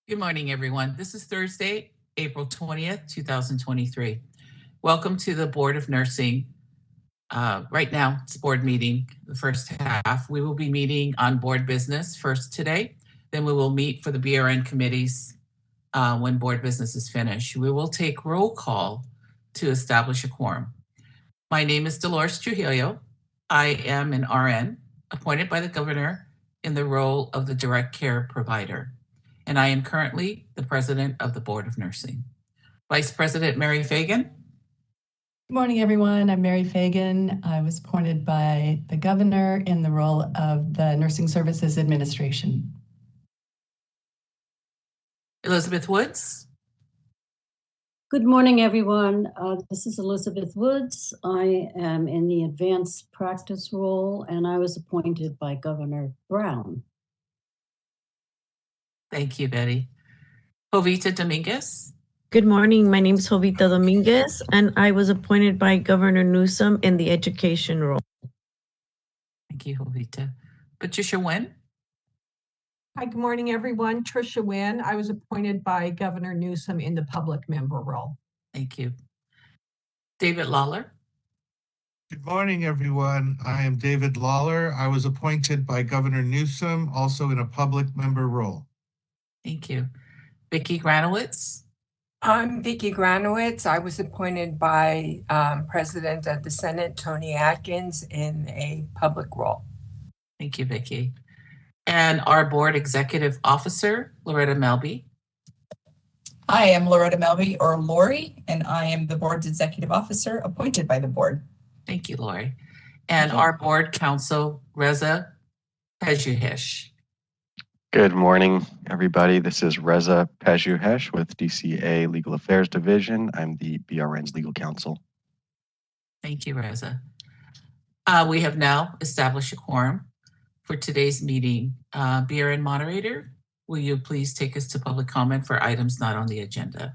Good morning, everyone. This is Thursday, April 20th, 2023. Welcome to the Board of Nursing. Right now, it's board meeting, the first half. We will be meeting on board business first today. Then we will meet for the BRN committees when board business is finished. We will take roll call to establish a quorum. My name is Dolores Trujillo. I am an RN appointed by the governor in the role of the direct care provider, and I am currently the president of the Board of Nursing. Vice President Mary Fagan. Good morning, everyone. I'm Mary Fagan. I was appointed by the governor in the role of the Nursing Services Administration. Elizabeth Woods. Good morning, everyone. This is Elizabeth Woods. I am in the advanced practice role, and I was appointed by Governor Brown. Thank you, Betty. Jovita Dominguez. Good morning. My name is Jovita Dominguez, and I was appointed by Governor Newsom in the education role. Thank you, Jovita. Patricia Nguyen. Hi, good morning, everyone. Tricia Nguyen. I was appointed by Governor Newsom in the public member role. Thank you. David Lawler. Good morning, everyone. I am David Lawler. I was appointed by Governor Newsom, also in a public member role. Thank you. Vicki Granowitz. I'm Vicki Granowitz. I was appointed by President of the Senate, Tony Atkins, in a public role. Thank you, Vicki. And our board executive officer, Loretta Melby. I am Loretta Melby, or Lori, and I am the board's executive officer appointed by the board. Thank you, Lori. And our board counsel, Reza Pejouhesh. Good morning, everybody. This is Reza Pejouhesh with DCA Legal Affairs Division. I'm the BRN's legal counsel. Thank you, Reza. We have now established a quorum for today's meeting. BRN moderator, will you please take us to public comment for items not on the agenda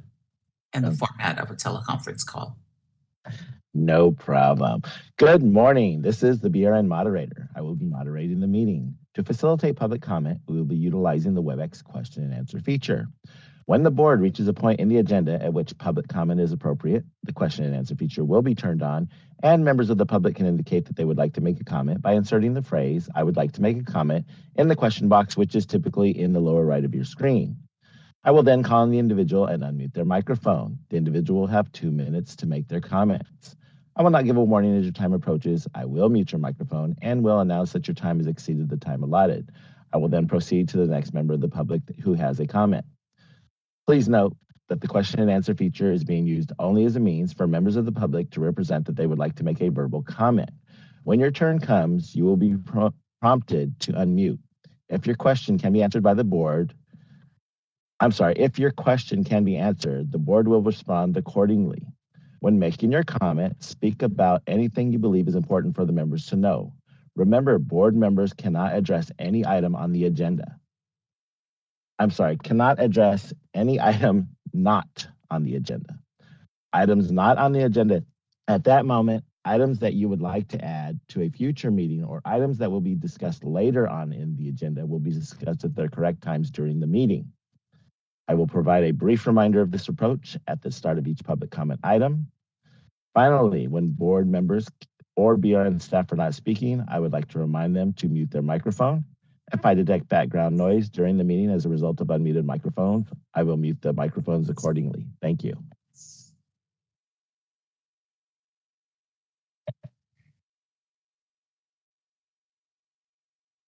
and the format of a teleconference call? No problem. Good morning. This is the BRN moderator. I will be moderating the meeting. To facilitate public comment, we will be utilizing the WebEx question and answer feature. When the board reaches a point in the agenda at which public comment is appropriate, the question and answer feature will be turned on, and members of the public can indicate that they would like to make a comment by inserting the phrase, "I would like to make a comment," in the question box, which is typically in the lower right of your screen. I will then call on the individual and unmute their microphone. The individual will have 2 minutes to make their comments. I will not give a warning as your time approaches. I will mute your microphone and will announce that your time has exceeded the time allotted. I will then proceed to the next member of the public who has a comment. Please note that the question and answer feature is being used only as a means for members of the public to represent that they would like to make a verbal comment. When your turn comes, you will be prompted to unmute. If your question can be answered by the board, if your question can be answered, the board will respond accordingly. When making your comment, speak about anything you believe is important for the members to know. Remember, board members cannot address any item on the agenda. Cannot address any item not on the agenda. Items not on the agenda at that moment, items that you would like to add to a future meeting, or items that will be discussed later on in the agenda will be discussed at their correct times during the meeting. I will provide a brief reminder of this approach at the start of each public comment item. Finally, when board members or BRN staff are not speaking, I would like to remind them to mute their microphone. If I detect background noise during the meeting as a result of unmuted microphones, I will mute the microphones accordingly. Thank you.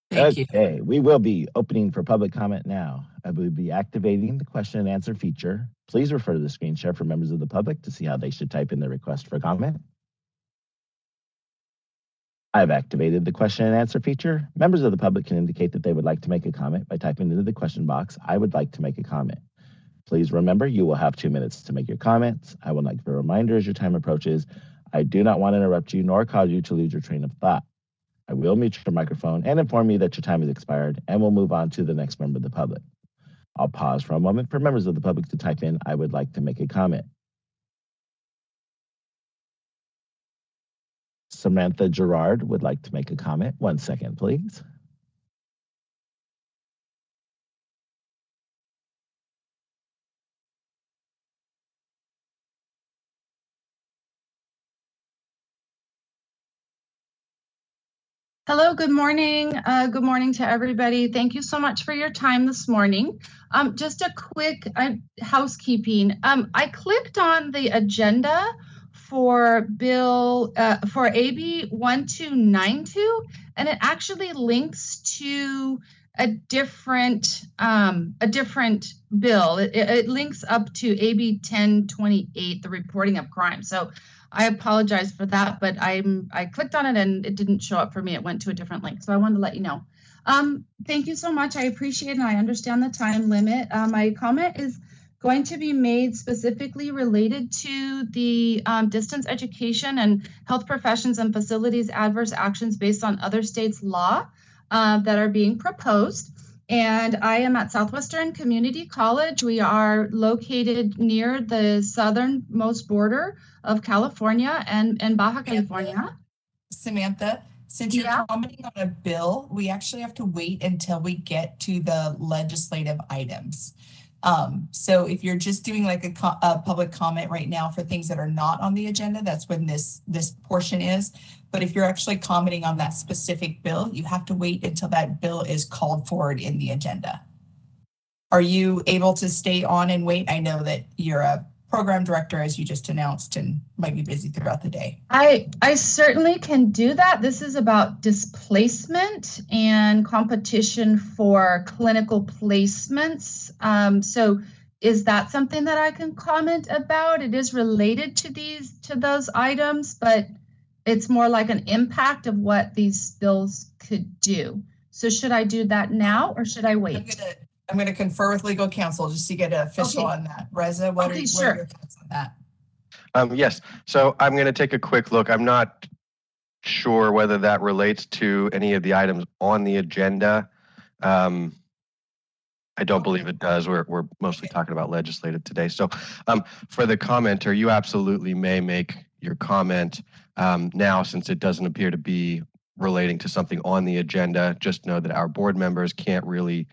Thank you. Okay, we will be opening for public comment now. I will be activating the question and answer feature. Please refer to the screen share for members of the public to see how they should type in their request for comment. I've activated the question and answer feature. Members of the public can indicate that they would like to make a comment by typing into the question box, "I would like to make a comment." Please remember, you will have 2 minutes to make your comments. I will not give a reminder as your time approaches. I do not want to interrupt you nor cause you to lose your train of thought. I will mute your microphone and inform you that your time has expired, and we'll move on to the next member of the public. I'll pause for a moment for members of the public to type in, "I would like to make a comment." Samantha Gerard would like to make a comment. 1 second, please. Hello, good morning. Good morning to everybody. Thank you so much for your time this morning. Just a quick housekeeping. I clicked on the agenda for for AB 1292, and it actually links to a different bill. It links up to AB 1028, the reporting of crime. So I apologize for that, but I clicked on it and it didn't show up for me. It went to a different link. So I wanted to let you know. Thank you so much. I appreciate it and I understand the time limit. My comment is going to be made specifically related to the distance education and health professions and facilities adverse actions based on other states' law that are being proposed. And I am at Southwestern Community College. We are located near the southernmost border of California and Baja California. Samantha, since you're commenting on a bill, we actually have to wait until we get to the legislative items. So if you're just doing like a public comment right now for things that are not on the agenda, that's when this portion is. But if you're actually commenting on that specific bill, you have to wait until that bill is called forward in the agenda. Are you able to stay on and wait? I know that you're a program director, as you just announced, and might be busy throughout the day. I certainly can do that. This is about displacement and competition for clinical placements. So is that something that I can comment about? It is related to those items, but it's more like an impact of what these bills could do. So should I do that now or should I wait? I'm going to confer with legal counsel just to get an official on that. Reza, what are your thoughts on that? Yes, so I'm going to take a quick look. I'm not sure whether that relates to any of the items on the agenda. I don't believe it does. We're mostly talking about legislative today. So for the commenter, you absolutely may make your comment now, since it doesn't appear to be relating to something on the agenda. Just know that our board members can't really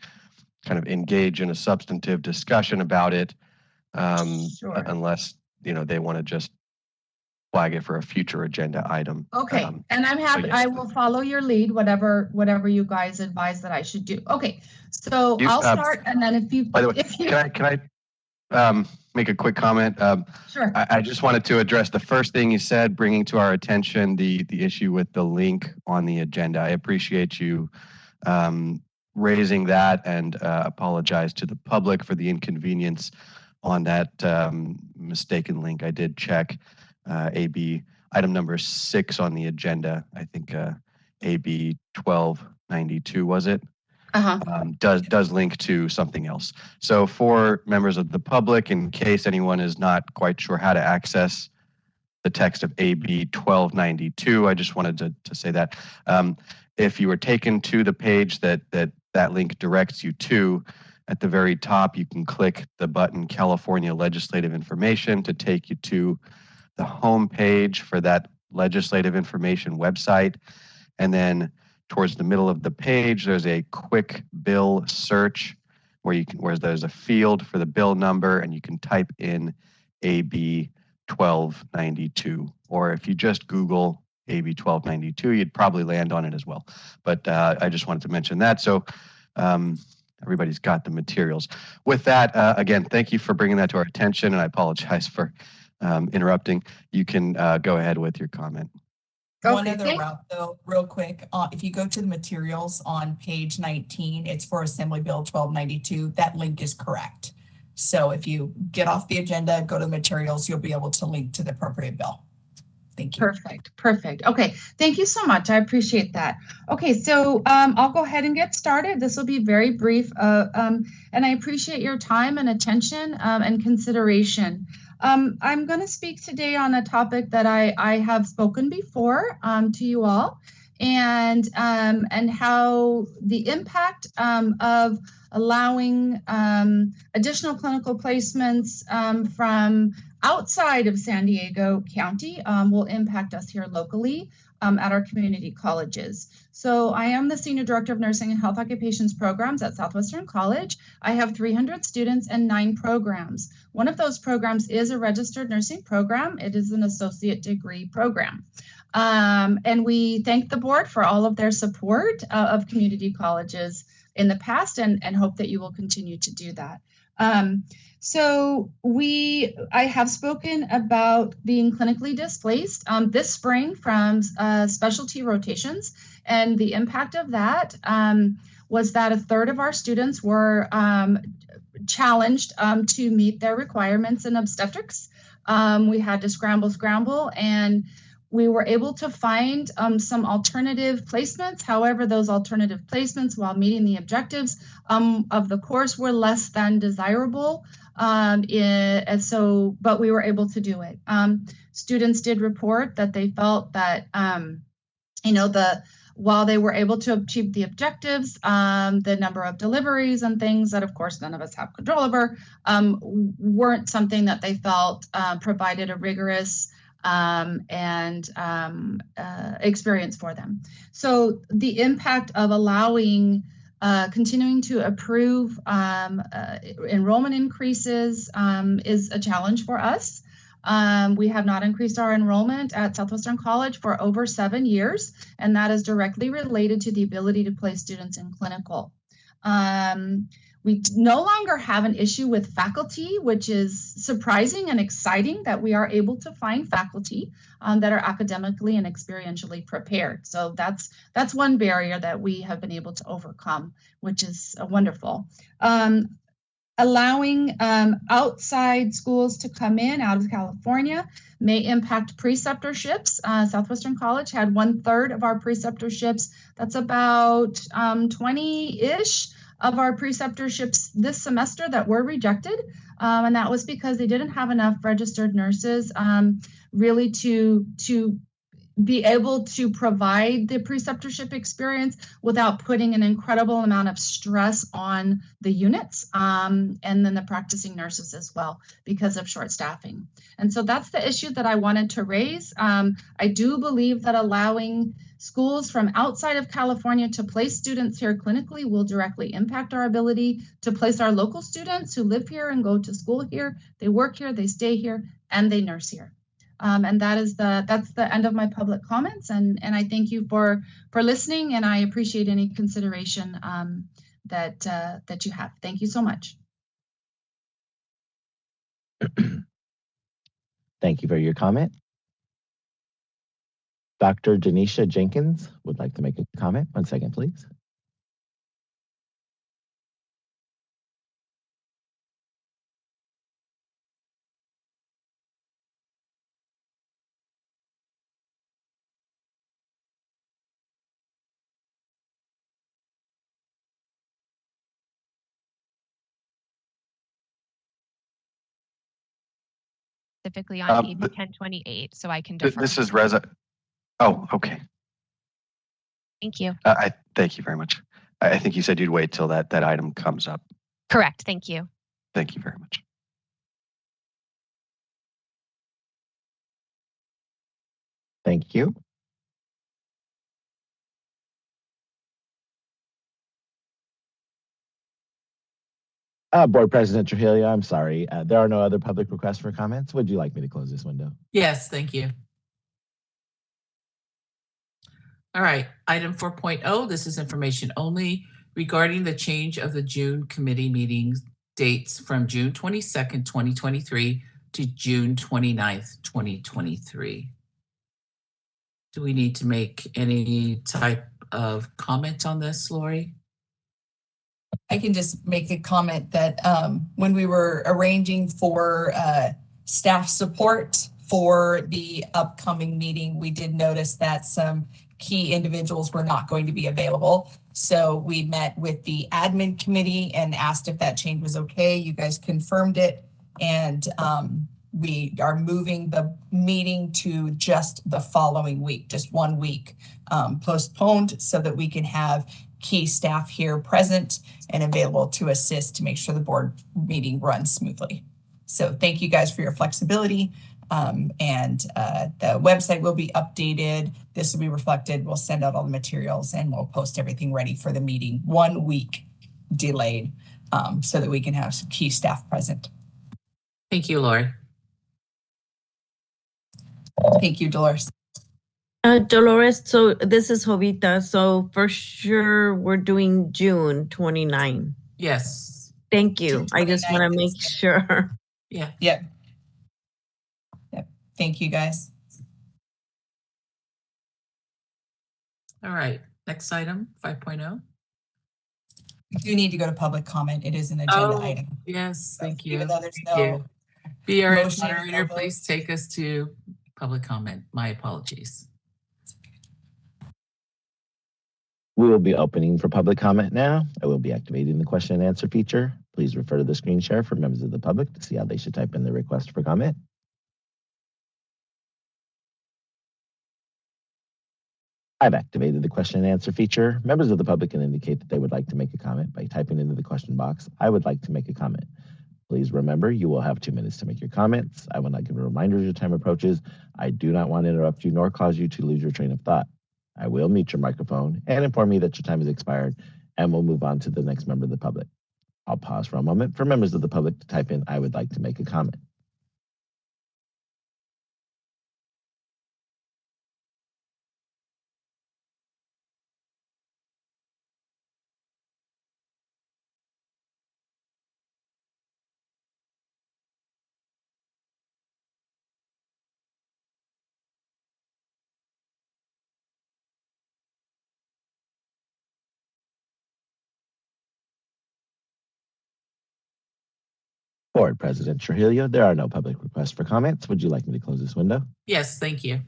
kind of engage in a substantive discussion about it unless they want to just flag it for a future agenda item. Okay, and I'm happy. I will follow your lead, whatever you guys advise that I should do. Okay, so I'll start, and then if you. By the way, can I make a quick comment? Sure. I just wanted to address the first thing you said, bringing to our attention the issue with the link on the agenda. I appreciate you raising that and apologize to the public for the inconvenience on that mistaken link. I did check AB item number 6 on the agenda. I think AB 1292 was it? Does link to something else. So for members of the public, in case anyone is not quite sure how to access the text of AB 1292, I just wanted to say that. If you were taken to the page that link directs you to, at the very top, you can click the button California Legislative Information to take you to the home page for that legislative information website. And then towards the middle of the page, there's a quick bill search where there's a field for the bill number, and you can type in AB 1292. Or if you just Google AB 1292, you'd probably land on it as well. But I just wanted to mention that. So everybody's got the materials. With that, again, thank you for bringing that to our attention, and I apologize for interrupting. You can go ahead with your comment. One other route, though, real quick. If you go to the materials on page 19, it's for Assembly Bill 1292. That link is correct. So if you get off the agenda, go to the materials, you'll be able to link to the appropriate bill. Thank you. Perfect. Okay, thank you so much. I appreciate that. Okay, so I'll go ahead and get started. This will be very brief, and I appreciate your time and attention and consideration. I'm going to speak today on a topic that I have spoken before to you all, and how the impact of allowing additional clinical placements from outside of San Diego County will impact us here locally at our community colleges. So I am the Senior Director of Nursing and Health Occupations Programs at Southwestern College. I have 300 students and 9 programs. One of those programs is a registered nursing program. It is an associate degree program. And we thank the board for all of their support of community colleges in the past and hope that you will continue to do that. I have spoken about being clinically displaced this spring from specialty rotations, and the impact of that was that a third of our students were challenged to meet their requirements in obstetrics. We had to scramble, and we were able to find some alternative placements. However, those alternative placements, while meeting the objectives of the course, were less than desirable. But we were able to do it. Students did report that they felt that, while they were able to achieve the objectives, the number of deliveries and things that, of course, none of us have control over, weren't something that they felt provided a rigorous experience for them. So the impact of continuing to approve enrollment increases is a challenge for us. We have not increased our enrollment at Southwestern College for over 7 years, and that is directly related to the ability to place students in clinical. We no longer have an issue with faculty, which is surprising and exciting that we are able to find faculty that are academically and experientially prepared. So that's one barrier that we have been able to overcome, which is wonderful. Allowing outside schools to come in out of California may impact preceptorships. Southwestern College had 1/3 of our preceptorships. That's about 20-ish of our preceptorships this semester that were rejected. And that was because they didn't have enough registered nurses really to be able to provide the preceptorship experience without putting an incredible amount of stress on the units and then the practicing nurses as well because of short staffing. And so that's the issue that I wanted to raise. I do believe that allowing schools from outside of California to place students here clinically will directly impact our ability to place our local students who live here and go to school here. They work here, they stay here, and they nurse here. And that's the end of my public comments. And I thank you for listening, and I appreciate any consideration that you have. Thank you so much. Thank you for your comment. Dr. Janisha Jenkins would like to make a comment. 1 second, please. Specifically on AB 1028, so I can defer. This is Reza. Oh, okay. Thank you. I thank you very much. I think you said you'd wait till that item comes up. Correct. Thank you. Thank you very much. Thank you. Board President Trujillo, I'm sorry. There are no other public requests for comments. Would you like me to close this window? Yes, thank you. All right, item 4.0, this is information only regarding the change of the June committee meetings dates from June 22nd, 2023 to June 29th, 2023. Do we need to make any type of comment on this, Lori? I can just make a comment that when we were arranging for staff support for the upcoming meeting, we did notice that some key individuals were not going to be available. So we met with the admin committee and asked if that change was okay. You guys confirmed it. And we are moving the meeting to just the following week, just 1 week postponed so that we can have key staff here present and available to assist to make sure the board meeting runs smoothly. So thank you guys for your flexibility. The website will be updated. This will be reflected. We'll send out all the materials and we'll post everything ready for the meeting. 1 week delayed so that we can have some key staff present. Thank you, Lori. Thank you, Dolores. Dolores, so this is Jovita. So for sure, we're doing June 29. Yes. Thank you. I just want to make sure. Yeah. Yep. Thank you, guys. All right. Next item, 5.0. You do need to go to public comment. It is an agenda item. Yes, thank you. Even though there's Thank no you. BRN motion, moderator, no vote. please take us to public comment. My apologies. We will be opening for public comment now. I will be activating the question and answer feature. Please refer to the screen share for members of the public to see how they should type in the request for comment. I've activated the question and answer feature. Members of the public can indicate that they would like to make a comment by typing into the question box, "I would like to make a comment." Please remember, you will have 2 minutes to make your comments. I will not give a reminder as your time approaches. I do not want to interrupt you nor cause you to lose your train of thought. I will mute your microphone and inform you that your time has expired, and we'll move on to the next member of the public. I'll pause for a moment for members of the public to type in, "I would like to make a comment." Board President Trujillo, there are no public requests for comments. Would you like me to close this window? Yes, thank you.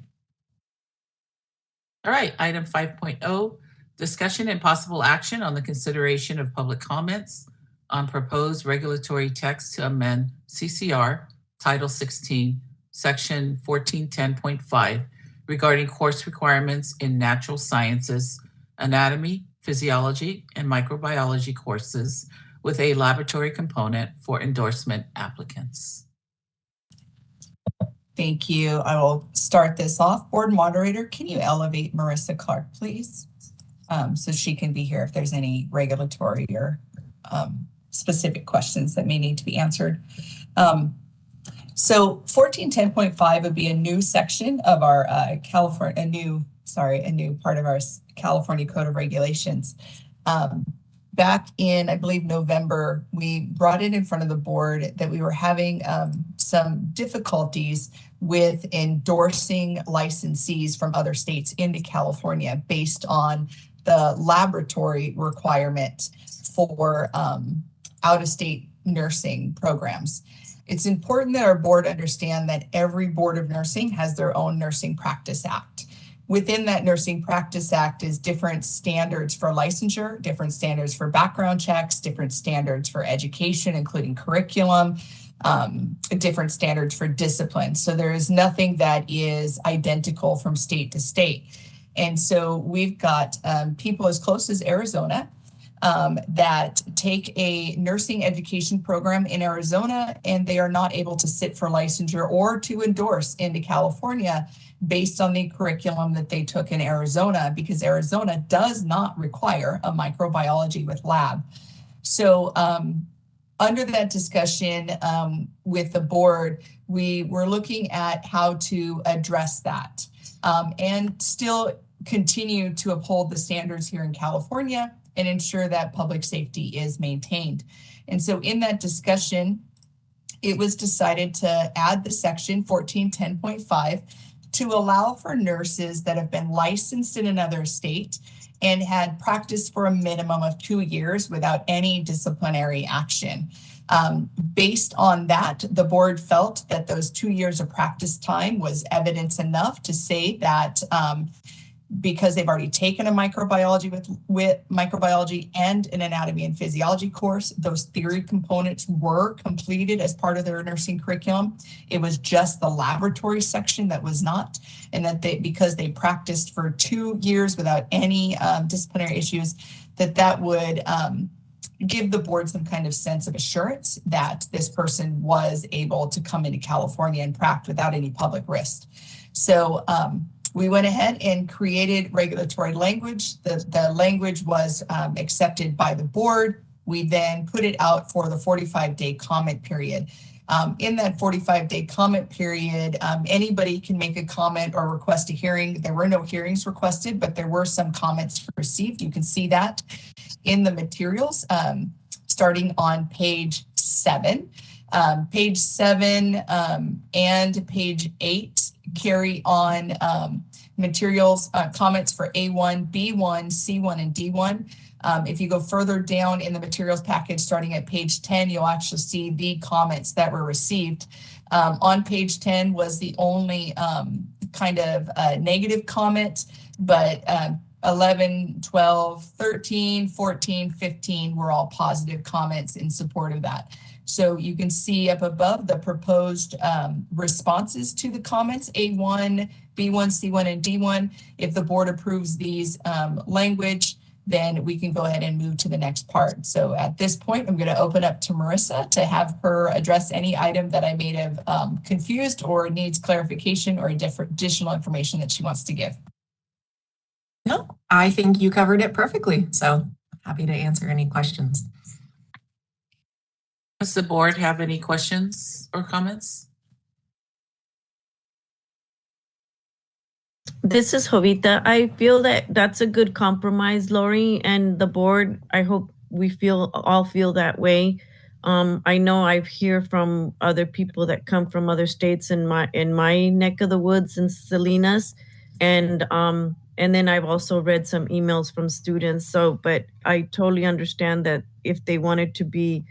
All right, item 5.0, discussion and possible action on the consideration of public comments on proposed regulatory text to amend CCR Title 16, Section 1410.5 regarding course requirements in natural sciences, anatomy, physiology, and microbiology courses with a laboratory component for endorsement applicants. Thank you. I will start this off. Board moderator, can you elevate Marissa Clark, please? So she can be here if there's any regulatory or specific questions that may need to be answered. So 1410.5 would be a new section of our a new part of our California Code of Regulations. Back in, I believe, November, we brought it in front of the board that we were having some difficulties with endorsing licensees from other states into California based on the laboratory requirement for out-of-state nursing programs. It's important that our board understand that every board of nursing has their own Nursing Practice Act. Within that Nursing Practice Act is different standards for licensure, different standards for background checks, different standards for education, including curriculum, different standards for discipline. So there is nothing that is identical from state to state. And so we've got people as close as Arizona that take a nursing education program in Arizona, and they are not able to sit for licensure or to endorse into California based on the curriculum that they took in Arizona, because Arizona does not require a microbiology with lab. So under that discussion with the board, we were looking at how to address that and still continue to uphold the standards here in California and ensure that public safety is maintained. And so in that discussion, it was decided to add the section 1410.5 to allow for nurses that have been licensed in another state and had practiced for a minimum of 2 years without any disciplinary action. Based on that, the board felt that those 2 years of practice time was evidence enough to say that because they've already taken a microbiology with microbiology and an anatomy and physiology course, those theory components were completed as part of their nursing curriculum. It was just the laboratory section that was not, and that because they practiced for 2 years without any disciplinary issues, that would give the board some kind of sense of assurance that this person was able to come into California and practice without any public risk. So we went ahead and created regulatory language. The language was accepted by the board. We then put it out for the 45-day comment period. In that 45-day comment period, anybody can make a comment or request a hearing. There were no hearings requested, but there were some comments received. You can see that in the materials, starting on page 7. Page 7 and page 8 carry on materials, comments for A1, B1, C1, and D1. If you go further down in the materials package, starting at page 10, you'll actually see the comments that were received. On page 10 was the only kind of negative comment, but 11, 12, 13, 14, 15 were all positive comments in support of that. So you can see up above the proposed responses to the comments, A1, B1, C1, and D1. If the board approves these language, then we can go ahead and move to the next part. So at this point, I'm going to open up to Marissa to have her address any item that I may have confused or needs clarification or additional information that she wants to give. No, I think you covered it perfectly. So happy to answer any questions. Does the board have any questions or comments? This is Jovita. I feel that that's a good compromise, Lori, and the board. I hope we all feel that way. I know I've heard from other people that come from other states in my neck of the woods in Salinas, and then I've also read some emails from students. So, but I totally understand that if they wanted to be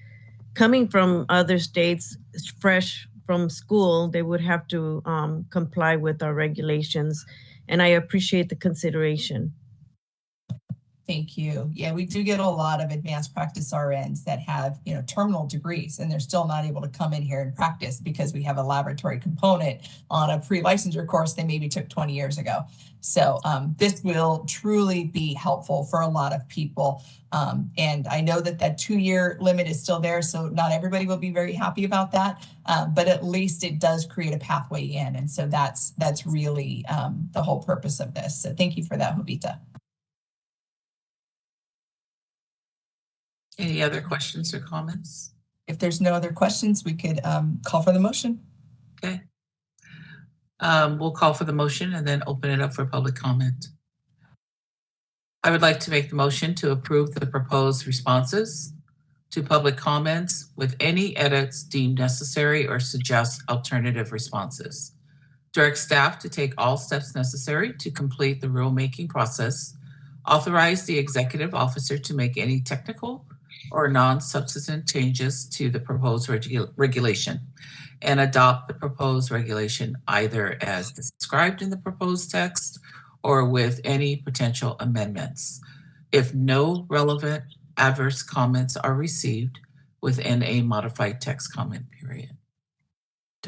coming from other states, fresh from school, they would have to comply with our regulations. And I appreciate the consideration. Thank you. Yeah, we do get a lot of advanced practice RNs that have, terminal degrees, and they're still not able to come in here and practice because we have a laboratory component on a pre-licensure course they maybe took 20 years ago. So this will truly be helpful for a lot of people. And I know that 2-year limit is still there, so not everybody will be very happy about that, but at least it does create a pathway in. And so that's really the whole purpose of this. So thank you for that, Jovita. Any other questions or comments? If there's no other questions, we could call for the motion. Okay. We'll call for the motion and then open it up for public comment. I would like to make the motion to approve the proposed responses to public comments with any edits deemed necessary or suggest alternative responses. Direct staff to take all steps necessary to complete the rulemaking process. Authorize the executive officer to make any technical or non-substantive changes to the proposed regulation and adopt the proposed regulation either as described in the proposed text or with any potential amendments if no relevant adverse comments are received within a modified text comment period.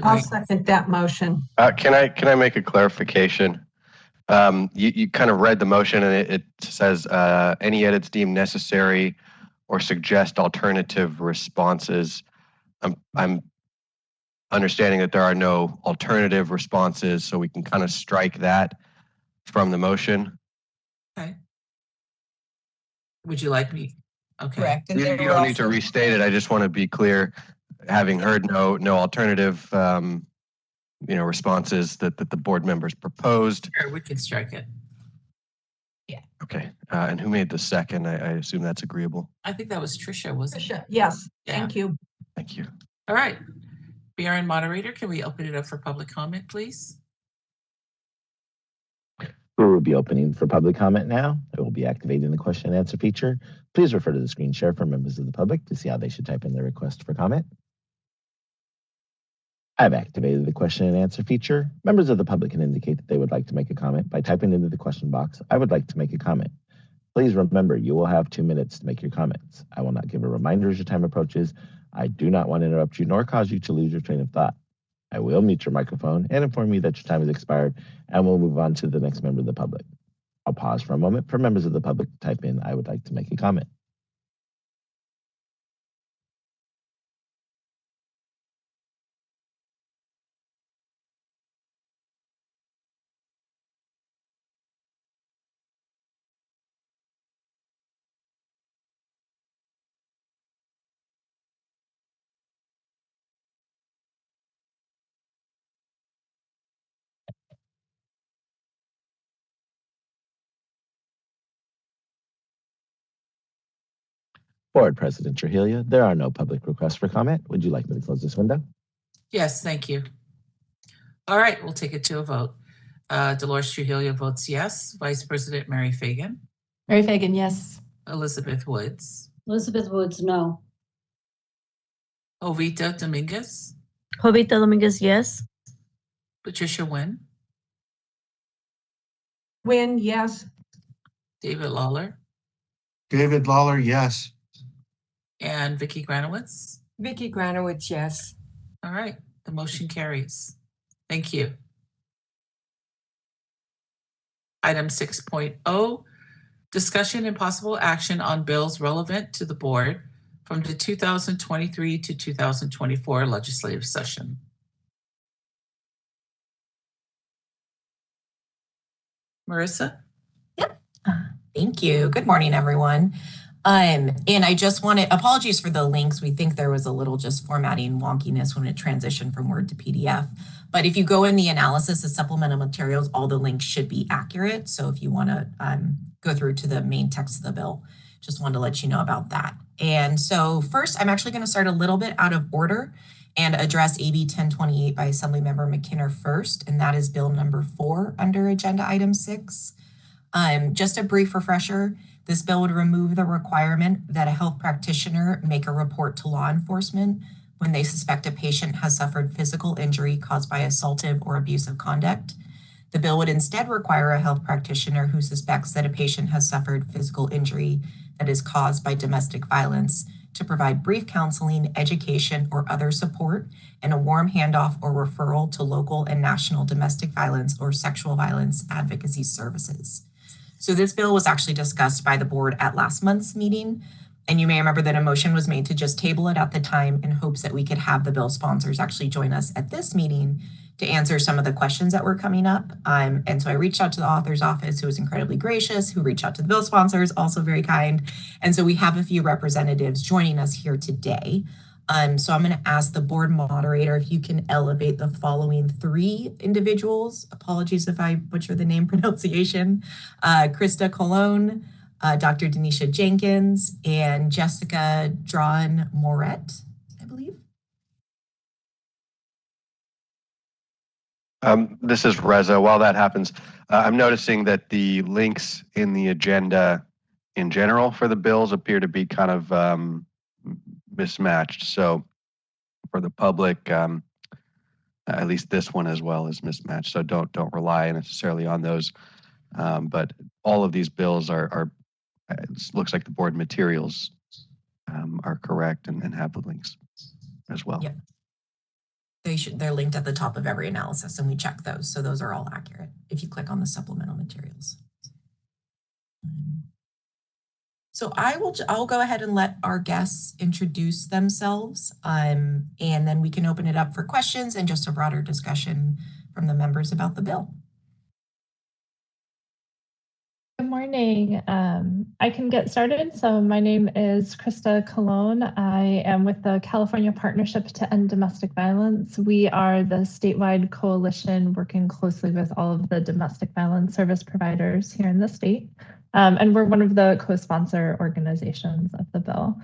I'll second that motion. Can I make a clarification? You kind of read the motion and it says any edits deemed necessary or suggest alternative responses. I'm understanding that there are no alternative responses, so we can kind of strike that from the motion. Okay. Would you like me? Okay. Correct. And You don't need to restate it. I just want to be clear, having heard no alternative responses that the board members proposed. Sure, we can strike it. Yeah. Okay. And who made the second? I assume that's agreeable. I think that was Tricia, wasn't it? Tricia, yes. Yeah. Thank you. Thank you. All right. BRN moderator, can we open it up for public comment, please? We will be opening for public comment now. I will be activating the question and answer feature. Please refer to the screen share for members of the public to see how they should type in their request for comment. I've activated the question and answer feature. Members of the public can indicate that they would like to make a comment by typing into the question box, "I would like to make a comment." Please remember, you will have 2 minutes to make your comments. I will not give a reminder as your time approaches. I do not want to interrupt you nor cause you to lose your train of thought. I will mute your microphone and inform you that your time has expired, and we'll move on to the next member of the public. I'll pause for a moment for members of the public to type in, "I would like to make a comment." Board President Trujillo, there are no public requests for comment. Would you like me to close this window? Yes, thank you. All right, we'll take it to a vote. Dolores Trujillo votes yes. Vice President Mary Fagan. Mary Fagan, yes. Elizabeth Woods. Elizabeth Woods, no. Jovita Dominguez. Jovita Dominguez, yes. Patricia Nguyen. Nguyen, yes. David Lawler. David Lawler, yes. And Vicki Granowitz. Vicki Granowitz, yes. All right, the motion carries. Thank you. Item 6.0, discussion and possible action on bills relevant to the board from the 2023 to 2024 legislative session. Marissa? Yep. Thank you. Good morning, everyone. And I just wanted, apologies for the links. We think there was a little just formatting wonkiness when it transitioned from Word to PDF. But if you go in the analysis of supplemental materials, all the links should be accurate. So if you want to go through to the main text of the bill, just wanted to let you know about that. And so first, I'm actually going to start a little bit out of order and address AB 1028 by Assemblymember McKinnon first, and that is bill number 4 under agenda item 6. Just a brief refresher, this bill would remove the requirement that a health practitioner make a report to law enforcement when they suspect a patient has suffered physical injury caused by assaultive or abusive conduct. The bill would instead require a health practitioner who suspects that a patient has suffered physical injury that is caused by domestic violence to provide brief counseling, education, or other support, and a warm handoff or referral to local and national domestic violence or sexual violence advocacy services. So this bill was actually discussed by the board at last month's meeting, and you may remember that a motion was made to just table it at the time in hopes that we could have the bill sponsors actually join us at this meeting to answer some of the questions that were coming up. And so I reached out to the author's office, who was incredibly gracious, who reached out to the bill sponsors, also very kind. And so we have a few representatives joining us here today. So I'm going to ask the board moderator if you can elevate the following 3 individuals. Apologies if I butcher the name pronunciation. Krista Colon, Dr. Denisha Jenkins, and Jessica Drawn Moret, I believe. This is Reza. While that happens, I'm noticing that the links in the agenda in general for the bills appear to be kind of mismatched. So for the public, at least this one as well is mismatched. So don't rely necessarily on those. But all of these bills are it looks like the board materials are correct and have the links as well. Yep. They're linked at the top of every analysis, and we check those. So those are all accurate if you click on the supplemental materials. So I'll go ahead and let our guests introduce themselves, and then we can open it up for questions and just a broader discussion from the members about the bill. Good morning. I can get started. So my name is Krista Colon. I am with the California Partnership to End Domestic Violence. We are the statewide coalition working closely with all of the domestic violence service providers here in the state. And we're one of the co-sponsor organizations of the bill.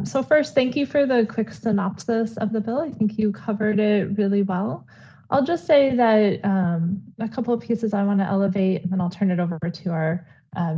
So first, thank you for the quick synopsis of the bill. I think you covered it really well. I'll just say that a couple of pieces I want to elevate, and then I'll turn it over to our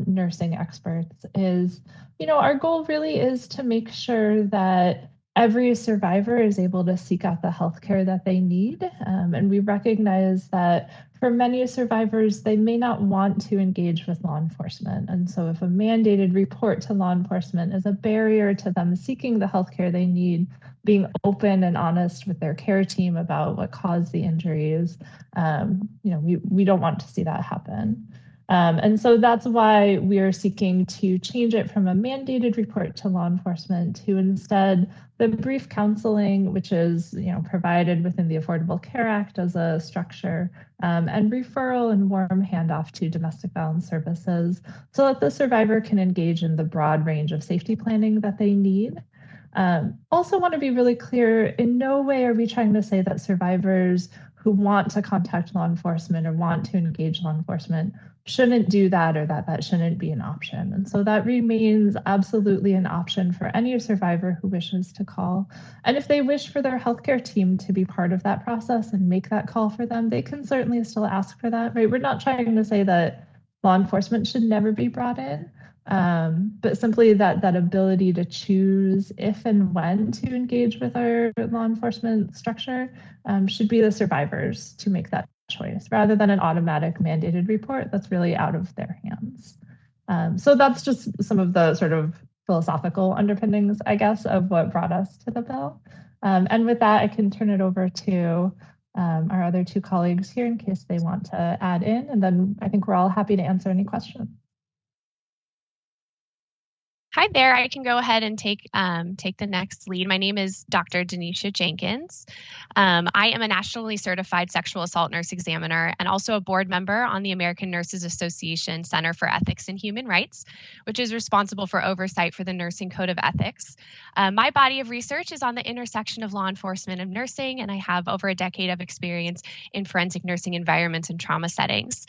nursing experts is, our goal really is to make sure that every survivor is able to seek out the healthcare that they need. And we recognize that for many survivors, they may not want to engage with law enforcement. And so if a mandated report to law enforcement is a barrier to them seeking the healthcare they need, being open and honest with their care team about what caused the injuries, we don't want to see that happen. And so that's why we are seeking to change it from a mandated report to law enforcement to instead the brief counseling, which is provided within the Affordable Care Act as a structure, and referral and warm handoff to domestic violence services so that the survivor can engage in the broad range of safety planning that they need. Also want to be really clear, in no way are we trying to say that survivors who want to contact law enforcement or want to engage law enforcement shouldn't do that, or that shouldn't be an option. And so that remains absolutely an option for any survivor who wishes to call. And if they wish for their healthcare team to be part of that process and make that call for them, they can certainly still ask for that, right? We're not trying to say that law enforcement should never be brought in, but simply that ability to choose if and when to engage with our law enforcement structure should be the survivors to make that choice, rather than an automatic mandated report that's really out of their hands. So that's just some of the sort of philosophical underpinnings, I guess, of what brought us to the bill. And with that, I can turn it over to our other two colleagues here in case they want to add in, and then I think we're all happy to answer any questions. Hi there, I can go ahead and take the next lead. My name is Dr. Denisha Jenkins. I am a nationally certified sexual assault nurse examiner and also a board member on the American Nurses Association Center for Ethics and Human Rights, which is responsible for oversight for the Nursing Code of Ethics. My body of research is on the intersection of law enforcement and nursing, and I have over a decade of experience in forensic nursing environments and trauma settings.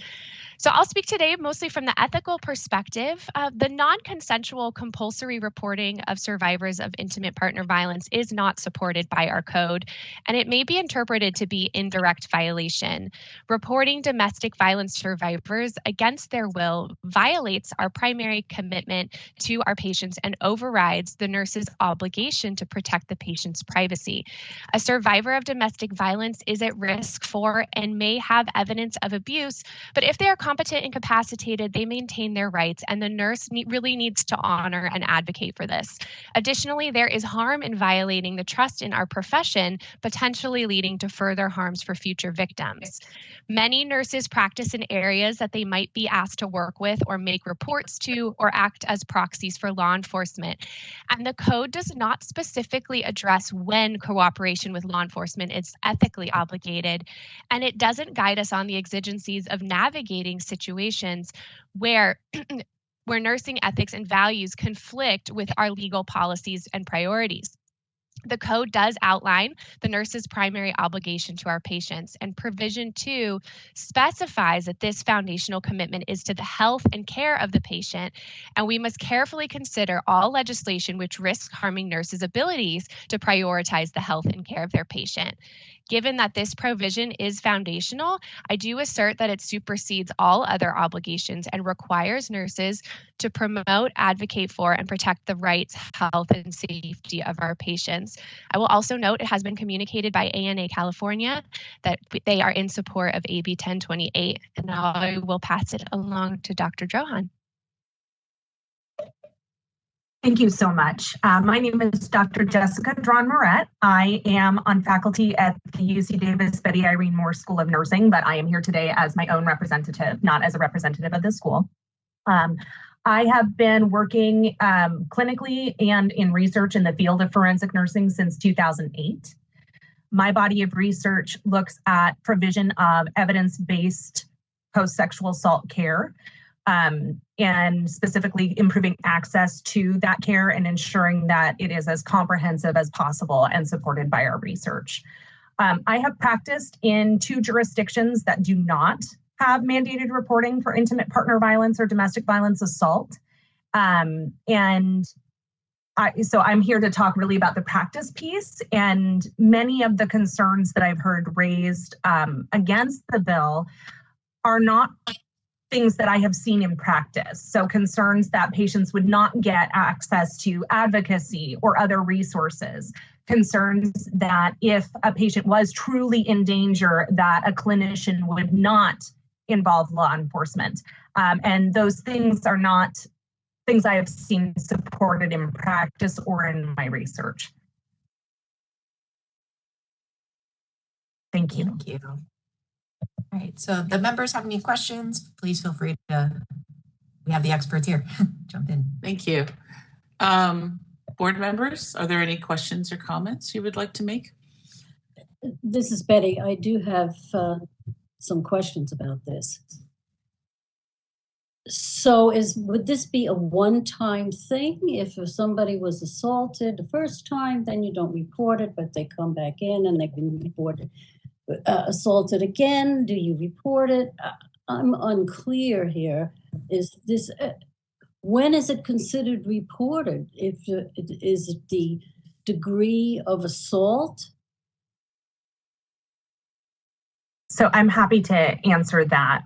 So I'll speak today mostly from the ethical perspective. The non-consensual compulsory reporting of survivors of intimate partner violence is not supported by our code, and it may be interpreted to be indirect violation. Reporting domestic violence survivors against their will violates our primary commitment to our patients and overrides the nurse's obligation to protect the patient's privacy. A survivor of domestic violence is at risk for and may have evidence of abuse, but if they are competent and capacitated, they maintain their rights, and the nurse really needs to honor and advocate for this. Additionally, there is harm in violating the trust in our profession, potentially leading to further harms for future victims. Many nurses practice in areas that they might be asked to work with or make reports to or act as proxies for law enforcement. And the code does not specifically address when cooperation with law enforcement is ethically obligated, and it doesn't guide us on the exigencies of navigating situations where where nursing ethics and values conflict with our legal policies and priorities. The code does outline the nurse's primary obligation to our patients, and provision 2 specifies that this foundational commitment is to the health and care of the patient, and we must carefully consider all legislation which risks harming nurses' abilities to prioritize the health and care of their patient. Given that this provision is foundational, I do assert that it supersedes all other obligations and requires nurses to promote, advocate for, and protect the rights, health, and safety of our patients. I will also note it has been communicated by ANA California that they are in support of AB 1028, and I will pass it along to Dr. Drohan. Thank you so much. My name is Dr. Jessica Dron-Moret. I am on faculty at the UC Davis Betty Irene Moore School of Nursing, but I am here today as my own representative, not as a representative of the school. I have been working clinically and in research in the field of forensic nursing since 2008. My body of research looks at provision of evidence-based post-sexual assault care, and specifically improving access to that care and ensuring that it is as comprehensive as possible and supported by our research. I have practiced in 2 jurisdictions that do not have mandated reporting for intimate partner violence or domestic violence assault. So I'm here to talk really about the practice piece, and many of the concerns that I've heard raised against the bill are not things that I have seen in practice. So concerns that patients would not get access to advocacy or other resources, concerns that if a patient was truly in danger, that a clinician would not involve law enforcement. And those things are not things I have seen supported in practice or in my research. Thank you. Thank you. All right, so the members have any questions, please feel free to, we have the experts here, jump in. Thank you. Board members, are there any questions or comments you would like to make? This is Betty. I do have some questions about this. So would this be a one-time thing? If somebody was assaulted the first time, then you don't report it, but they come back in and they've been reported assaulted again? Do you report it? I'm unclear here. Is this, when is it considered reported? Is it the degree of assault? So I'm happy to answer that.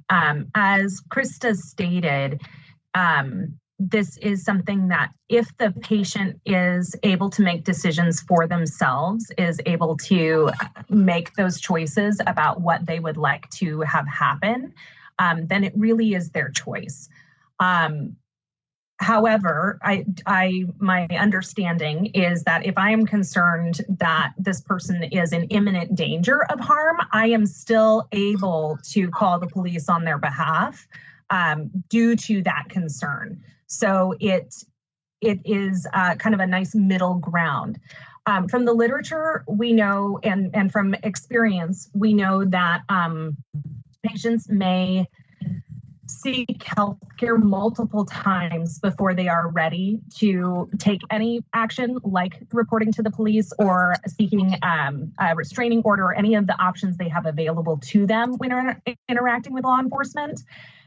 As Krista stated, this is something that if the patient is able to make decisions for themselves, is able to make those choices about what they would like to have happen, then it really is their choice. However, my understanding is that if I am concerned that this person is in imminent danger of harm, I am still able to call the police on their behalf due to that concern. So it is kind of a nice middle ground. From the literature, we know, and from experience, we know that patients may seek healthcare multiple times before they are ready to take any action, like reporting to the police or seeking a restraining order, or any of the options they have available to them when interacting with law enforcement.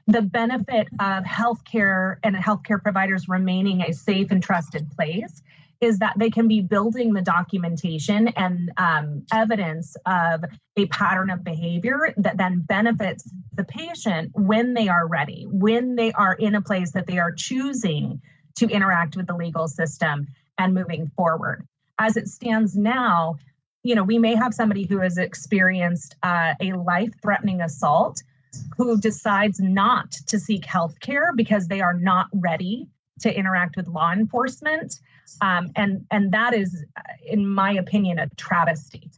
The benefit of healthcare and healthcare providers remaining a safe and trusted place is that they can be building the documentation and evidence of a pattern of behavior that then benefits the patient when they are ready, when they are in a place that they are choosing to interact with the legal system and moving forward. As it stands now, we may have somebody who has experienced a life-threatening assault who decides not to seek healthcare because they are not ready to interact with law enforcement. And that is, in my opinion, a travesty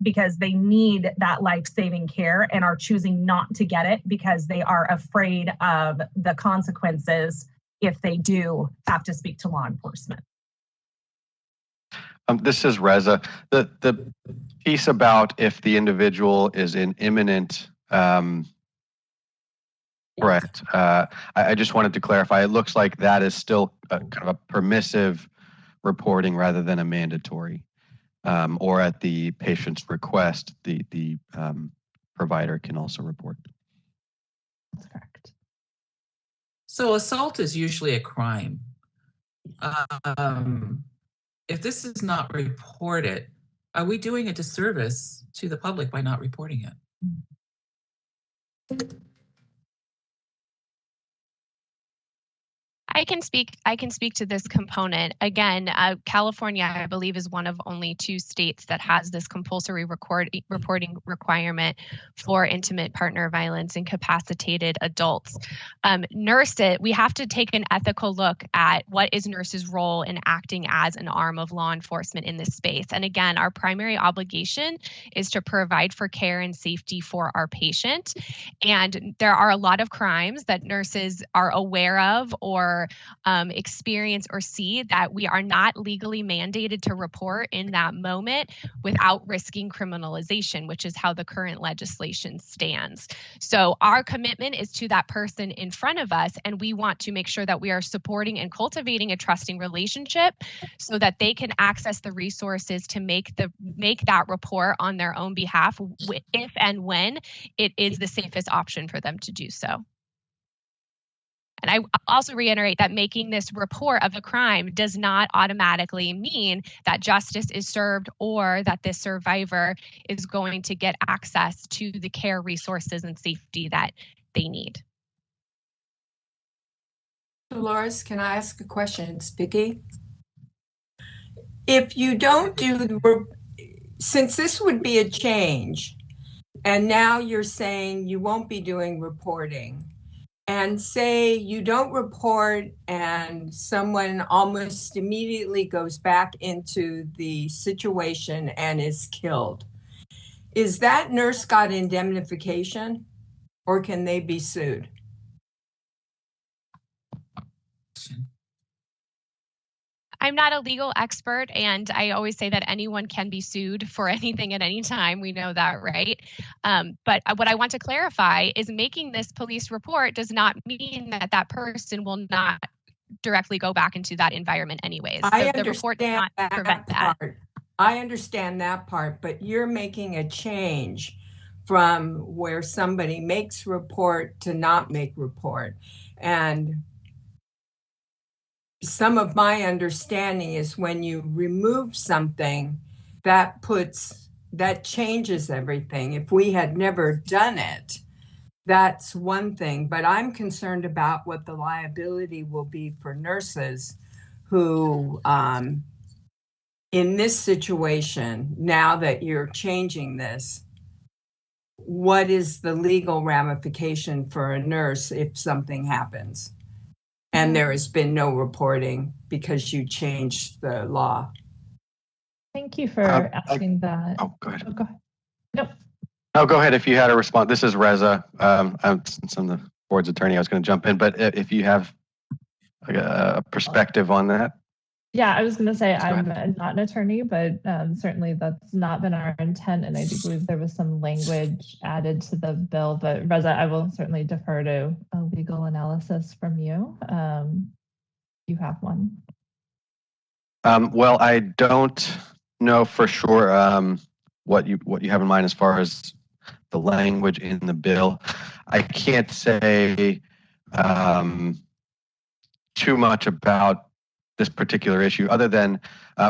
because they need that life-saving care and are choosing not to get it because they are afraid of the consequences if they do have to speak to law enforcement. This is Reza. The piece about if the individual is in imminent threat, I just wanted to clarify. It looks like that is still kind of a permissive reporting rather than a mandatory, or at the patient's request, the provider can also report. That's correct. So assault is usually a crime. If this is not reported, are we doing a disservice to the public by not reporting it? I can speak to this component. Again, California, I believe, is one of only 2 states that has this compulsory reporting requirement for intimate partner violence incapacitated adults. We have to take an ethical look at what is nurses' role in acting as an arm of law enforcement in this space. And again, our primary obligation is to provide for care and safety for our patient. And there are a lot of crimes that nurses are aware of or experience or see that we are not legally mandated to report in that moment without risking criminalization, which is how the current legislation stands. So our commitment is to that person in front of us, and we want to make sure that we are supporting and cultivating a trusting relationship so that they can access the resources to make that report on their own behalf if and when it is the safest option for them to do so. And I also reiterate that making this report of a crime does not automatically mean that justice is served or that this survivor is going to get access to the care resources and safety that they need. Dolores, can I ask a question? It's Vicki. If you don't since this would be a change, and now you're saying you won't be doing reporting, and say you don't report and someone almost immediately goes back into the situation and is killed, is that nurse got indemnification or can they be sued? I'm not a legal expert, and I always say that anyone can be sued for anything at any time. We know that, right? But what I want to clarify is making this police report does not mean that that person will not directly go back into that environment anyways. I the report does not prevent that. I understand that part, but you're making a change from where somebody makes report to not make report. And some of my understanding is when you remove something, that changes everything. If we had never done it, that's one thing, but I'm concerned about what the liability will be for nurses who, in this situation, now that you're changing this, what is the legal ramification for a nurse if something happens and there has been no reporting because you changed the law? Thank you for asking that. Oh, go ahead. Oh, go ahead. Nope. No, go ahead if you had a response. This is Reza. Since I'm the board's attorney, I was going to jump in, but if you have a perspective on that. Yeah, I was going to say I'm not an attorney, but certainly that's not been our intent. And I do believe there was some language added to the bill. But Reza, I will certainly defer to a legal analysis from you. You have one. Well, I don't know for sure what you have in mind as far as the language in the bill. I can't say too much about this particular issue, other than,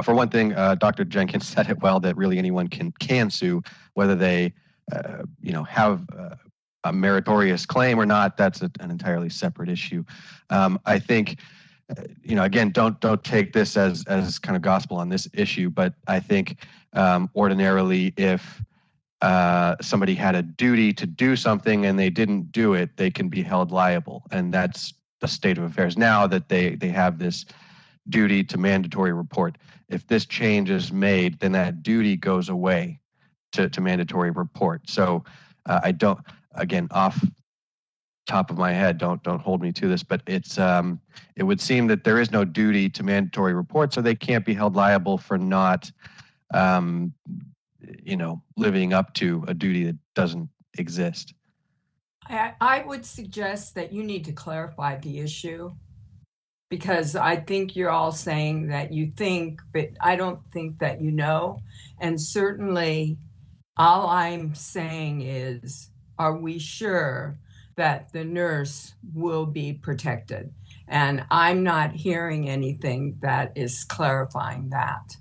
for one thing, Dr. Jenkins said it well, that really anyone can sue, whether they, have a meritorious claim or not. That's an entirely separate issue. I think, again, don't take this as kind of gospel on this issue, but I think ordinarily, if somebody had a duty to do something and they didn't do it, they can be held liable, and that's the state of affairs now, that they have this duty to mandatory report. If this change is made, then that duty goes away to mandatory report. So I don't, again, off top of my head, don't hold me to this, but it's it would seem that there is no duty to mandatory report, so they can't be held liable for not living up to a duty that doesn't exist. I would suggest that you need to clarify the issue, because I think you're all saying that you think, but I don't think that you know. And certainly all I'm saying is, are we sure that the nurse will be protected? And I'm not hearing anything that is clarifying that.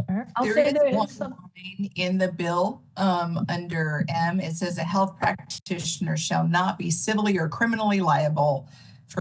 There is one line in the bill under M. It says a health practitioner shall not be civilly or criminally liable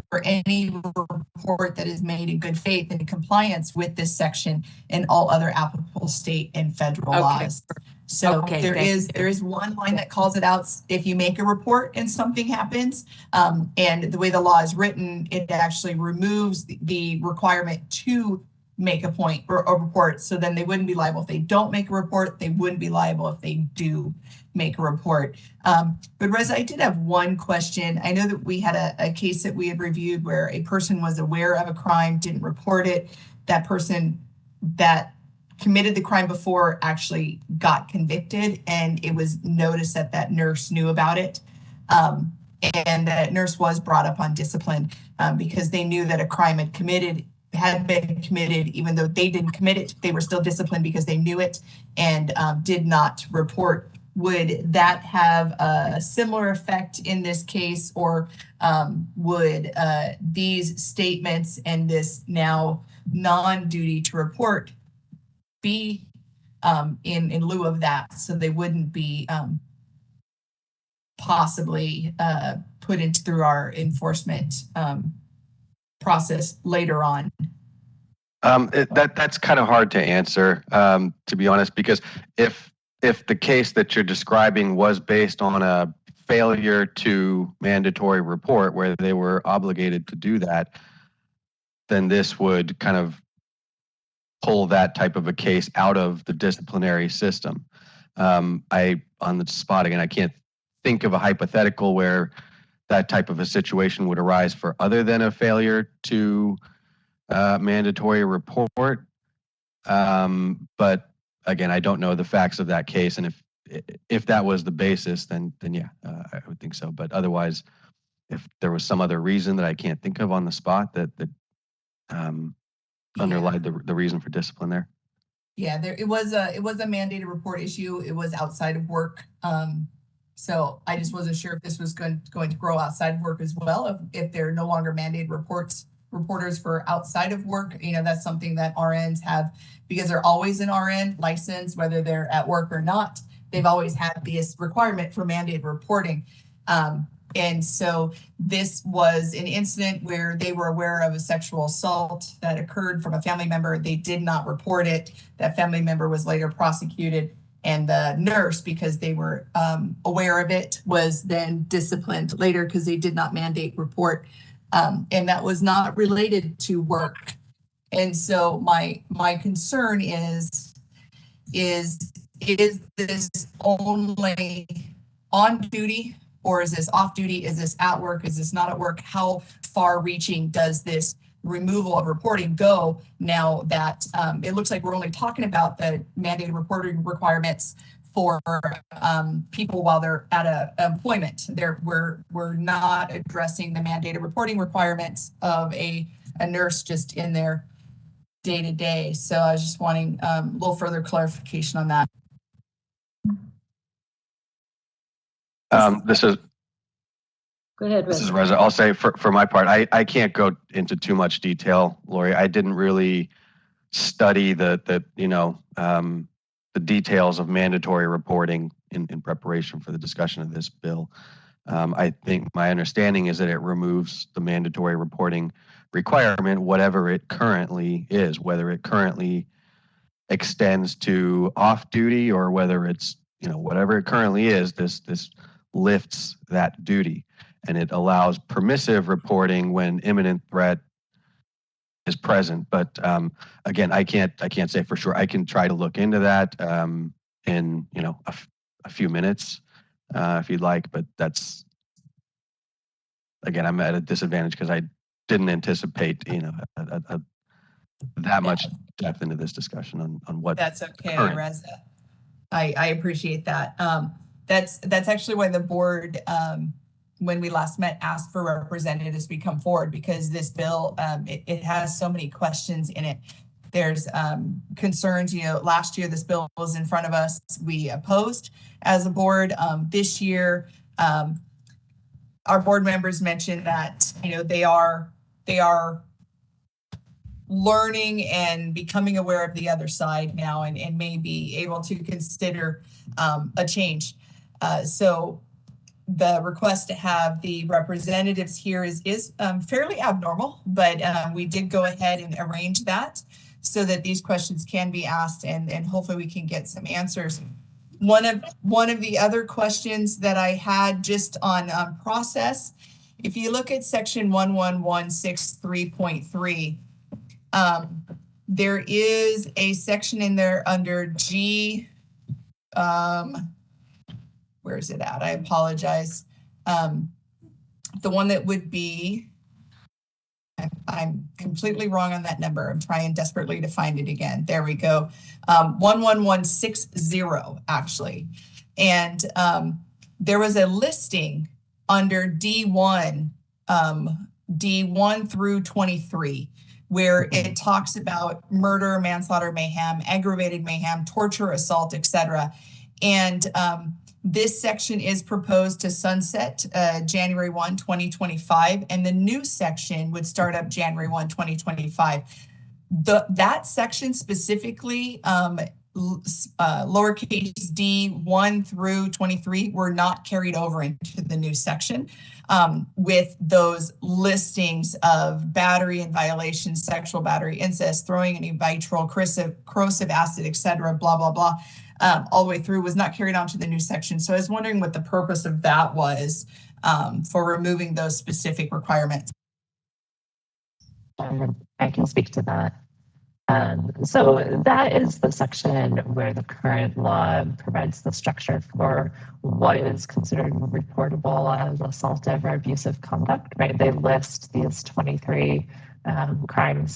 for any report that is made in good faith and in compliance with this section and all other applicable state and federal laws. So there is one line that calls it out. If you make a report and something happens, and the way the law is written, it actually removes the requirement to make a point or a report. So then they wouldn't be liable if they don't make a report. They wouldn't be liable if they do make a report. But Reza, I did have one question. I know that we had a case that we had reviewed where a person was aware of a crime, didn't report it. That person that committed the crime before actually got convicted, and it was noticed that that nurse knew about it. And that nurse was brought up on discipline because they knew that a crime had been committed, even though they didn't commit it. They were still disciplined because they knew it and did not report. Would that have a similar effect in this case, or would these statements and this now non-duty to report be in lieu of that, so they wouldn't be possibly put into through our enforcement process later on? That's kind of hard to answer, to be honest, because if the case that you're describing was based on a failure to mandatory report where they were obligated to do that, then this would kind of pull that type of a case out of the disciplinary system. On the spot again, I can't think of a hypothetical where that type of a situation would arise for other than a failure to mandatory report. But again, I don't know the facts of that case, and if that was the basis, then yeah, I would think so. But otherwise, if there was some other reason that I can't think of on the spot that underlied the reason for discipline there. Yeah, it was a mandated report issue. It was outside of work. So I just wasn't sure if this was going to grow outside of work as well. If they're no longer mandated reporters for outside of work, that's something that RNs have, because they're always an RN license, whether they're at work or not. They've always had this requirement for mandated reporting. And so this was an incident where they were aware of a sexual assault that occurred from a family member. They did not report it. That family member was later prosecuted, and the nurse, because they were aware of it, was then disciplined later because they did not mandate report. And that was not related to work. And so my concern is this only on duty, or is this off duty? Is this at work? Is this not at work? How far reaching does this removal of reporting go now that it looks like we're only talking about the mandated reporting requirements for people while they're at employment? We're not addressing the mandated reporting requirements of a nurse just in their day-to-day. So I was just wanting a little further clarification on that. This is Go ahead, This is Reza. Reza. I'll say for my part, I can't go into too much detail, Lori. I didn't really study the details of mandatory reporting in preparation for the discussion of this bill. I think my understanding is that it removes the mandatory reporting requirement, whatever it currently is, whether it currently extends to off duty or whether it's, whatever it currently is, this lifts that duty. And it allows permissive reporting when imminent threat is present. But again, I can't say for sure. I can try to look into that in a few minutes if you'd like. But that's, again, I'm at a disadvantage because I didn't anticipate that much depth into this discussion on what. That's okay, current. Reza. I appreciate that. That's actually why the board, when we last met, asked for representatives to come forward, because this bill, it has so many questions in it. There's concerns, last year this bill was in front of us. We opposed as a board. This year, our board members mentioned that, they are learning and becoming aware of the other side now and may be able to consider a change. So the request to have the representatives here is fairly abnormal, but we did go ahead and arrange that so that these questions can be asked and hopefully we can get some answers. One of the other questions that I had just on process, if you look at section 11163.3, there is a section in there under G, where is it at? I apologize. The one that would be, I'm completely wrong on that number. I'm trying desperately to find it again. There we go. 11160 actually. And there was a listing under D1, D1 through 23, where it talks about murder, manslaughter, mayhem, aggravated mayhem, torture, assault, etc. And this section is proposed to sunset January 1, 2025, and the new section would start up January 1, 2025. That section specifically, lowercase d 1 through 23, were not carried over into the new section with those listings of battery and violations, sexual battery, incest, throwing any vitral, corrosive acid, etc., blah, blah, blah. All the way through was not carried on to the new section. So I was wondering what the purpose of that was for removing those specific requirements. I can speak to that. So that is the section where the current law provides the structure for what is considered reportable as assaultive or abusive conduct, right? They list these 23 crime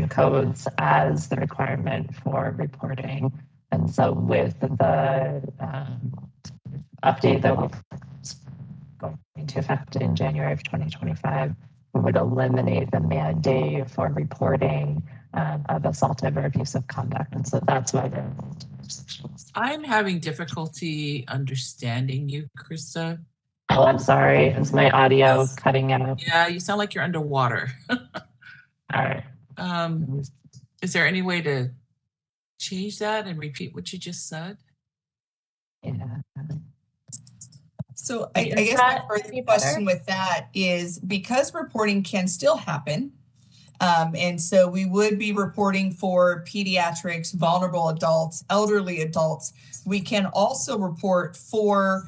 codes as the requirement for reporting. And so with the update that will go into effect in January of 2025, we would eliminate the mandate for reporting of assaultive or abusive conduct. And so that's why they're I'm having difficulty understanding you, Krista. Oh, I'm sorry. Is my audio cutting out? Yeah, you sound like you're underwater. All right. Is there any way to change that and repeat what you just said? Yeah. So I guess my further question with that is, because reporting can still happen, and so we would be reporting for pediatrics, vulnerable adults, elderly adults. We can also report for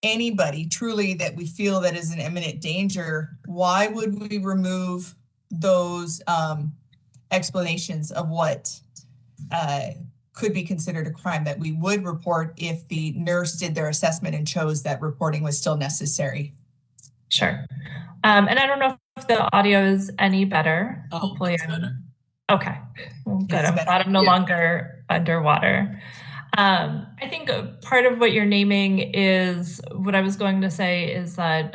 anybody truly that we feel that is in imminent danger. Why would we remove those explanations of what could be considered a crime that we would report if the nurse did their assessment and chose that reporting was still necessary? Sure. And I don't know if the audio is any better. Hopefully, better. Okay. Well, good. I'm glad I'm no longer underwater. I think part of what you're naming is what I was going to say is that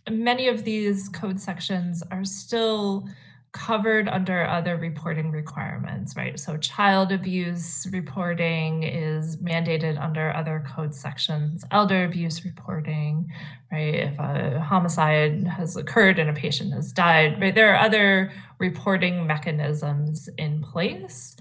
many of these code sections are still covered under other reporting requirements, right? So child abuse reporting is mandated under other code sections, elder abuse reporting, right? If a homicide has occurred and a patient has died, right? There are other reporting mechanisms in place.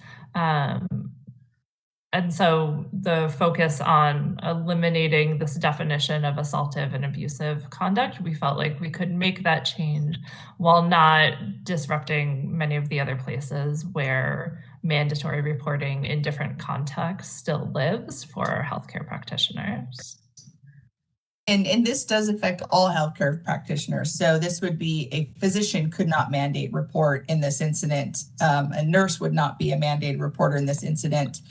And so the focus on eliminating this definition of assaultive and abusive conduct, we felt like we could make that change while not disrupting many of the other places where mandatory reporting in different contexts still lives for healthcare practitioners. And this does affect all healthcare practitioners. So this would be a physician could not mandate report in this incident. A nurse would not be a mandated reporter in this incident.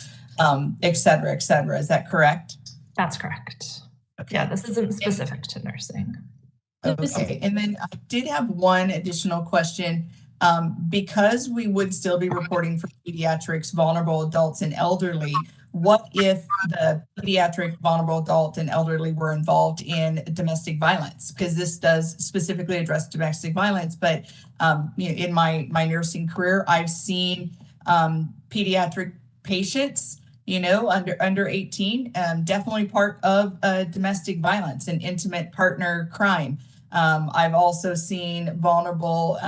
Et cetera, et cetera. Is that correct? That's correct. Okay. Yeah, this isn't specific to nursing. Okay, and then I did have one additional question. Because we would still be reporting for pediatrics, vulnerable adults, and elderly, what if the pediatric, vulnerable adult, and elderly were involved in domestic violence? Because this does specifically address domestic violence, but in my nursing career, I've seen pediatric patients under 18, definitely part of domestic violence and intimate partner crime. I've also seen vulnerable,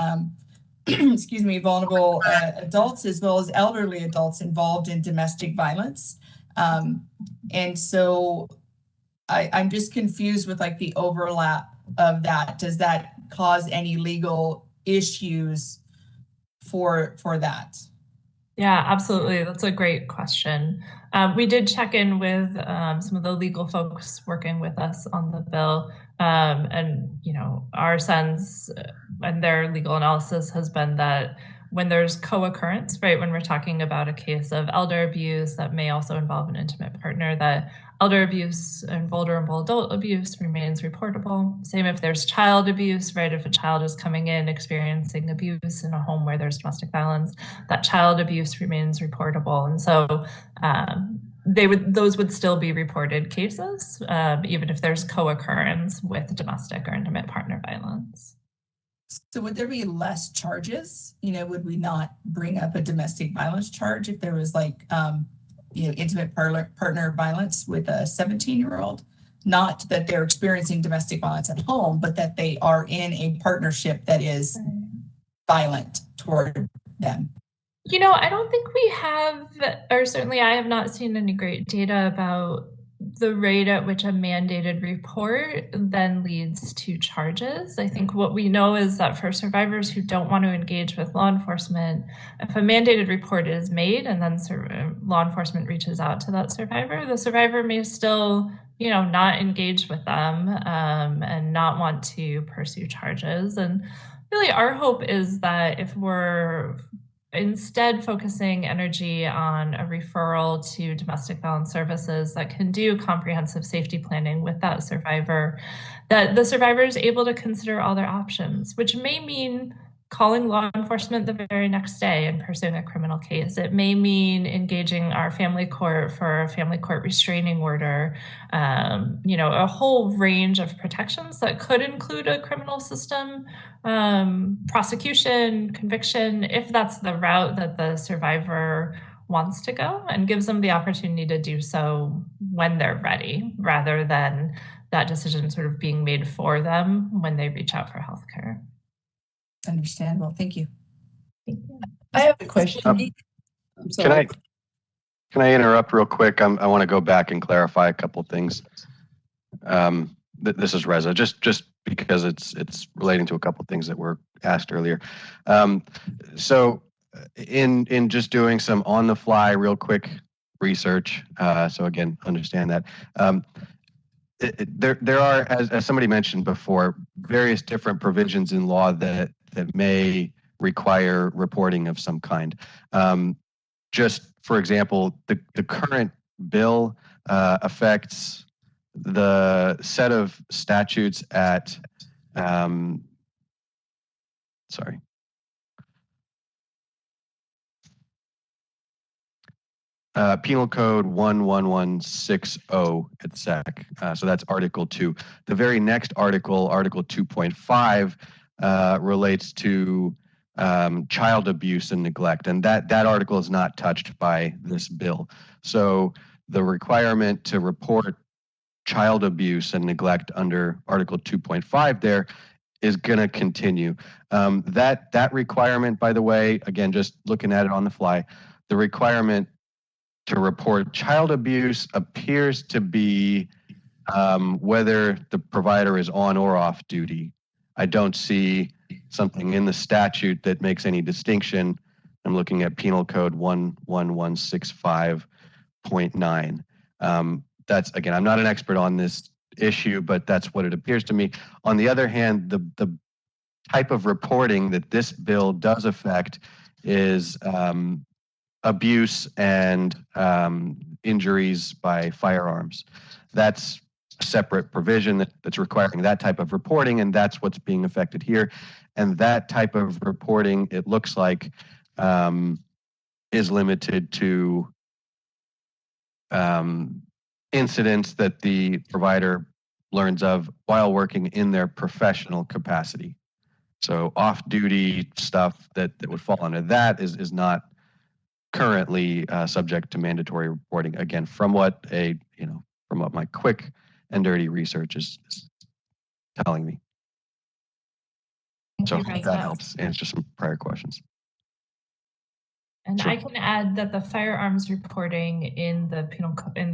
vulnerable adults as well as elderly adults involved in domestic violence. And so I'm just confused with like the overlap of that. Does that cause any legal issues for that? Yeah, absolutely. That's a great question. We did check in with some of the legal folks working with us on the bill. And, our sense and their legal analysis has been that when there's co-occurrence, right, when we're talking about a case of elder abuse that may also involve an intimate partner, that elder abuse and vulnerable adult abuse remains reportable. Same if there's child abuse, right? If a child is coming in experiencing abuse in a home where there's domestic violence, that child abuse remains reportable. And so those would still be reported cases, even if there's co-occurrence with domestic or intimate partner violence. So would there be less charges? Would we not bring up a domestic violence charge if there was like, intimate partner violence with a 17-year-old? Not that they're experiencing domestic violence at home, but that they are in a partnership that is violent toward them. I don't think we have, or certainly I have not seen any great data about the rate at which a mandated report then leads to charges. I think what we know is that for survivors who don't want to engage with law enforcement, if a mandated report is made and then law enforcement reaches out to that survivor, the survivor may still, not engage with them and not want to pursue charges. And really our hope is that if we're instead focusing energy on a referral to domestic violence services that can do comprehensive safety planning with that survivor, that the survivor is able to consider all their options, which may mean calling law enforcement the very next day and pursuing a criminal case. It may mean engaging our family court for a family court restraining order, a whole range of protections that could include a criminal system, prosecution, conviction, if that's the route that the survivor wants to go, and gives them the opportunity to do so when they're ready, rather than that decision sort of being made for them when they reach out for healthcare. Understandable. Thank you. I have a question. I'm sorry. Can I interrupt real quick? I want to go back and clarify a couple things. This is Reza, just because it's relating to a couple things that were asked earlier. So in just doing some on the fly, real quick research. So again, understand that. There are, as somebody mentioned before, various different provisions in law that may require reporting of some kind. Just for example, the current bill affects the set of statutes at, Penal Code 11160 at SEC. So that's Article 2. The very next article, Article 2.5, relates to child abuse and neglect, and that article is not touched by this bill. So the requirement to report child abuse and neglect under Article 2.5 there is going to continue. That requirement, by the way, again, just looking at it on the fly, the requirement to report child abuse appears to be whether the provider is on or off duty. I don't see something in the statute that makes any distinction. I'm looking at Penal Code 11165.9. That's, again, I'm not an expert on this issue, but that's what it appears to me. On the other hand, the type of reporting that this bill does affect is abuse and injuries by firearms. That's a separate provision that's requiring that type of reporting, and that's what's being affected here. And that type of reporting, it looks like, is limited to incidents that the provider learns of while working in their professional capacity. So off-duty stuff that would fall under that is not currently subject to mandatory reporting. Again, from what my quick and dirty research is telling me. So I hope that helps answer some prior questions. And Sure. I can add that the firearms reporting in the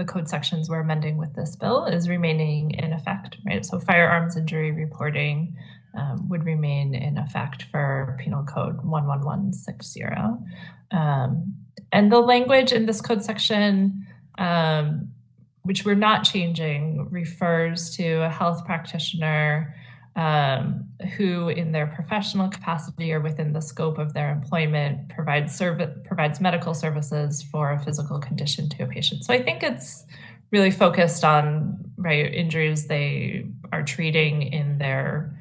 code sections we're amending with this bill is remaining in effect, right? So firearms injury reporting would remain in effect for Penal Code 11160. And the language in this code section, which we're not changing, refers to a health practitioner who in their professional capacity or within the scope of their employment provides medical services for a physical condition to a patient. So I think it's really focused on injuries they are treating in their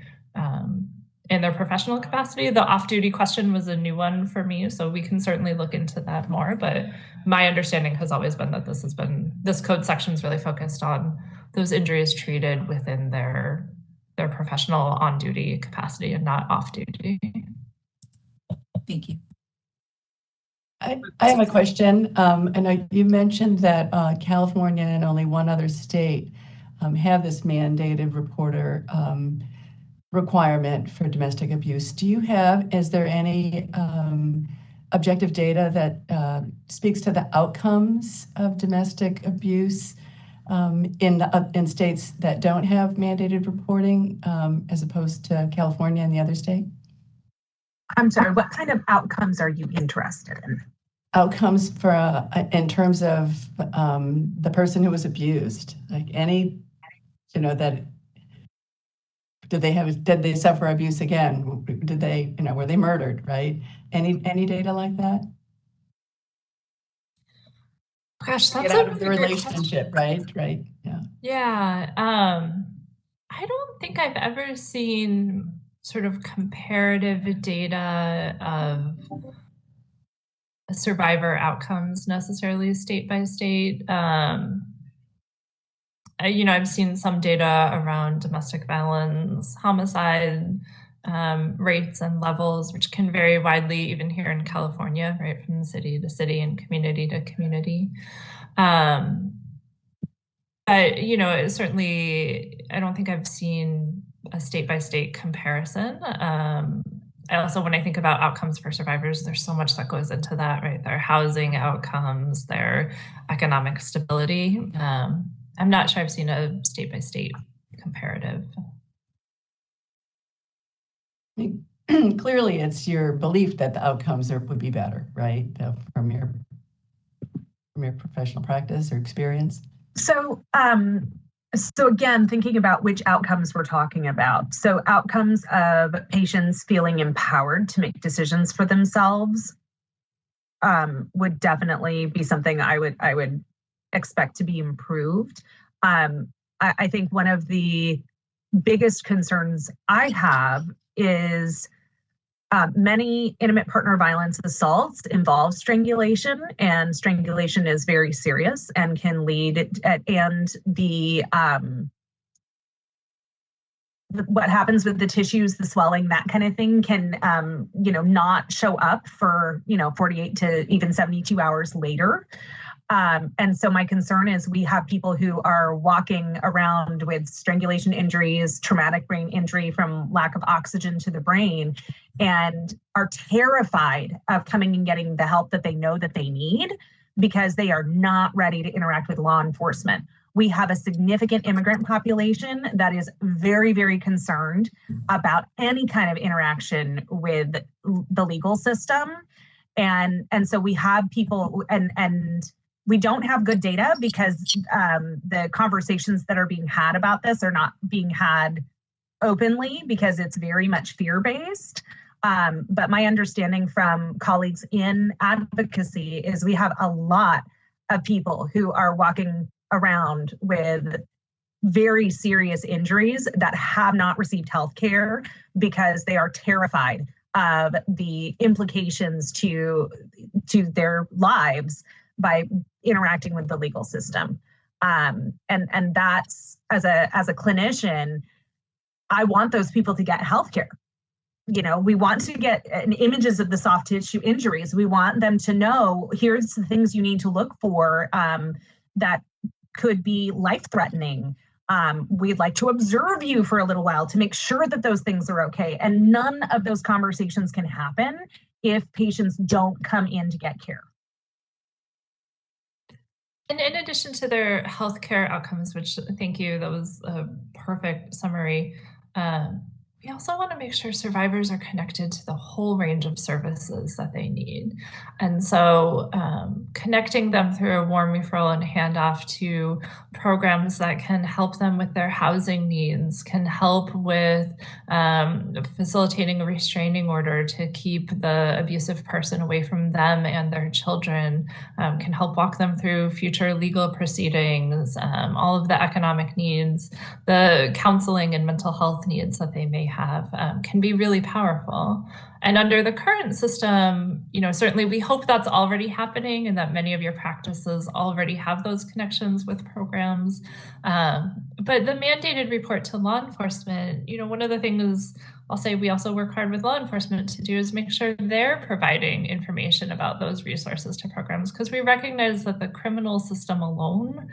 professional capacity. The off-duty question was a new one for me, so we can certainly look into that more. But my understanding has always been that this code section is really focused on those injuries treated within their professional on-duty capacity and not off-duty. Thank you. I have a question. You mentioned that California and only one other state have this mandated reporter requirement for domestic abuse. Is there any objective data that speaks to the outcomes of domestic abuse in states that don't have mandated reporting as opposed to California and the other state? I'm sorry, what kind of outcomes are you interested in? Outcomes for in terms of the person who was abused, like any, that did they suffer abuse again? Did they, were they murdered, right? Any data like that? Gosh, that's Get out a of the really good relationship, question. right? Yeah. Yeah. I don't think I've ever seen sort of comparative data of survivor outcomes necessarily state by state. I've seen some data around domestic violence, homicide rates and levels, which can vary widely even here in California, right, from city to city and community to community. But, certainly, I don't think I've seen a state-by-state comparison. I also, when I think about outcomes for survivors, there's so much that goes into that, right? Their housing outcomes, their economic stability. I'm not sure I've seen a state-by-state comparative. Clearly, it's your belief that the outcomes would be better, right? From your professional practice or experience. So again, thinking about which outcomes we're talking about. So outcomes of patients feeling empowered to make decisions for themselves would definitely be something I would expect to be improved. I think one of the biggest concerns I have is many intimate partner violence assaults involve strangulation, and strangulation is very serious and can lead what happens with the tissues, the swelling, that kind of thing can not show up for 48 to even 72 hours later. And so my concern is we have people who are walking around with strangulation injuries, traumatic brain injury from lack of oxygen to the brain, and are terrified of coming and getting the help that they know that they need because they are not ready to interact with law enforcement. We have a significant immigrant population that is very, very concerned about any kind of interaction with the legal system. And so we have people and we don't have good data because the conversations that are being had about this are not being had openly because it's very much fear-based. But my understanding from colleagues in advocacy is we have a lot of people who are walking around with very serious injuries that have not received health care because they are terrified of the implications to their lives by interacting with the legal system. And that's, as a clinician, I want those people to get healthcare. We want to get images of the soft tissue injuries. We want them to know, here's the things you need to look for that could be life-threatening. We'd like to observe you for a little while to make sure that those things are okay. And none of those conversations can happen if patients don't come in to get care. And in addition to their healthcare outcomes, which thank you, that was a perfect summary, we also want to make sure survivors are connected to the whole range of services that they need. And so connecting them through a warm referral and handoff to programs that can help them with their housing needs, can help with facilitating a restraining order to keep the abusive person away from them and their children, can help walk them through future legal proceedings, all of the economic needs, the counseling and mental health needs that they may have, can be really powerful. And under the current system, certainly we hope that's already happening and that many of your practices already have those connections with programs. But the mandated report to law enforcement, one of the things I'll say we also work hard with law enforcement to do is make sure they're providing information about those resources to programs, because we recognize that the criminal system alone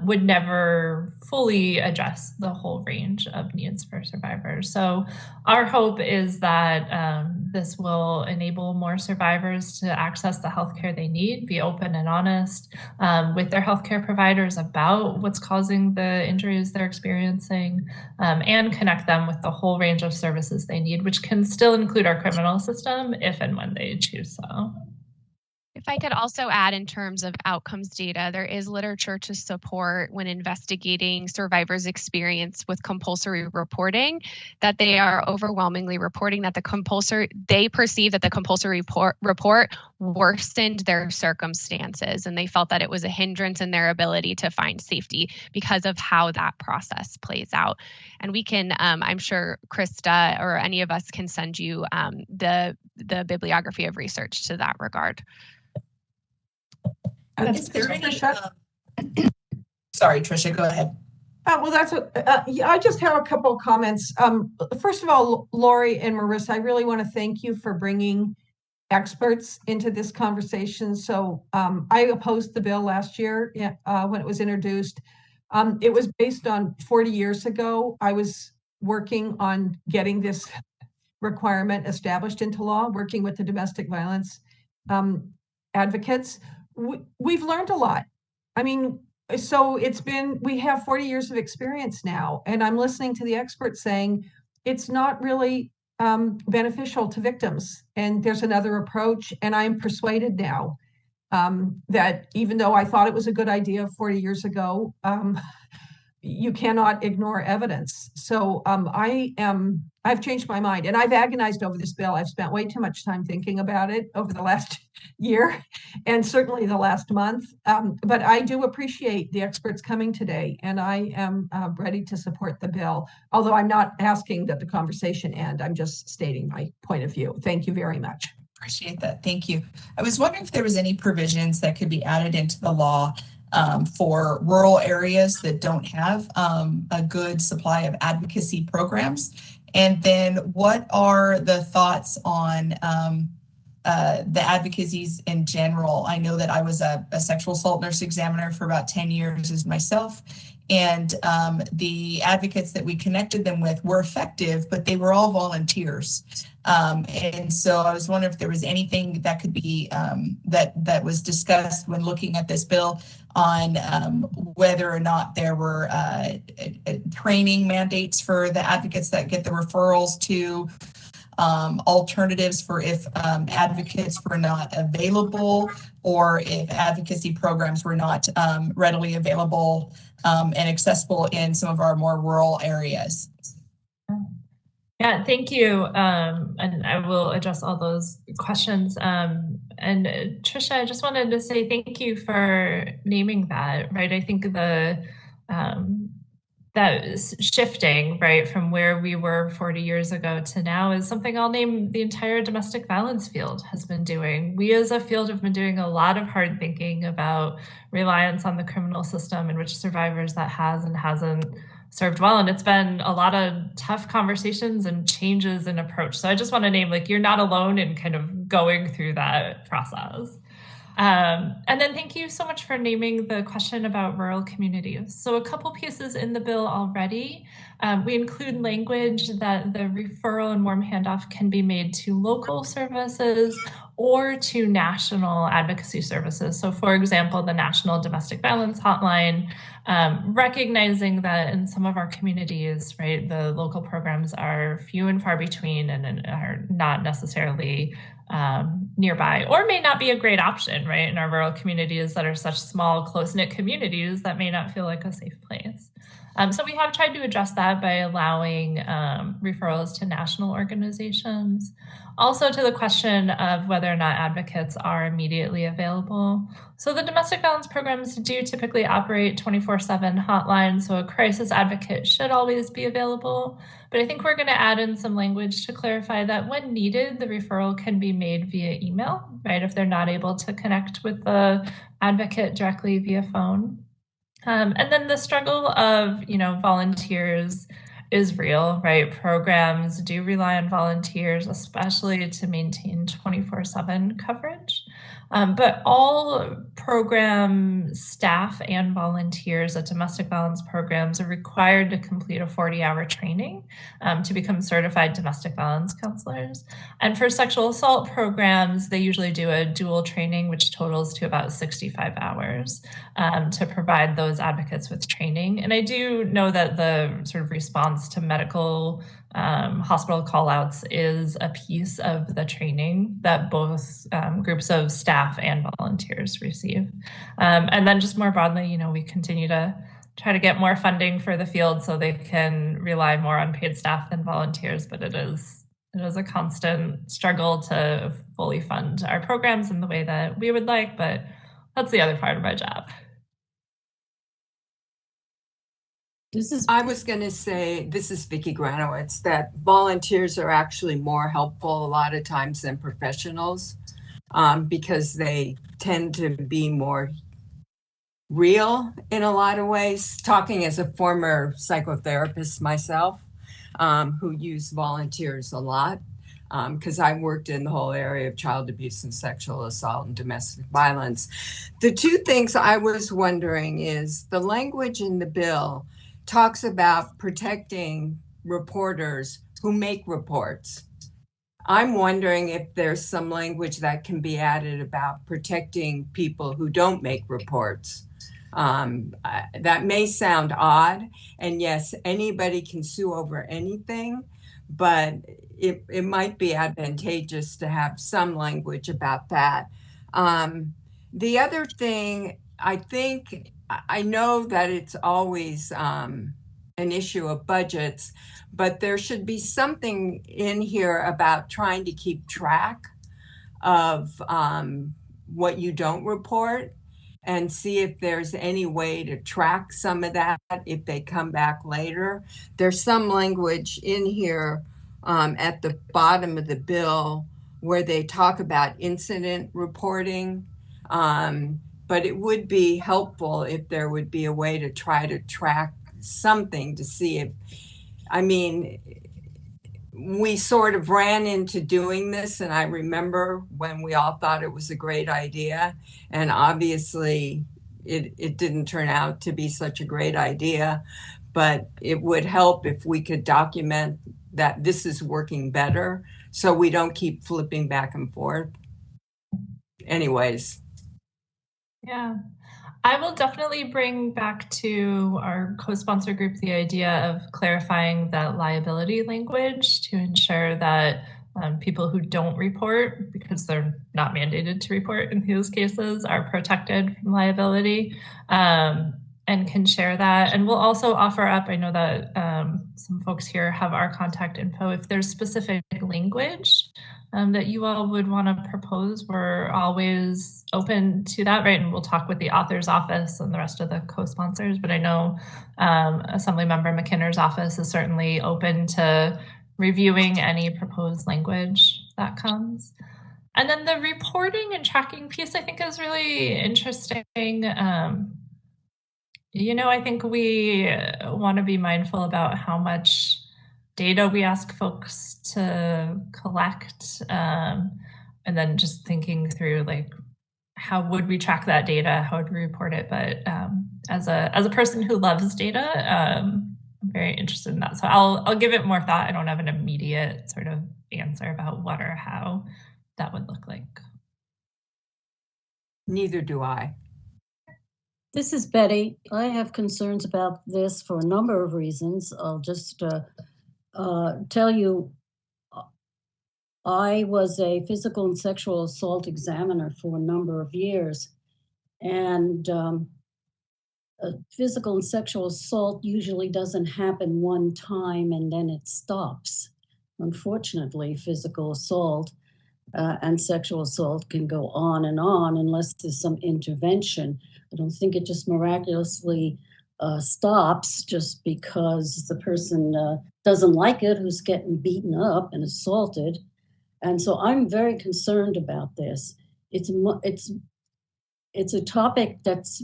would never fully address the whole range of needs for survivors. So our hope is that this will enable more survivors to access the healthcare they need, be open and honest with their healthcare providers about what's causing the injuries they're experiencing, and connect them with the whole range of services they need, which can still include our criminal system if and when they choose so. If I could also add in terms of outcomes data, there is literature to support when investigating survivors' experience with compulsory reporting, that they are overwhelmingly reporting that they perceive that the compulsory report worsened their circumstances, and they felt that it was a hindrance in their ability to find safety because of how that process plays out. And we can, I'm sure Krista or any of us can send you the bibliography of research to that regard. Is there any, sorry, Tricia, go ahead. Well, I just have a couple of comments. First of all, Lori and Marissa, I really want to thank you for bringing experts into this conversation. So I opposed the bill last year when it was introduced. It was based on 40 years ago. I was working on getting this requirement established into law, working with the domestic violence advocates. We've learned a lot. I mean, so we have 40 years of experience now, and I'm listening to the experts saying it's not really beneficial to victims, and there's another approach. And I'm persuaded now that even though I thought it was a good idea 40 years ago, you cannot ignore evidence. So I've changed my mind, and I've agonized over this bill. I've spent way too much time thinking about it over the last year and certainly the last month. But I do appreciate the experts coming today, and I am ready to support the bill, although I'm not asking that the conversation end. I'm just stating my point of view. Thank you very much. Appreciate that. Thank you. I was wondering if there was any provisions that could be added into the law for rural areas that don't have a good supply of advocacy programs. And then what are the thoughts on the advocacies in general? I know that I was a sexual assault nurse examiner for about 10 years as myself. And the advocates that we connected them with were effective, but they were all volunteers. And so I was wondering if there was anything that could be that was discussed when looking at this bill on whether or not there were training mandates for the advocates that get the referrals to alternatives for if advocates were not available, or if advocacy programs were not readily available and accessible in some of our more rural areas. Yeah, thank you. And I will address all those questions. And Tricia, I just wanted to say thank you for naming that, right? I think that shifting, right, from where we were 40 years ago to now is something I'll name the entire domestic violence field has been doing. We as a field have been doing a lot of hard thinking about reliance on the criminal system and which survivors that has and hasn't served well. And it's been a lot of tough conversations and changes in approach. So I just want to name, like, you're not alone in kind of going through that process. And then thank you so much for naming the question about rural communities. So a couple pieces in the bill already. We include language that the referral and warm handoff can be made to local services or to national advocacy services. So for example, the National Domestic Violence Hotline, recognizing that in some of our communities, right, the local programs are few and far between and are not necessarily nearby, or may not be a great option, right, in our rural communities that are such small, close-knit communities that may not feel like a safe place. So we have tried to address that by allowing referrals to national organizations. Also to the question of whether or not advocates are immediately available. So the domestic violence programs do typically operate 24/7 hotlines, so a crisis advocate should always be available. But I think we're going to add in some language to clarify that when needed, the referral can be made via email, right, if they're not able to connect with the advocate directly via phone. And then the struggle of, volunteers is real, right? Programs do rely on volunteers, especially to maintain 24/7 coverage. But all program staff and volunteers at domestic violence programs are required to complete a 40-hour training to become certified domestic violence counselors. And for sexual assault programs, they usually do a dual training, which totals to about 65 hours to provide those advocates with training. And I do know that the sort of response to medical hospital callouts is a piece of the training that both groups of staff and volunteers receive. And then just more broadly, you know, we continue to try to get more funding for the field so they can rely more on paid staff than volunteers, but it is a constant struggle to fully fund our programs in the way that we would like, but that's the other part of my job. I was going to say, this is Vicki Granowitz, that volunteers are actually more helpful a lot of times than professionals because they tend to be more real in a lot of ways. Talking as a former psychotherapist myself, who use volunteers a lot, because I worked in the whole area of child abuse and sexual assault and domestic violence. The two things I was wondering is the language in the bill talks about protecting reporters who make reports. I'm wondering if there's some language that can be added about protecting people who don't make reports. That may sound odd, and yes, anybody can sue over anything, but it might be advantageous to have some language about that. The other thing, I know that it's always an issue of budgets, but there should be something in here about trying to keep track of what you don't report and see if there's any way to track some of that if they come back later. There's some language in here at the bottom of the bill where they talk about incident reporting. But it would be helpful if there would be a way to try to track something to see if, I mean, we sort of ran into doing this, and I remember when we all thought it was a great idea, and obviously it didn't turn out to be such a great idea, but it would help if we could document that this is working better so we don't keep flipping back and forth. Anyways. Yeah, I will definitely bring back to our co-sponsor group the idea of clarifying that liability language to ensure that people who don't report, because they're not mandated to report in those cases, are protected from liability and can share that. And we'll also offer up, I know that some folks here have our contact info. If there's specific language that you all would want to propose, we're always open to that, right? And we'll talk with the author's office and the rest of the co-sponsors, but I know Assemblymember McKinner's office is certainly open to reviewing any proposed language that comes. And then the reporting and tracking piece, I think, is really interesting. You know, I think we want to be mindful about how much data we ask folks to collect, and then just thinking through, like, how would we track that data? How would we report it? But as a person who loves data, I'm very interested in that. So I'll give it more thought. I don't have an immediate sort of answer about what or how that would look like. Neither do I. This is Betty. I have concerns about this for a number of reasons. I'll just tell you, I was a physical and sexual assault examiner for a number of years. And physical and sexual assault usually doesn't happen one time and then it stops. Unfortunately, physical assault and sexual assault can go on unless there's some intervention. I don't think it just miraculously stops just because the person doesn't like it, who's getting beaten up and assaulted. And so I'm very concerned about this. It's a topic that's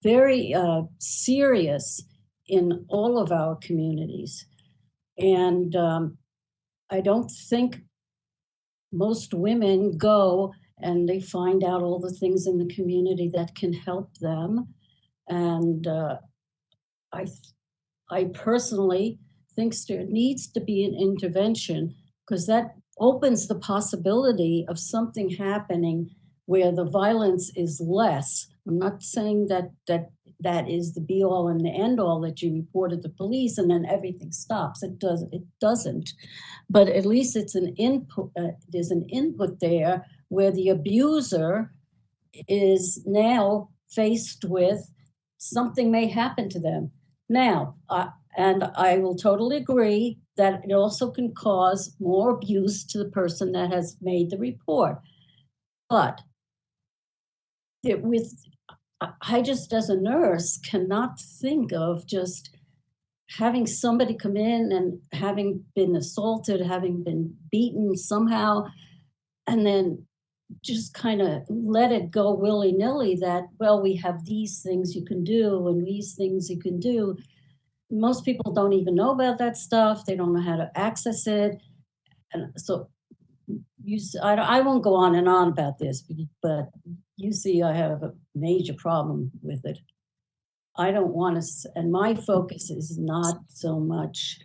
very serious in all of our communities. And I don't think most women go and they find out all the things in the community that can help them. And I personally think there needs to be an intervention, because that opens the possibility of something happening where the violence is less. I'm not saying that that is the be all and the end all, that you reported to police and then everything stops. It doesn't. But at least it's an input. There's an input there where the abuser is now faced with something may happen to them. Now, and I will totally agree that it also can cause more abuse to the person that has made the report. But I just, as a nurse, cannot think of just having somebody come in and having been assaulted, having been beaten somehow, and then just kind of let it go willy-nilly that, well, we have these things you can do and these things you can do. Most people don't even know about that stuff. They don't know how to access it. And so I won't go on and on about this, but you see I have a major problem with it. I don't want to, and my focus is not so much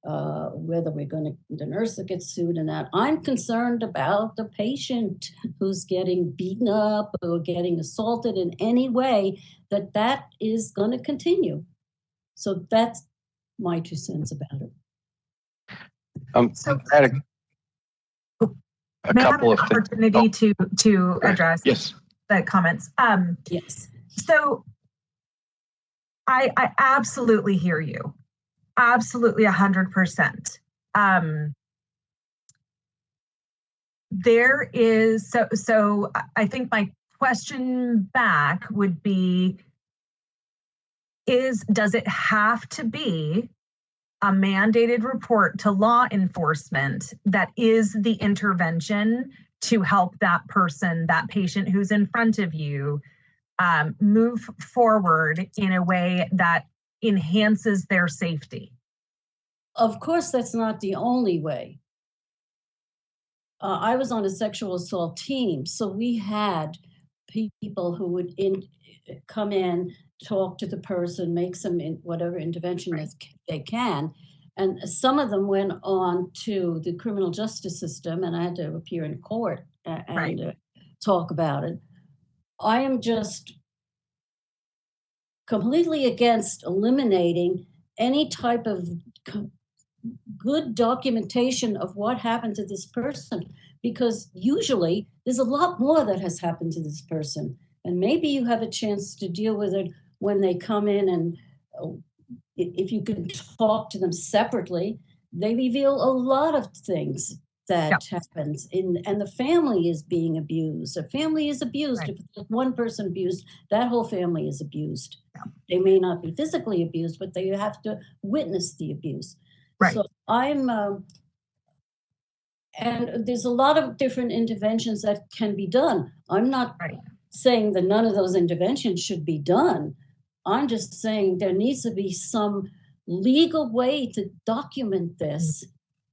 whether the nurse that gets sued and that. I'm concerned about the patient who's getting beaten up or getting assaulted in any way, that is going to continue. So that's my 2 cents about it. I had a May I have couple an of things. opportunity to address Yes. the comments? Yes. So I absolutely hear you. Absolutely 100%. There is, so I think my question back would be, does it have to be a mandated report to law enforcement that is the intervention to help that person, that patient who's in front of you, move forward in a way that enhances their safety? Of course, that's not the only way. I was on a sexual assault team, so we had people who would come in, talk to the person, make some whatever intervention they can. And some of them went on to the criminal justice system, and I had to appear in court and talk about it. I am just completely against eliminating any type of good documentation of what happened to this person, because usually there's a lot more that has happened to this person. And maybe you have a chance to deal with it when they come in, and if you can talk to them separately, they reveal a lot of things that happens and the family is being abused. A family is abused. If it's one person abused, that whole family is abused. They may not be physically abused, but they have to witness the abuse. So I'm, and there's a lot of different interventions that can be done. I'm not saying that none of those interventions should be done. I'm just saying there needs to be some legal way to document this.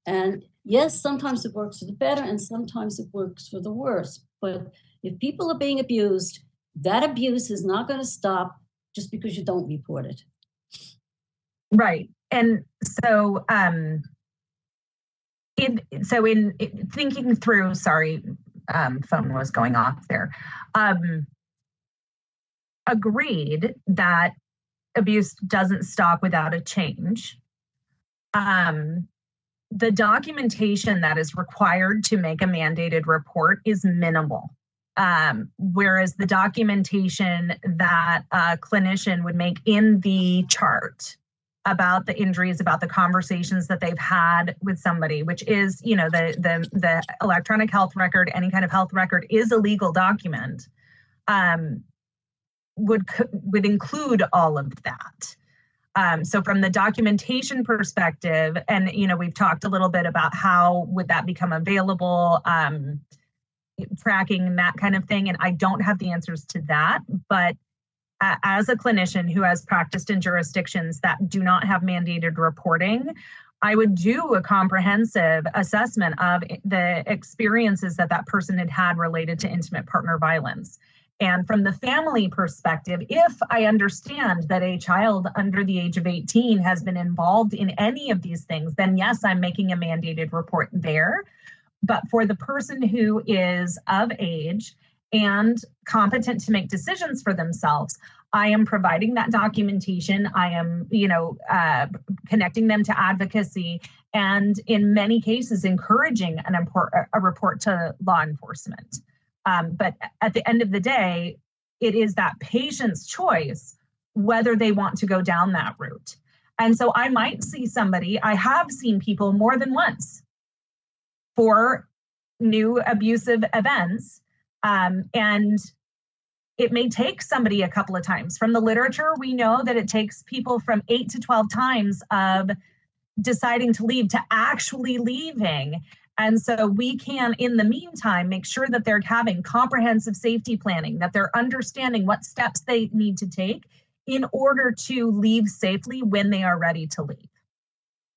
And yes, sometimes it works for the better and sometimes it works for the worse. But if people are being abused, that abuse is not going to stop just because you don't report it. Right. And so in thinking through, sorry, phone was going off there. Agreed that abuse doesn't stop without a change. The documentation that is required to make a mandated report is minimal. Whereas the documentation that a clinician would make in the chart about the injuries, about the conversations that they've had with somebody, which is, the electronic health record, any kind of health record is a legal document, would include all of that. So from the documentation perspective, and, we've talked a little bit about how would that become available, tracking, that kind of thing. And I don't have the answers to that, but as a clinician who has practiced in jurisdictions that do not have mandated reporting, I would do a comprehensive assessment of the experiences that person had related to intimate partner violence. And from the family perspective, if I understand that a child under the age of 18 has been involved in any of these things, then yes, I'm making a mandated report there. But for the person who is of age and competent to make decisions for themselves, I am providing that documentation. I am, connecting them to advocacy, and in many cases, encouraging a report to law enforcement. But at the end of the day, it is that patient's choice whether they want to go down that route. And so I might see somebody, I have seen people more than once for new abusive events. And it may take somebody a couple of times. From the literature, we know that it takes people from 8 to 12 times of deciding to leave to actually leaving. And so we can, in the meantime, make sure that they're having comprehensive safety planning, that they're understanding what steps they need to take in order to leave safely when they are ready to leave.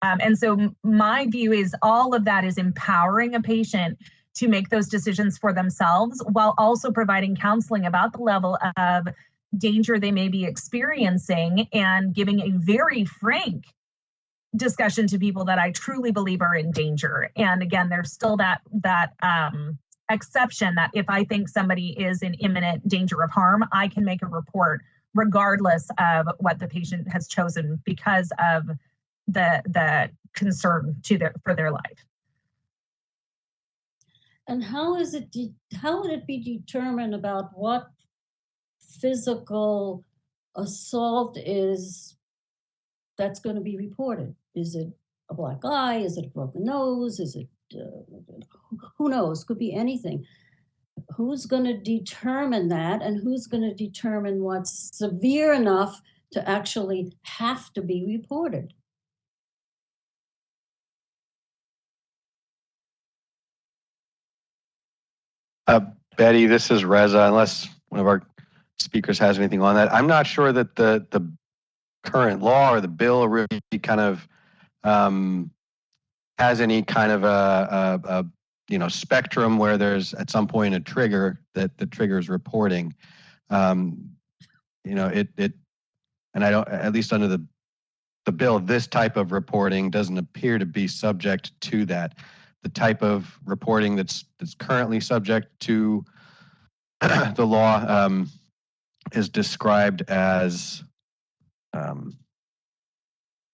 And so my view is all of that is empowering a patient to make those decisions for themselves, while also providing counseling about the level of danger they may be experiencing, and giving a very frank discussion to people that I truly believe are in danger. And again, there's still that exception that if I think somebody is in imminent danger of harm, I can make a report regardless of what the patient has chosen because of the concern for their life. And how would it be determined about what physical assault is that's going to be reported? Is it a black eye? Is it a broken nose? Is it, who knows? Could be anything. Who's going to determine that, and who's going to determine what's severe enough to actually have to be reported? Betty, this is Reza. Unless one of our speakers has anything on that, I'm not sure that the current law or the bill really kind of has any kind of a spectrum where there's at some point a trigger that triggers reporting. And I don't, at least under the bill, this type of reporting doesn't appear to be subject to that. The type of reporting that's currently subject to the law is described as,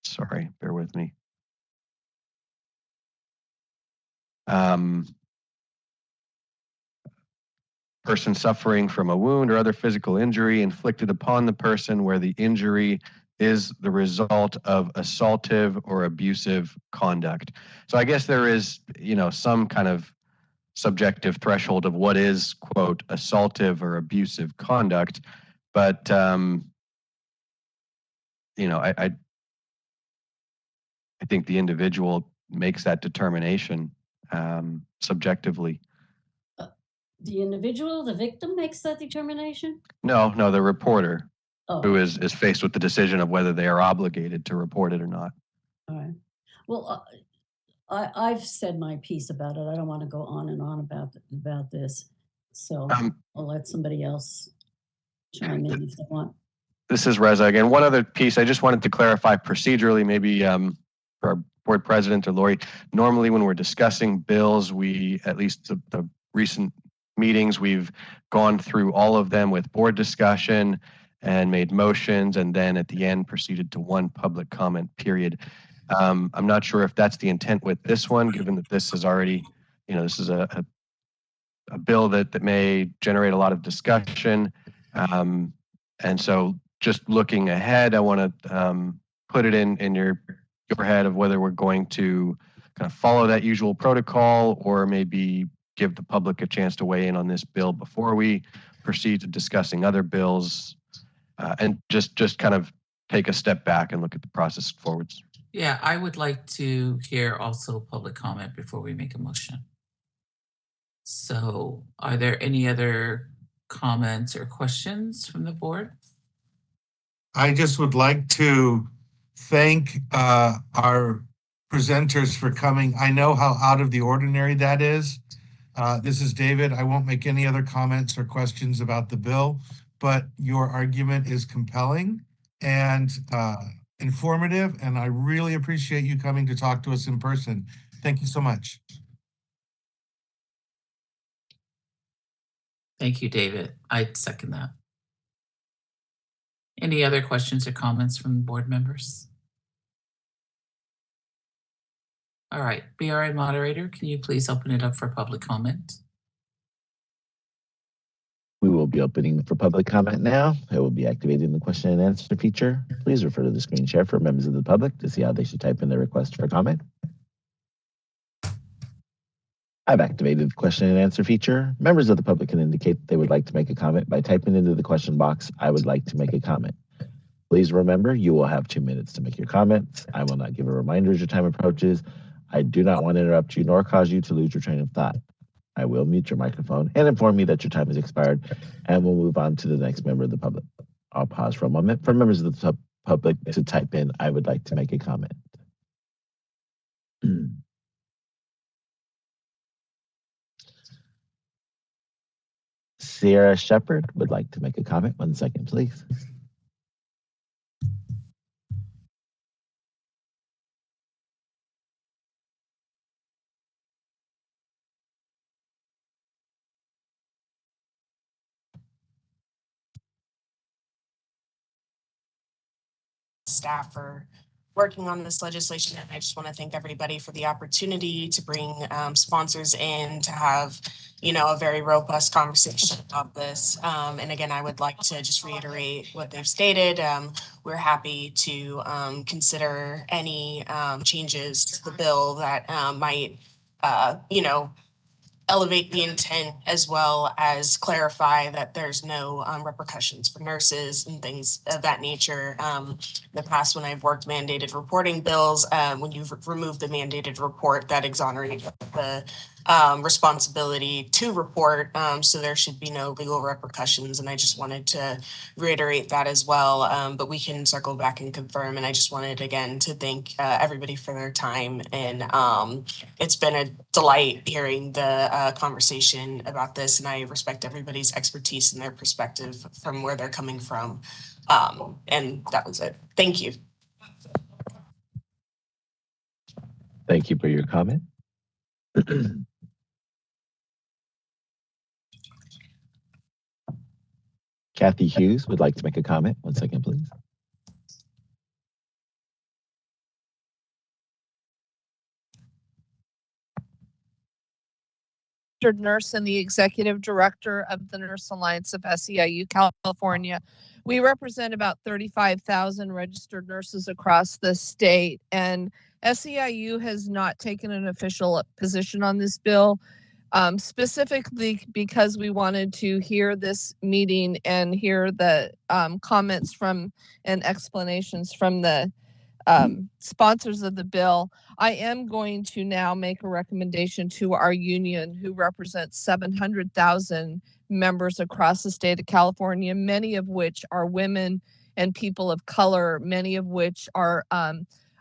sorry, bear with me. Person suffering from a wound or other physical injury inflicted upon the person where the injury is the result of assaultive or abusive conduct. So I guess there is, some kind of subjective threshold of what is, quote, assaultive or abusive conduct. But, I think the individual makes that determination subjectively. The individual, the victim, makes that determination? No, the reporter. Oh. Who is faced with the decision of whether they are obligated to report it or not. All right. Well, I've said my piece about it. I don't want to go on and on about this. So I'll let somebody else chime in if they want. This is Reza again. One other piece I just wanted to clarify procedurally, maybe for our board president or Lori. Normally when we're discussing bills, we, at least the recent meetings, we've gone through all of them with board discussion and made motions, and then at the end proceeded to one public comment period. I'm not sure if that's the intent with this one, given that this is already, this is a bill that may generate a lot of discussion. And so just looking ahead, I want to put it in your head of whether we're going to kind of follow that usual protocol, or maybe give the public a chance to weigh in on this bill before we proceed to discussing other bills. And just kind of take a step back and look at the process forwards. Yeah, I would like to hear also public comment before we make a motion. So are there any other comments or questions from the board? I just would like to thank our presenters for coming. I know how out of the ordinary that is. This is David. I won't make any other comments or questions about the bill, but your argument is compelling and informative, and I really appreciate you coming to talk to us in person. Thank you so much. Thank you, David. I second that. Any other questions or comments from the board members? All right, BRN moderator, can you please open it up for public comment? We will be opening for public comment now. I will be activating the question and answer feature. Please refer to the screen share for members of the public to see how they should type in their request for comment. I've activated the question and answer feature. Members of the public can indicate that they would like to make a comment by typing into the question box, "I would like to make a comment." Please remember, you will have 2 minutes to make your comments. I will not give a reminder as your time approaches. I do not want to interrupt you nor cause you to lose your train of thought. I will mute your microphone and inform you that your time has expired, and we'll move on to the next member of the public. I'll pause for a moment for members of the public to type in, "I would like to make a comment." Sierra Shepherd would like to make a comment. 1 second, please. Staff for working on this legislation, and I just want to thank everybody for the opportunity to bring sponsors in to have, a very robust conversation about this. And again, I would like to just reiterate what they've stated. We're happy to consider any changes to the bill that might, elevate the intent, as well as clarify that there's no repercussions for nurses and things of that nature. In the past, when I've worked mandated reporting bills, when you've removed the mandated report, that exonerates the responsibility to report. So there should be no legal repercussions. And I just wanted to reiterate that as well. But we can circle back and confirm. And I just wanted, again, to thank everybody for their time. And it's been a delight hearing the conversation about this. And I respect everybody's expertise and their perspective from where they're coming from. And that was it. Thank you. Thank you for your comment. Kathy Hughes would like to make a comment. 1 second, please. Nurse and the executive director of the Nurse Alliance of SEIU California. We represent about 35,000 registered nurses across the state, and SEIU has not taken an official position on this bill, specifically because we wanted to hear this meeting and hear the comments from and explanations from the sponsors of the bill. I am going to now make a recommendation to our union, who represents 700,000 members across the state of California, many of which are women and people of color, many of which are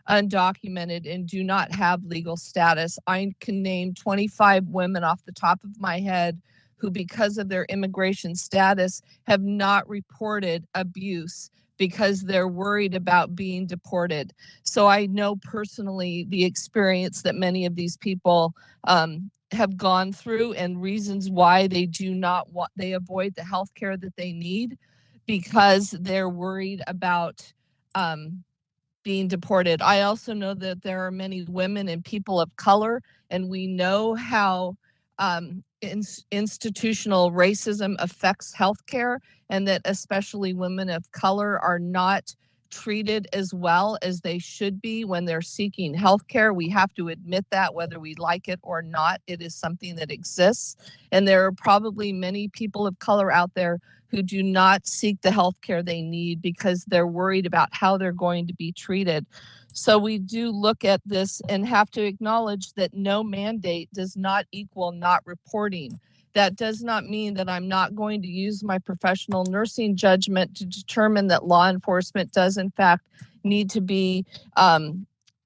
undocumented and do not have legal status. I can name 25 women off the top of my head who, because of their immigration status, have not reported abuse because they're worried about being deported. So I know personally the experience that many of these people have gone through, and reasons why they they avoid the health care that they need because they're worried about being deported. I also know that there are many women and people of color, and we know how institutional racism affects healthcare, and that especially women of color are not treated as well as they should be when they're seeking healthcare. We have to admit that, whether we like it or not. It is something that exists, and there are probably many people of color out there who do not seek the healthcare they need because they're worried about how they're going to be treated. So we do look at this and have to acknowledge that no mandate does not equal not reporting. That does not mean that I'm not going to use my professional nursing judgment to determine that law enforcement does in fact need to be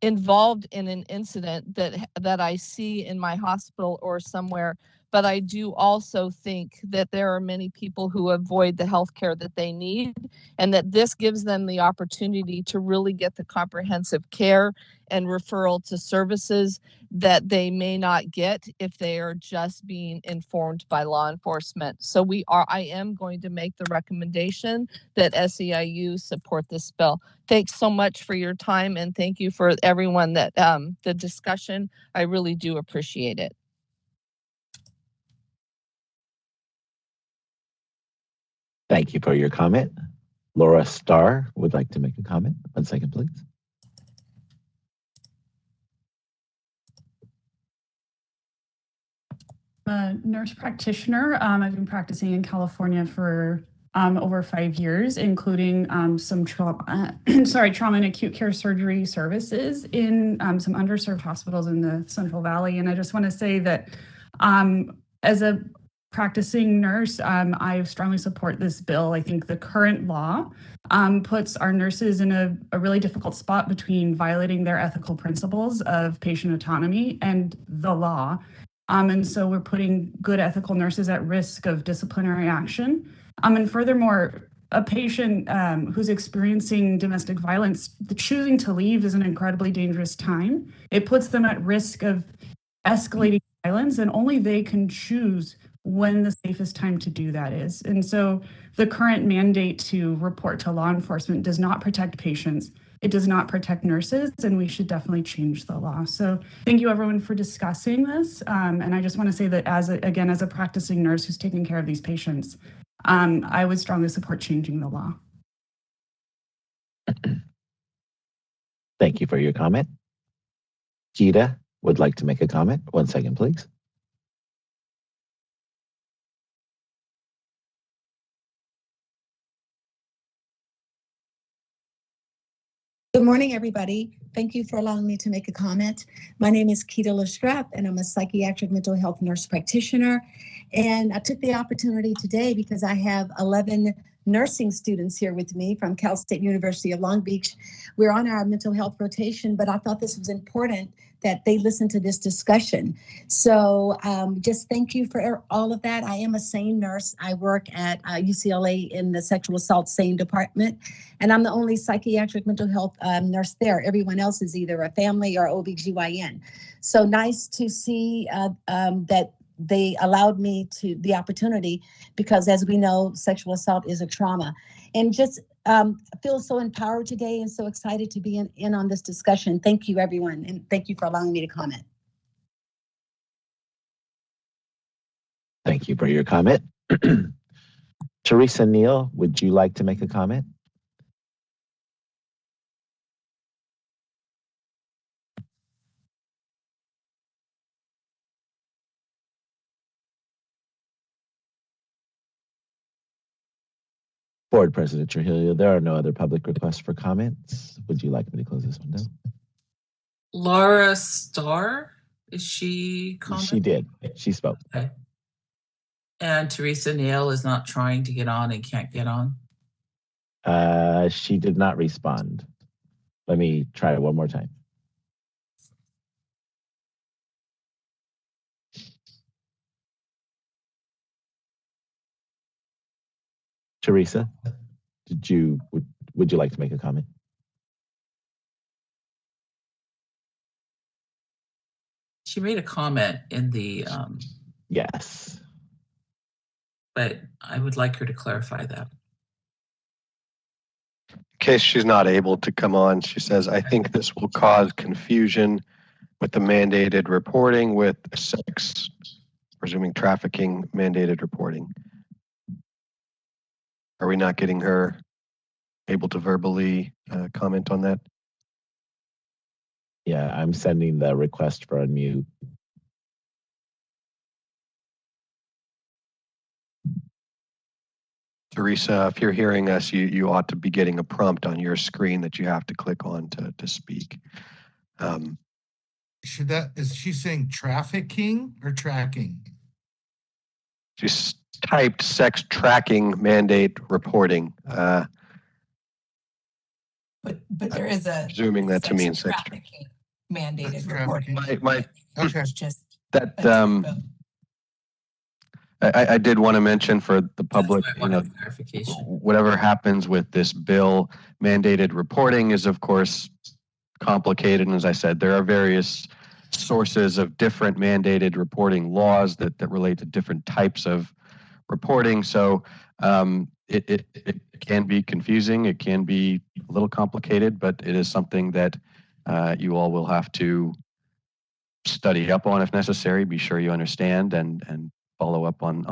involved in an incident that I see in my hospital or somewhere. but I do also think that there are many people who avoid the health care that they need, and that this gives them the opportunity to really get the comprehensive care and referral to services that they may not get if they are just being informed by law enforcement. So I am going to make the recommendation that SEIU support this bill. Thanks so much for your time, and thank you for everyone that the discussion. I really do appreciate it. Thank you for your comment. Laura Starr would like to make a comment. 1 second, please. A nurse practitioner. I've been practicing in California for over 5 years, including some trauma and acute care surgery services in some underserved hospitals in the Central Valley. And I just want to say that as a practicing nurse, I strongly support this bill. I think the current law puts our nurses in a really difficult spot between violating their ethical principles of patient autonomy and the law. And so we're putting good ethical nurses at risk of disciplinary action. And furthermore, a patient who's experiencing domestic violence, choosing to leave is an incredibly dangerous time. It puts them at risk of escalating violence, and only they can choose when the safest time to do that is. And so the current mandate to report to law enforcement does not protect patients. It does not protect nurses, and we should definitely change the law. So thank you everyone for discussing this. And I just want to say that as a practicing nurse who's taking care of these patients, I would strongly support changing the law. Thank you for your comment. Gita would like to make a comment. 1 second, please. Good morning, everybody. Thank you for allowing me to make a comment. My name is Keita Lestrap, and I'm a psychiatric mental health nurse practitioner. And I took the opportunity today because I have 11 nursing students here with me from Cal State University of Long Beach. We're on our mental health rotation, but I thought this was important that they listen to this discussion. So just thank you for all of that. I am a SANE nurse. I work at UCLA in the sexual assault SANE department, and I'm the only psychiatric mental health nurse there. Everyone else is either a family or OBGYN. So nice to see that they allowed me the opportunity, because as we know, sexual assault is a trauma. And just feel so empowered today and so excited to be in on this discussion. Thank you, everyone, and thank you for allowing me to comment. Thank you for your comment. Teresa Neal, would you like to make a comment? Board President Trujillo, there are no other public requests for comments. Would you like me to close this one down? Laura Starr, is she commenting? She did. She spoke. Okay. And Teresa Neal is not trying to get on and can't get on? She did not respond. Let me try it one more time. Teresa, would you like to make a comment? She made a comment in the yes, but I would like her to clarify that. In case she's not able to come on, she says, I think this will cause confusion with the mandated reporting with sex, presuming trafficking mandated reporting. Are we not getting her able to verbally comment on that? Yeah, I'm sending the request for unmute. Teresa, if you're hearing us, you ought to be getting a prompt on your screen that you have to click on to speak. Is she saying trafficking or tracking? She's typed sex tracking mandate reporting. But there is a presuming that to mean sex trafficking mandated reporting. My Just that I did want to mention for the public, That's why I wanted clarification. whatever happens with this bill, mandated reporting is of course complicated. And as I said, there are various sources of different mandated reporting laws that relate to different types of reporting. So it can be confusing. It can be a little complicated, but it is something that you all will have to study up on if necessary. Be sure you understand and follow up on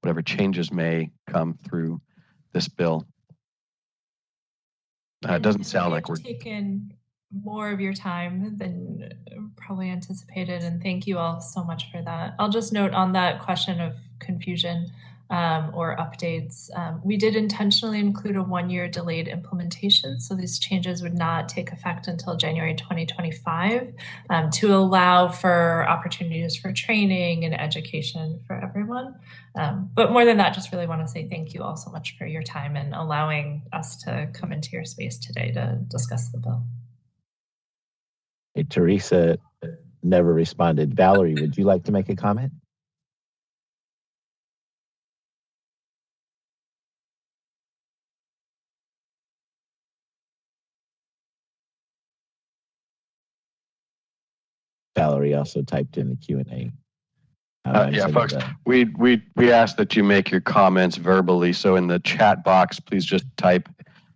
whatever changes may come through this bill. It doesn't sound like we're taken more of your time than probably anticipated, and thank you all so much for that. I'll just note on that question of confusion or updates, we did intentionally include a 1-year delayed implementation, so these changes would not take effect until January 2025 to allow for opportunities for training and education for everyone. But more than that, just really want to say thank you all so much for your time and allowing us to come into your space today to discuss the bill. Hey, Teresa never responded. Valerie, would you like to make a comment? Valerie also typed in the Q&A. Yeah, folks, we ask that you make your comments verbally. So in the chat box, please just type,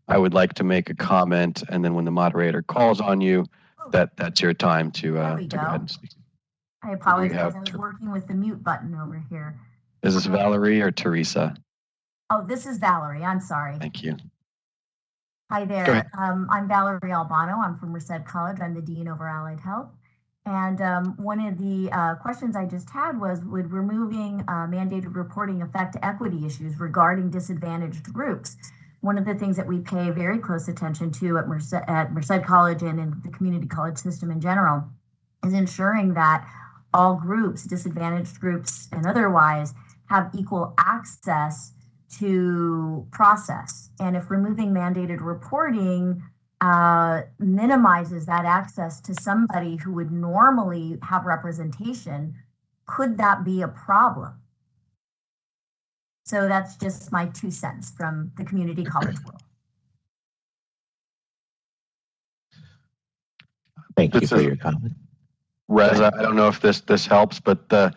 "I would like to make a comment," and then when the moderator calls on you, that's your time to go ahead and speak. I apologize. I was working with the mute button over here. Is this Valerie or Teresa? Oh, this is Valerie. I'm sorry. Thank you. Hi there. I'm Valerie Albano. I'm from Merced College. I'm the Dean over Allied Health. And one of the questions I just had was, would removing mandated reporting affect equity issues regarding disadvantaged groups? One of the things that we pay very close attention to at Merced College and in the community college system in general is ensuring that all groups, disadvantaged groups and otherwise, have equal access to process. And if removing mandated reporting minimizes that access to somebody who would normally have representation, could that be a problem? So that's just my 2 cents from the community college world. Thank you for your comment. Reza, I don't know if this helps, but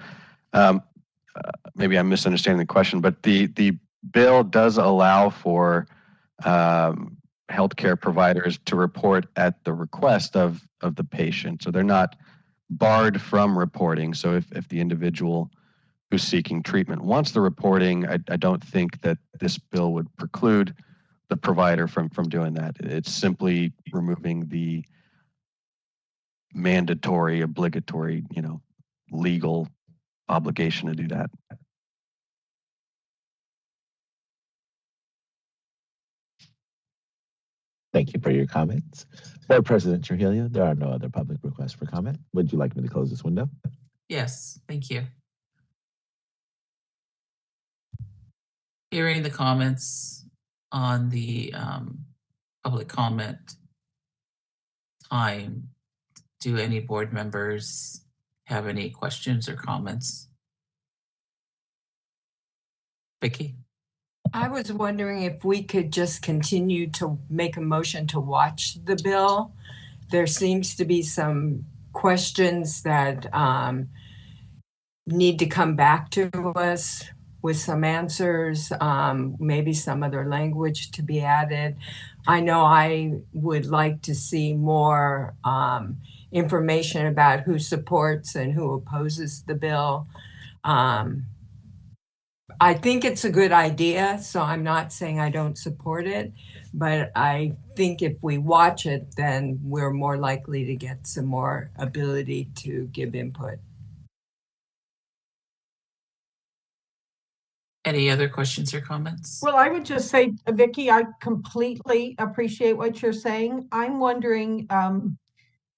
maybe I'm misunderstanding the question, but the bill does allow for healthcare providers to report at the request of the patient. So they're not barred from reporting. So if the individual who's seeking treatment wants the reporting, I don't think that this bill would preclude the provider from doing that. It's simply removing the mandatory, obligatory, legal obligation to do that. Thank you for your comments. Board President Trujillo, there are no other public requests for comment. Would you like me to close this window? Yes, thank you. Hearing the comments on the public comment time, do any board members have any questions or comments? Vicki? I was wondering if we could just continue to make a motion to watch the bill. There seems to be some questions that need to come back to us with some answers, maybe some other language to be added. I know I would like to see more information about who supports and who opposes the bill. I think it's a good idea, so I'm not saying I don't support it, but I think if we watch it, then we're more likely to get some more ability to give input. Any other questions or comments? Well, I would just say, Vicki, I completely appreciate what you're saying. I'm wondering,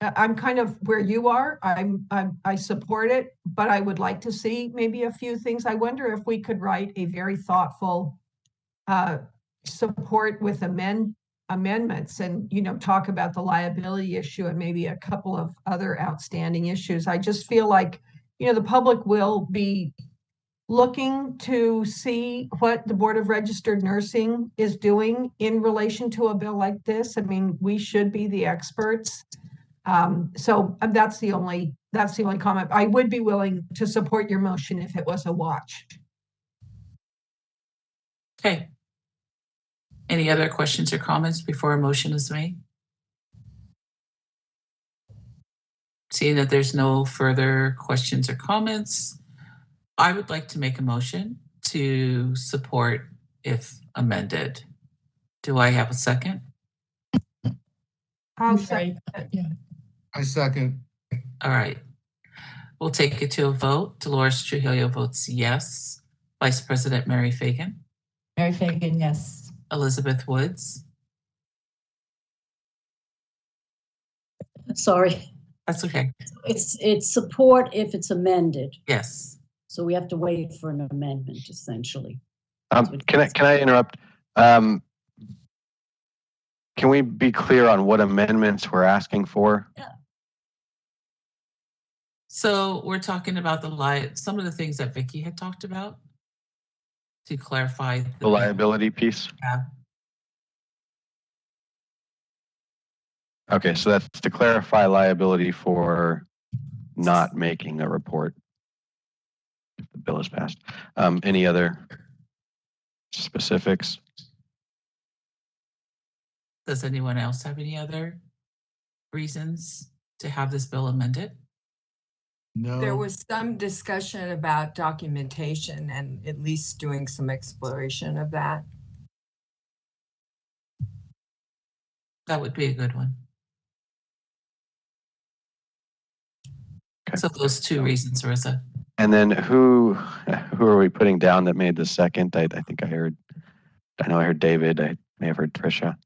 I'm kind of where you are. I support it, but I would like to see maybe a few things. I wonder if we could write a very thoughtful support with amendments and, talk about the liability issue and maybe a couple of other outstanding issues. I just feel like, the public will be looking to see what the Board of Registered Nursing is doing in relation to a bill like this. I mean, we should be the experts. So that's the only comment. I would be willing to support your motion if it was a watch. Okay. Any other questions or comments before a motion is made? Seeing that there's no further questions or comments, I would like to make a motion to support if amended. Do I have a second? I'll second. I second. All right. We'll take it to a vote. Dolores Trujillo votes yes. Vice President Mary Fagan. Mary Fagan, yes. Elizabeth Woods. Sorry. That's okay. It's support if it's amended. Yes. So we have to wait for an amendment, essentially. Can I interrupt? Can we be clear on what amendments we're asking for? So we're talking about some of the things that Vicky had talked about to clarify The liability piece? Yeah. Okay, so that's to clarify liability for not making a report if the bill is passed. Any other specifics? Does anyone else have any other reasons to have this bill amended? No. There was some discussion about documentation and at least doing some exploration of that. That would be a good one. Okay. So those two reasons, Risa. And then who are we putting down that made the second? I think I know I heard David. I may have heard Trisha.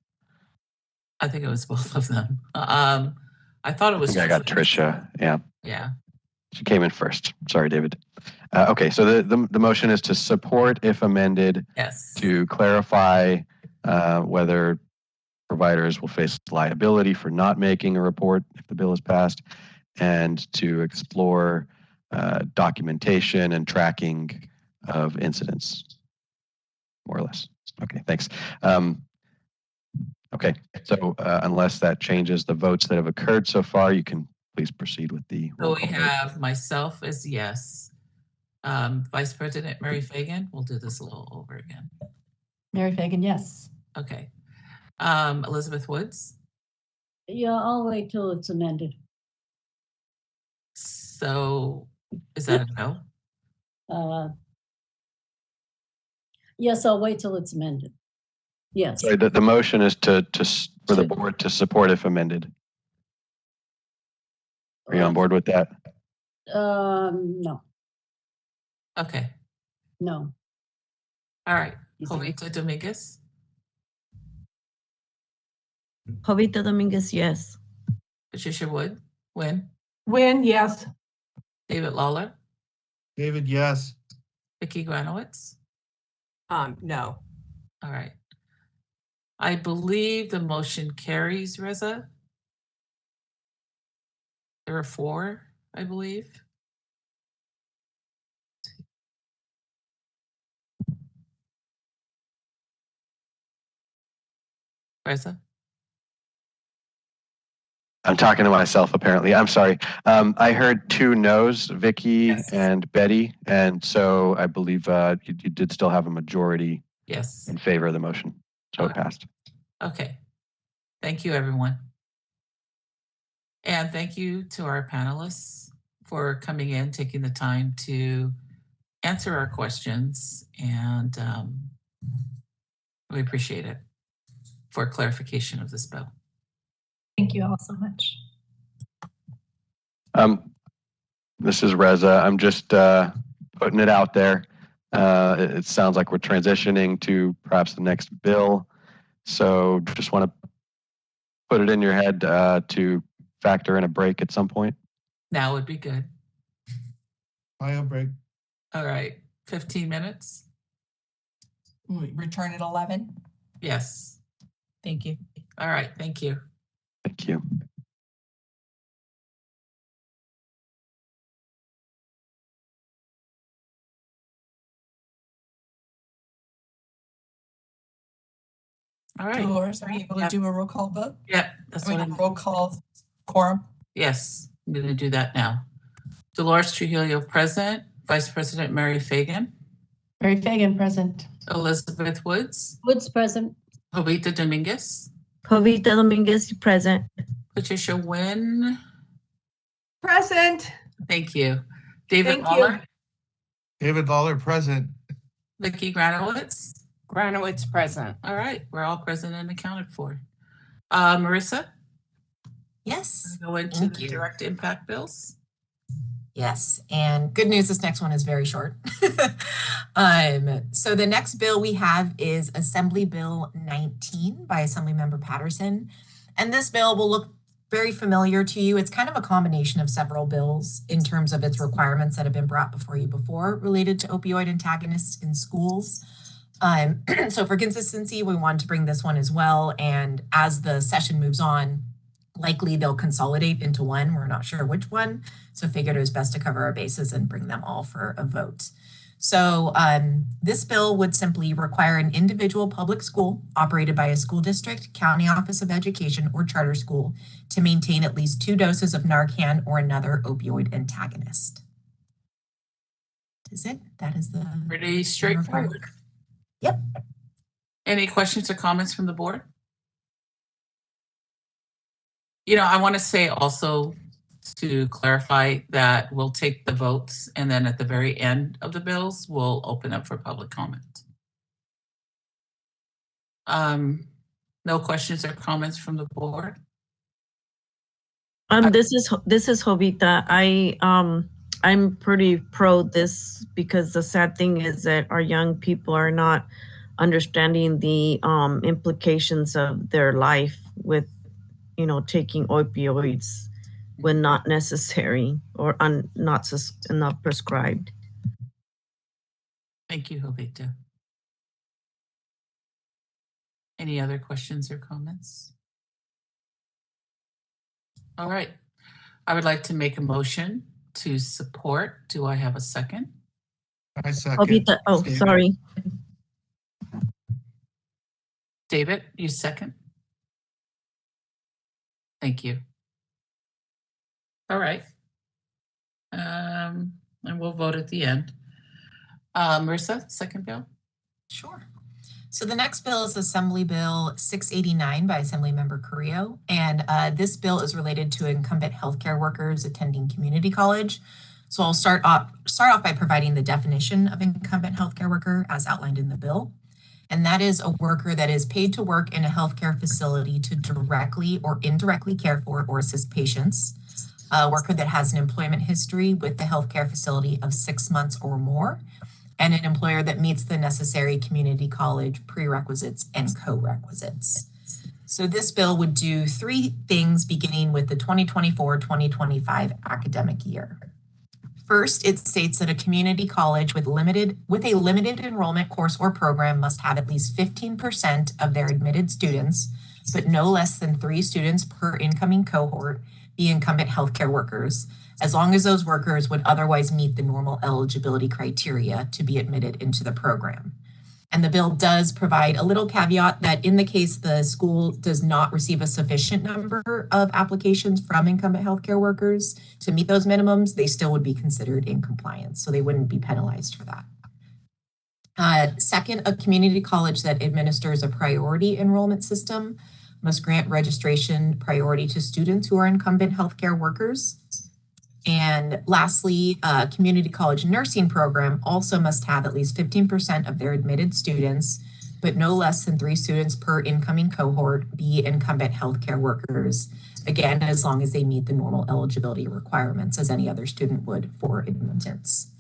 I think it was both of them. I thought it was. I got Trisha. Yeah. Yeah. She came in first. Sorry, David. Okay, so the motion is to support if amended. Yes. To clarify whether providers will face liability for not making a report if the bill is passed, and to explore documentation and tracking of incidents, more or less. Okay, thanks. Okay, so unless that changes the votes that have occurred so far, you can please proceed with the So roll we call vote. have myself as yes. Vice President Mary Fagan, we'll do this a little over again. Mary Fagan, yes. Okay. Elizabeth Woods. Yeah, I'll wait till it's amended. So is that a no? Yes, I'll wait till it's amended. Yes. Sorry, the motion is for the board to support if amended. Are you on board with that? No, Okay. no. All right. Jovita Dominguez. Jovita Dominguez, yes. Patricia Wood. Wynn. Wynn, yes. David Lawler. David, yes. Vicki Granowitz. No. All right. I believe the motion carries, Reza. There are 4, I believe. Reza? I'm talking to myself, apparently. I'm sorry. I heard 2 no's, Vicky and Betty, and so I believe you did still have a majority Yes. in favor of the motion, so it passed. Okay. Thank you, everyone. And thank you to our panelists for coming in, taking the time to answer our questions, and we appreciate it for clarification of this bill. Thank you all so much. This is Reza. I'm just putting it out there. It sounds like we're transitioning to perhaps the next bill. So just want to put it in your head to factor in a break at some point. Now would be good. Bio break. All right. 15 minutes? We return at 11. Yes. Thank you. All right. Thank you. Thank you. All right. Dolores, are you able to do a roll call vote? Yeah, that's what I'm. Roll call quorum. Yes, I'm going to do that now. Dolores Trujillo present. Vice President Mary Fagan. Mary Fagan present. Elizabeth Woods. Woods present. Jovita Dominguez. Jovita Dominguez present. Patricia Nguyen. Present. Thank you. David Thank Lawler. you. David Lawler present. Vicki Granowitz. Granowitz present. All right, we're all present and accounted for. Marissa? Yes. Go into thank the you. direct impact bills. Yes, and good news, this next one is very short. So the next bill we have is Assembly Bill 19 by Assemblymember Patterson. And this bill will look very familiar to you. It's kind of a combination of several bills in terms of its requirements that have been brought before you before related to opioid antagonists in schools. So for consistency, we wanted to bring this one as well. And as the session moves on, likely they'll consolidate into one. We're not sure which one. So figured it was best to cover our bases and bring them all for a vote. So this bill would simply require an individual public school operated by a school district, county office of education, or charter school to maintain at least 2 doses of Narcan or another opioid antagonist. Is it? That is the pretty straightforward. Yep. Any questions or comments from the board? You know, I want to say also to clarify that we'll take the votes and then at the very end of the bills, we'll open up for public comment. No questions or comments from the board? This is Jovita. I'm pretty pro this because the sad thing is that our young people are not understanding the implications of their life with, you know, taking opioids when not necessary or not prescribed. Thank you, Jovita. Any other questions or comments? All right. I would like to make a motion to support. Do I have a second? I second. Jovita, oh, David. sorry. David, you second? Thank you. All right. And we'll vote at the end. Marissa, second bill? Sure. So the next bill is Assembly Bill 689 by Assemblymember Carrillo. And this bill is related to incumbent healthcare workers attending community college. So I'll start off by providing the definition of incumbent healthcare worker as outlined in the bill. And that is a worker that is paid to work in a healthcare facility to directly or indirectly care for or assist patients. A worker that has an employment history with the healthcare facility of 6 months or more, and an employer that meets the necessary community college prerequisites and co-requisites. So this bill would do 3 things beginning with the 2024-2025 academic year. First, it states that a community college with a limited enrollment course or program must have at least 15% of their admitted students, but no less than 3 students per incoming cohort, be incumbent healthcare workers, as long as those workers would otherwise meet the normal eligibility criteria to be admitted into the program. And the bill does provide a little caveat that in the case the school does not receive a sufficient number of applications from incumbent healthcare workers to meet those minimums, they still would be considered in compliance, so they wouldn't be penalized for that. Second, a community college that administers a priority enrollment system must grant registration priority to students who are incumbent healthcare workers. And lastly, a community college nursing program also must have at least 15% of their admitted students, but no less than 3 students per incoming cohort be incumbent healthcare workers, again, as long as they meet the normal eligibility requirements as any other student would for admittance.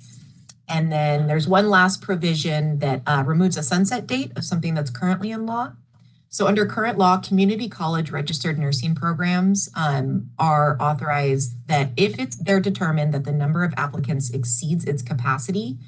And then there's one last provision that removes a sunset date of something that's currently in law. So under current law, community college registered nursing programs are authorized that if they're determined that the number of applicants exceeds its capacity,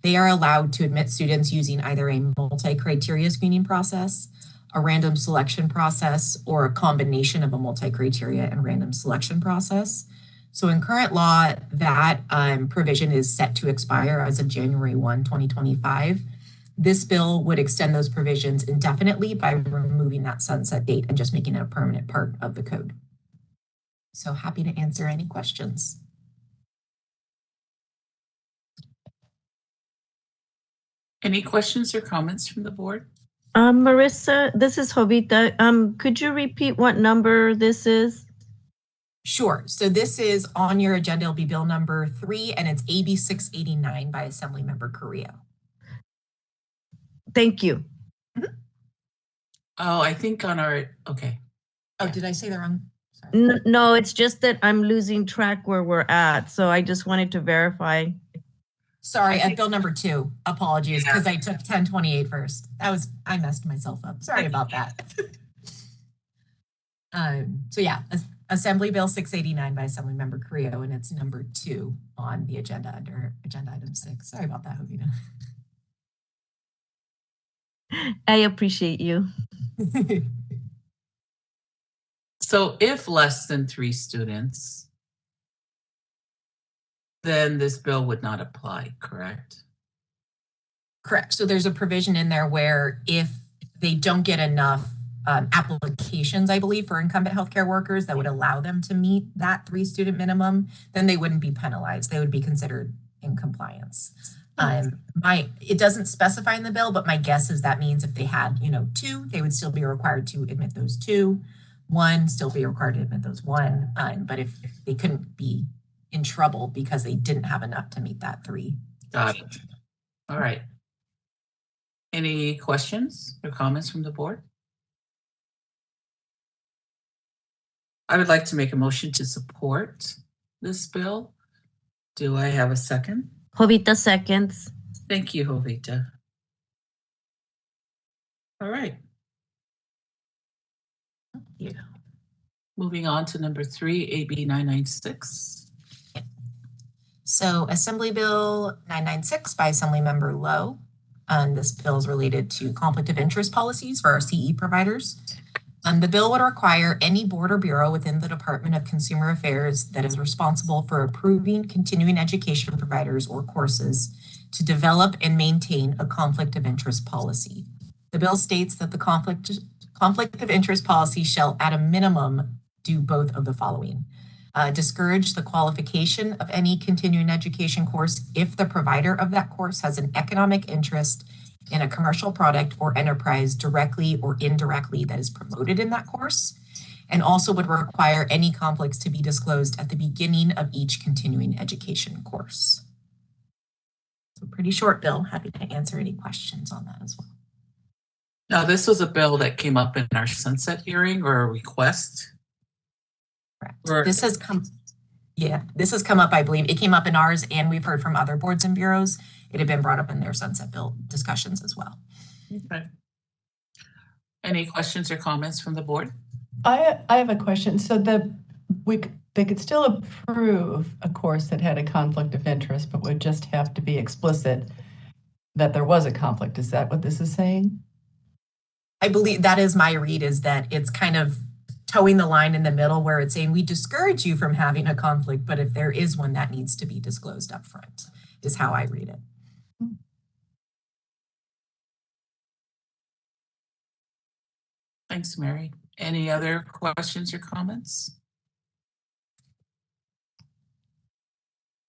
they are allowed to admit students using either a multi-criteria screening process, a random selection process, or a combination of a multi-criteria and random selection process. So in current law, that provision is set to expire as of January 1, 2025. This bill would extend those provisions indefinitely by removing that sunset date and just making it a permanent part of the code. So happy to answer any questions. Any questions or comments from the board? Marissa, this is Jovita. Could you repeat what number this is? Sure. So this is on your agenda. It'll be bill number 3, and it's AB 689 by Assemblymember Carrillo. Thank you. Oh, I think on our, okay. Oh, did I say the wrong? Sorry. No, it's just that I'm losing track where we're at. So I just wanted to verify. Sorry, at bill number 2. Apologies, because I took 1028 first. I messed myself up. Sorry about that. So yeah, Assembly Bill 689 by Assemblymember Carrillo, and it's number 2 on the agenda under agenda item 6. Sorry about that, Jovita. I appreciate you. So if less than 3 students, then this bill would not apply, correct? Correct. So there's a provision in there where if they don't get enough applications, I believe, for incumbent healthcare workers that would allow them to meet that 3-student minimum, then they wouldn't be penalized. They would be considered in compliance. It doesn't specify in the bill, but my guess is that means if they had, 2, they would still be required to admit those 2. 1, still be required to admit those 1. But if they couldn't be in trouble because they didn't have enough to meet that 3. Got it. All right. Any questions or comments from the board? I would like to make a motion to support this bill. Do I have a second? Jovita seconds. Thank you, Jovita. All right. Yeah. Moving on to number 3, AB 996. So Assembly Bill 996 by Assemblymember Lowe. This bill is related to conflict of interest policies for our CE providers. The bill would require any board or bureau within the Department of Consumer Affairs that is responsible for approving continuing education providers or courses to develop and maintain a conflict of interest policy. The bill states that the conflict of interest policy shall, at a minimum, do both of the following. Discourage the qualification of any continuing education course if the provider of that course has an economic interest in a commercial product or enterprise directly or indirectly that is promoted in that course, and also would require any conflicts to be disclosed at the beginning of each continuing education course. So pretty short bill. Happy to answer any questions on that as well. Now, this was a bill that came up in our sunset hearing or a request. Correct. This has come up, I believe. It came up in ours, and we've heard from other boards and bureaus. It had been brought up in their sunset bill discussions as well. Okay. Any questions or comments from the board? I have a question. So they could still approve a course that had a conflict of interest, but would just have to be explicit that there was a conflict. Is that what this is saying? I believe that is my read, is that it's kind of towing the line in the middle where it's saying we discourage you from having a conflict, but if there is one, that needs to be disclosed up front, is how I read it. Thanks, Mary. Any other questions or comments?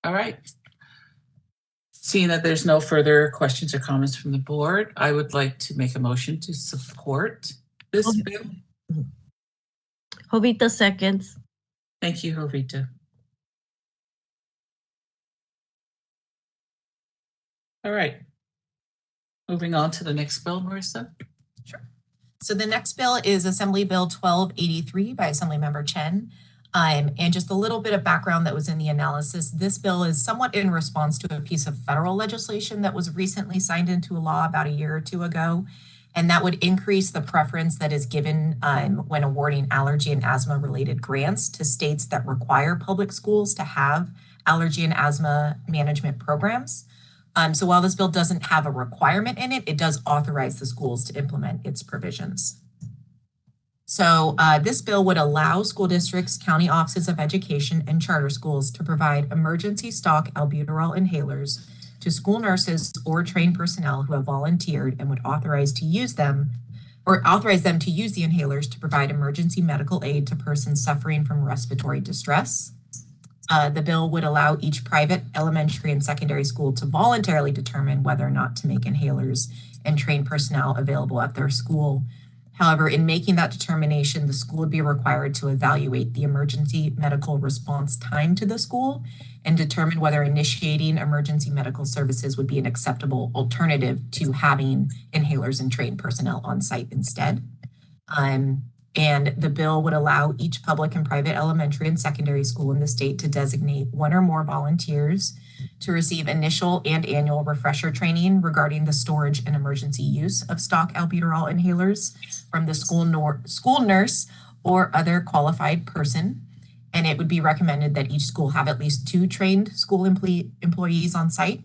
All right. Seeing that there's no further questions or comments from the board, I would like to make a motion to support this bill. Jovita seconds. Thank you, Jovita. All right. Moving on to the next bill, Marissa. Sure. So the next bill is Assembly Bill 1283 by Assemblymember Chen. And just a little bit of background that was in the analysis. This bill is somewhat in response to a piece of federal legislation that was recently signed into law about a year or two ago. And that would increase the preference that is given when awarding allergy and asthma related grants to states that require public schools to have allergy and asthma management programs. So while this bill doesn't have a requirement in it, it does authorize the schools to implement its provisions. So this bill would allow school districts, county offices of education, and charter schools to provide emergency stock albuterol inhalers to to school nurses or trained personnel who have volunteered and would authorize them to use the inhalers to provide emergency medical aid to persons suffering from respiratory distress. The bill would allow each private elementary and secondary school to voluntarily determine whether or not to make inhalers and trained personnel available at their school. However, in making that determination, the school would be required to evaluate the emergency medical response time to the school and determine whether initiating emergency medical services would be an acceptable alternative to having inhalers and trained personnel on site instead. And the bill would allow each public and private elementary and secondary school in the state to designate one or more volunteers to receive initial and annual refresher training regarding the storage and emergency use of stock albuterol inhalers from the school nurse or other qualified person. And it would be recommended that each school have at least 2 trained school employees on site.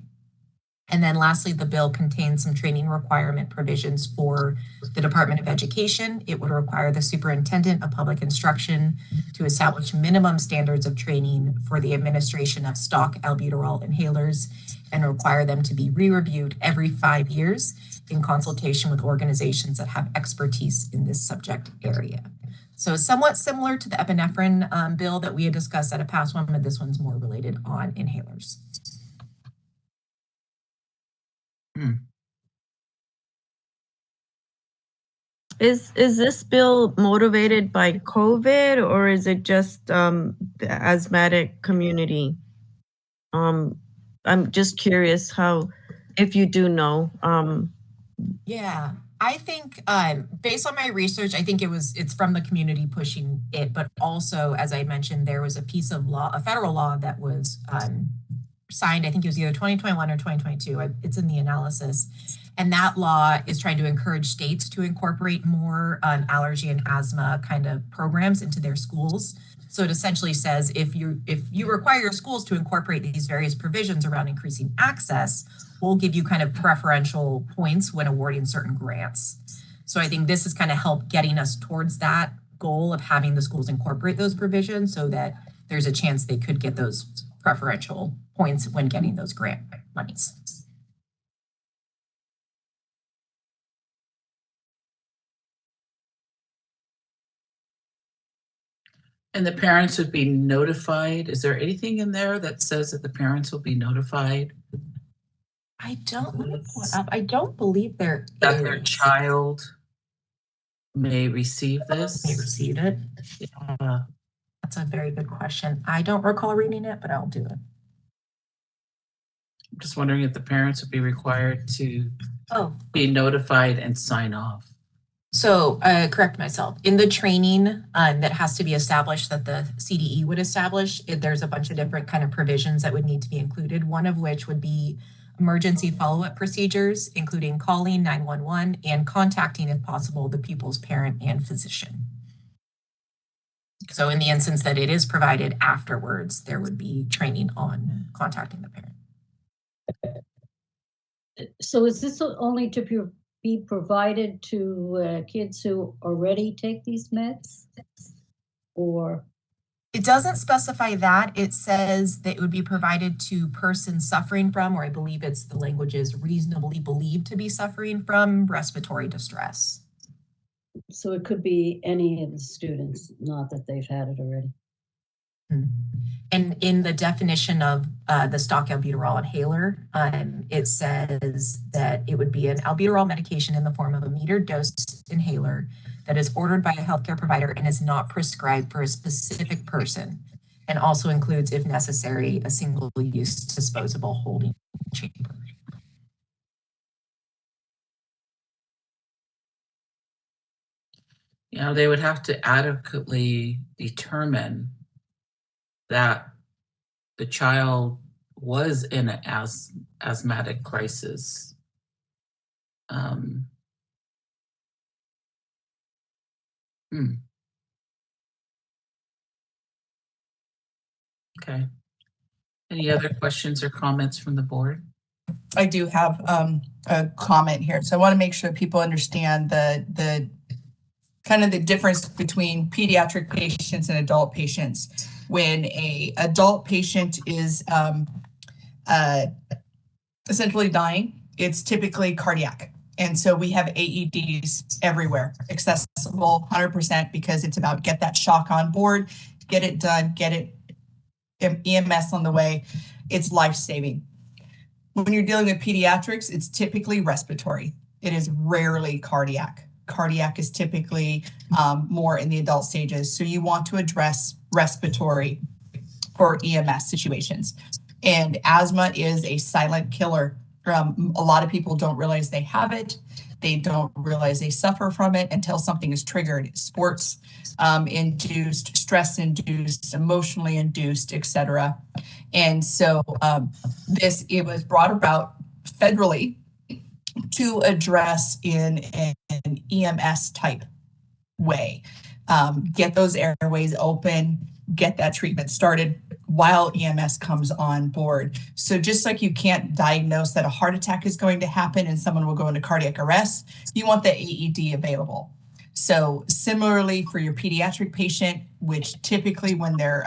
And then lastly, the bill contains some training requirement provisions for the Department of Education. It would require the superintendent of public instruction to establish minimum standards of training for the administration of stock albuterol inhalers and require them to be re-reviewed every 5 years in consultation with organizations that have expertise in this subject area. So somewhat similar to the epinephrine bill that we had discussed at a past one, but this one's more related on inhalers. Is this bill motivated by COVID, or is it just the asthmatic community? I'm just curious how, if you do know. Yeah, I think based on my research, I think it's from the community pushing it, but also, as I mentioned, there was a piece of law, a federal law that was signed, I think it was either 2021 or 2022. It's in the analysis. And that law is trying to encourage states to incorporate more allergy and asthma kind of programs into their schools. So it essentially says if you require your schools to incorporate these various provisions around increasing access, we'll give you kind of preferential points when awarding certain grants. So I think this is kind of help getting us towards that goal of having the schools incorporate those provisions so that there's a chance they could get those preferential points when getting those grant monies. And the parents would be notified. Is there anything in there that says that the parents will be notified? I don't believe there that their child may receive this. May receive it. That's a very good question. I don't recall reading it, but I'll do it. I'm just wondering if the parents would be required to be notified and sign off. So correct myself. In the training that has to be established that the CDE would establish, there's a bunch of different kind of provisions that would need to be included, one of which would be emergency follow-up procedures, including calling 911 and contacting, if possible, the pupil's parent and physician. So in the instance that it is provided afterwards, there would be training on contacting the parent. So is this only to be provided to kids who already take these meds? Or? It doesn't specify that. It says that it would be provided to persons suffering from, or I believe the language is reasonably believed to be suffering from respiratory distress. So it could be any of the students, not that they've had it already. And in the definition of the stock albuterol inhaler, it says that it would be an albuterol medication in the form of a metered dose inhaler that is ordered by a healthcare provider and is not prescribed for a specific person, and also includes, if necessary, a single-use disposable holding chamber. You know, they would have to adequately determine that the child was in an asthmatic crisis. Okay. Any other questions or comments from the board? I do have a comment here. So I want to make sure people understand the kind of the difference between pediatric patients and adult patients. When a adult patient is essentially dying, it's typically cardiac. And so we have AEDs everywhere, accessible 100%, because it's about get that shock on board, get it done, get it EMS on the way. It's life-saving. When you're dealing with pediatrics, it's typically respiratory. It is rarely cardiac. Cardiac is typically more in the adult stages. So you want to address respiratory for EMS situations. And asthma is a silent killer. A lot of people don't realize they have it. They don't realize they suffer from it until something is triggered. Sports induced, stress induced, emotionally induced, etc. And so it was brought about federally to address in an EMS type way. Get those airways open, get that treatment started while EMS comes on board. So just like you can't diagnose that a heart attack is going to happen and someone will go into cardiac arrest, you want the AED available. So similarly for your pediatric patient, which typically when they're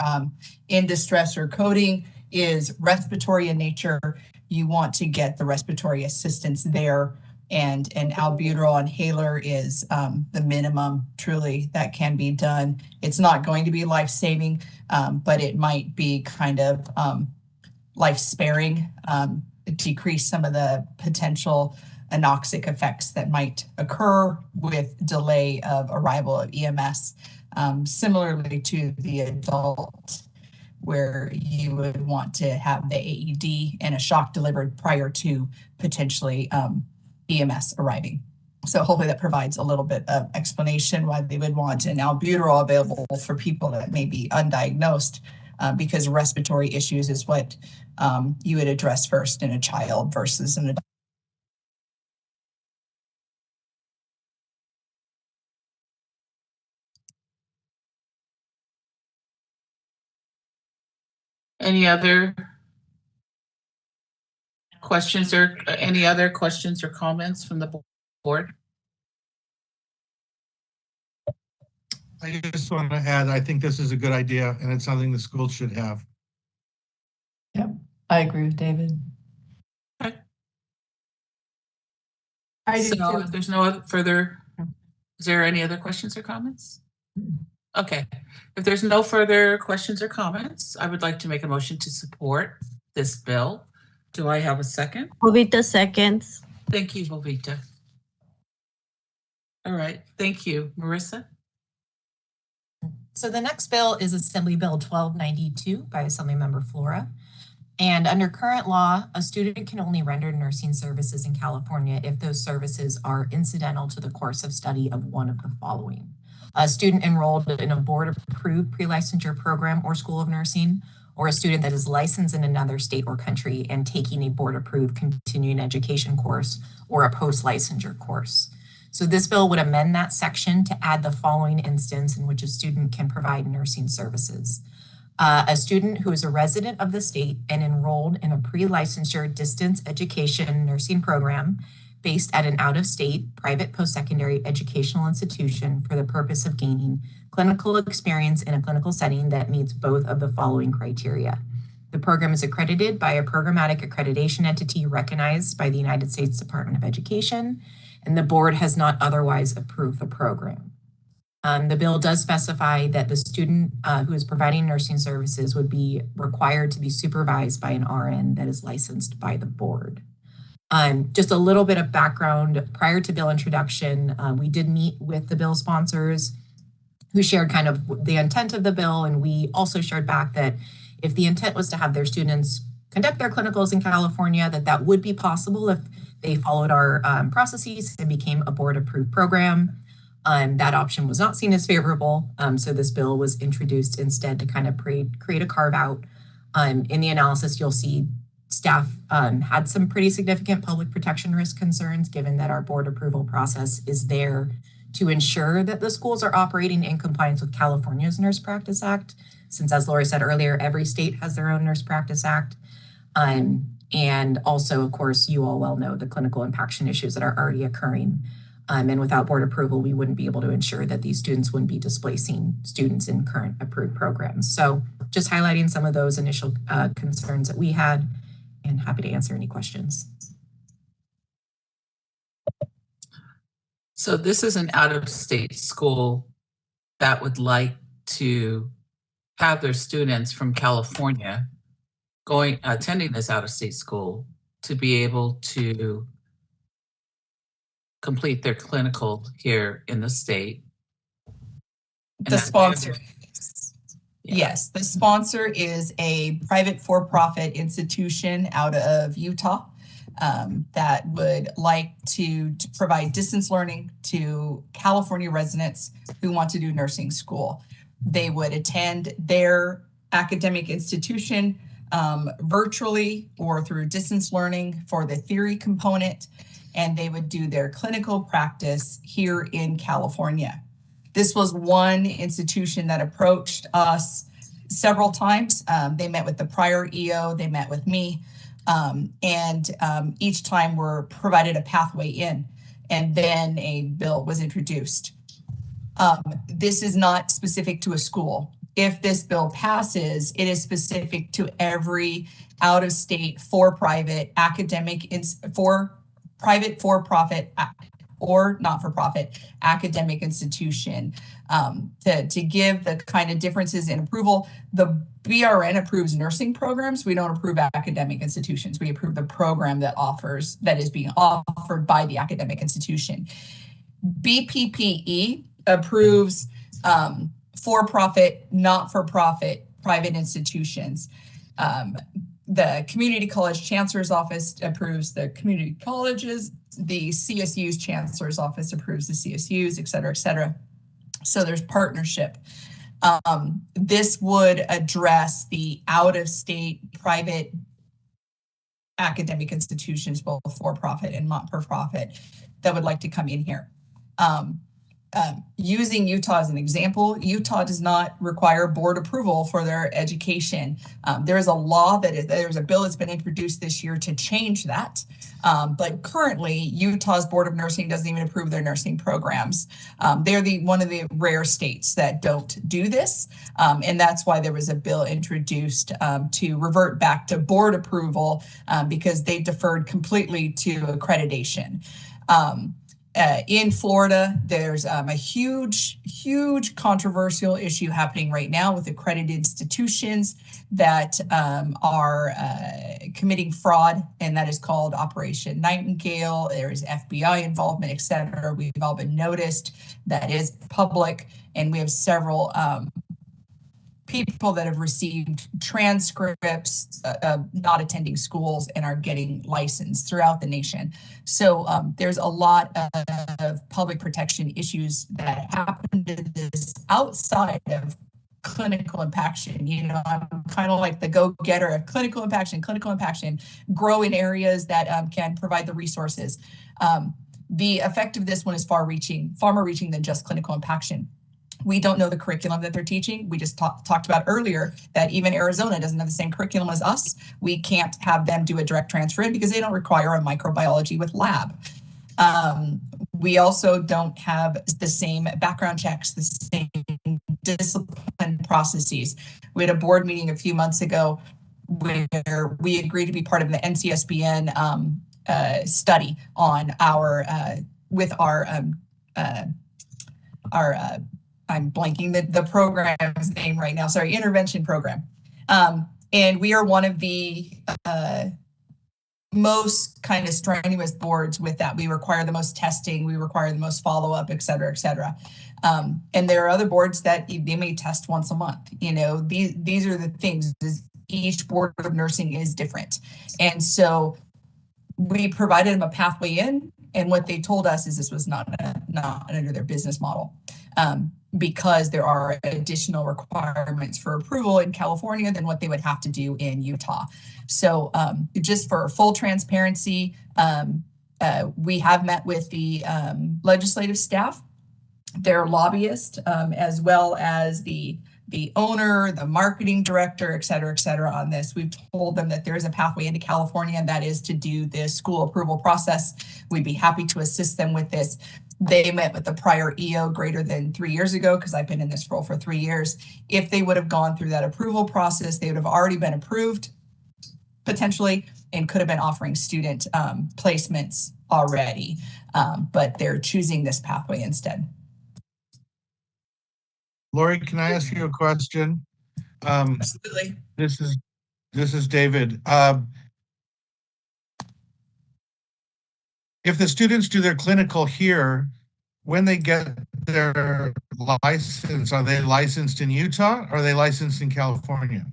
in distress or coding is respiratory in nature, you want to get the respiratory assistance there. And an albuterol inhaler is the minimum truly that can be done. It's not going to be life-saving, but it might be kind of life-sparing, decrease some of the potential anoxic effects that might occur with delay of arrival of EMS, similarly to the adult, where you would want to have the AED and a shock delivered prior to potentially EMS arriving. So hopefully that provides a little bit of explanation why they would want an albuterol available for people that may be undiagnosed, because respiratory issues is what you would address first in a child versus an adult. Any other questions or comments from the board? I just want to add, I think this is a good idea and it's something the schools should have. Yep, I agree with David. Okay. So if there's no further, is there any other questions or comments? Okay, if there's no further questions or comments, I would like to make a motion to support this bill. Do I have a second? Jovita seconds. Thank you, Jovita. All right, thank you. Marissa? So the next bill is Assembly Bill 1292 by Assemblymember Flora. And under current law, a student can only render nursing services in California if those services are incidental to the course of study of one of the following. A student enrolled in a board-approved pre-licensure program or school of nursing, or a student that is licensed in another state or country and taking a board-approved continuing education course or a post-licensure course. So this bill would amend that section to add the following instance in which a student can provide nursing services. A student who is a resident of the state and enrolled in a pre-licensure distance education nursing program based at an out-of-state private post-secondary educational institution for the purpose of gaining clinical experience in a clinical setting that meets both of the following criteria. The program is accredited by a programmatic accreditation entity recognized by the United States Department of Education, and the board has not otherwise approved the program. The bill does specify that the student who is providing nursing services would be required to be supervised by an RN that is licensed by the board. Just a little bit of background prior to bill introduction, we did meet with the bill sponsors who shared kind of the intent of the bill, and we also shared back that if the intent was to have their students conduct their clinicals in California, that would be possible if they followed our processes and became a board-approved program. That option was not seen as favorable, so this bill was introduced instead to kind of create a carve-out. In the analysis, you'll see staff had some pretty significant public protection risk concerns, given that our board approval process is there to ensure that the schools are operating in compliance with California's Nurse Practice Act, since, as Lori said earlier, every state has their own Nurse Practice Act. And also, of course, you all well know the clinical impaction issues that are already occurring. And without board approval, we wouldn't be able to ensure that these students wouldn't be displacing students in current approved programs. So just highlighting some of those initial concerns that we had. and happy to answer any questions. So this is an out-of-state school that would like to have their students from California attending this out-of-state school to be able to complete their clinical here in the state. The sponsor. Yes, the sponsor is a private for-profit institution out of Utah that would like to provide distance learning to California residents who want to do nursing school. They would attend their academic institution virtually or through distance learning for the theory component, and they would do their clinical practice here in California. This was one institution that approached us several times. They met with the prior EO, they met with me, and each time were provided a pathway in, and then a bill was introduced. This is not specific to a school. If this bill passes, it is specific to every out-of-state for-profit academic, for-profit or not-for-profit academic institution. To give the kind of differences in approval, the BRN approves nursing programs. We don't approve academic institutions. We approve the program that is being offered by the academic institution. BPPE approves for-profit, not-for-profit private institutions. The Community College Chancellor's Office approves the community colleges. The CSU's Chancellor's Office approves the CSUs, et cetera, et cetera. So there's partnership. This would address the out-of-state private academic institutions, both for-profit and not-for-profit, that would like to come in here. Using Utah as an example, Utah does not require board approval for their education. There is a law there's a bill that's been introduced this year to change that. But currently, Utah's Board of Nursing doesn't even approve their nursing programs. They're one of the rare states that don't do this. And that's why there was a bill introduced to revert back to board approval because they deferred completely to accreditation. In Florida, there's a huge controversial issue happening right now with accredited institutions that are committing fraud, and that is called Operation Nightingale. There is FBI involvement, et cetera. We've all been noticed. That is public, and we have several people that have received transcripts of not attending schools and are getting licensed throughout the nation. So there's a lot of public protection issues that happen to this outside of clinical impaction. You know, I'm kind of like the go-getter of clinical impaction, grow in areas that can provide the resources. The effect of this one is far more reaching than just clinical impaction. We don't know the curriculum that they're teaching. We just talked about earlier that even Arizona doesn't have the same curriculum as us. We can't have them do a direct transfer in because they don't require a microbiology with lab. We also don't have the same background checks, the same discipline processes. We had a board meeting a few months ago where we agreed to be part of the NCSBN study on I'm blanking the program's name right now. Sorry, intervention program. And we are one of the most kind of strenuous boards with that. We require the most testing, we require the most follow-up, et cetera, et cetera. And there are other boards that they may test once a month. You know, these are the things. Each board of nursing is different. And so we provided them a pathway in, and what they told us is this was not under their business model. Because there are additional requirements for approval in California than what they would have to do in Utah. So just for full transparency, we have met with the legislative staff, their lobbyist, as well as the owner, the marketing director, et cetera, on this. We've told them that there is a pathway into California, and that is to do this school approval process. We'd be happy to assist them with this. They met with the prior EO greater than 3 years ago, because I've been in this role for 3 years. If they would have gone through that approval process, they would have already been approved. potentially, and could have been offering student placements already, but they're choosing this pathway instead. Lori, can I ask you a question? Absolutely. This is David. If the students do their clinical here, when they get their license, are they licensed in Utah or are they licensed in California?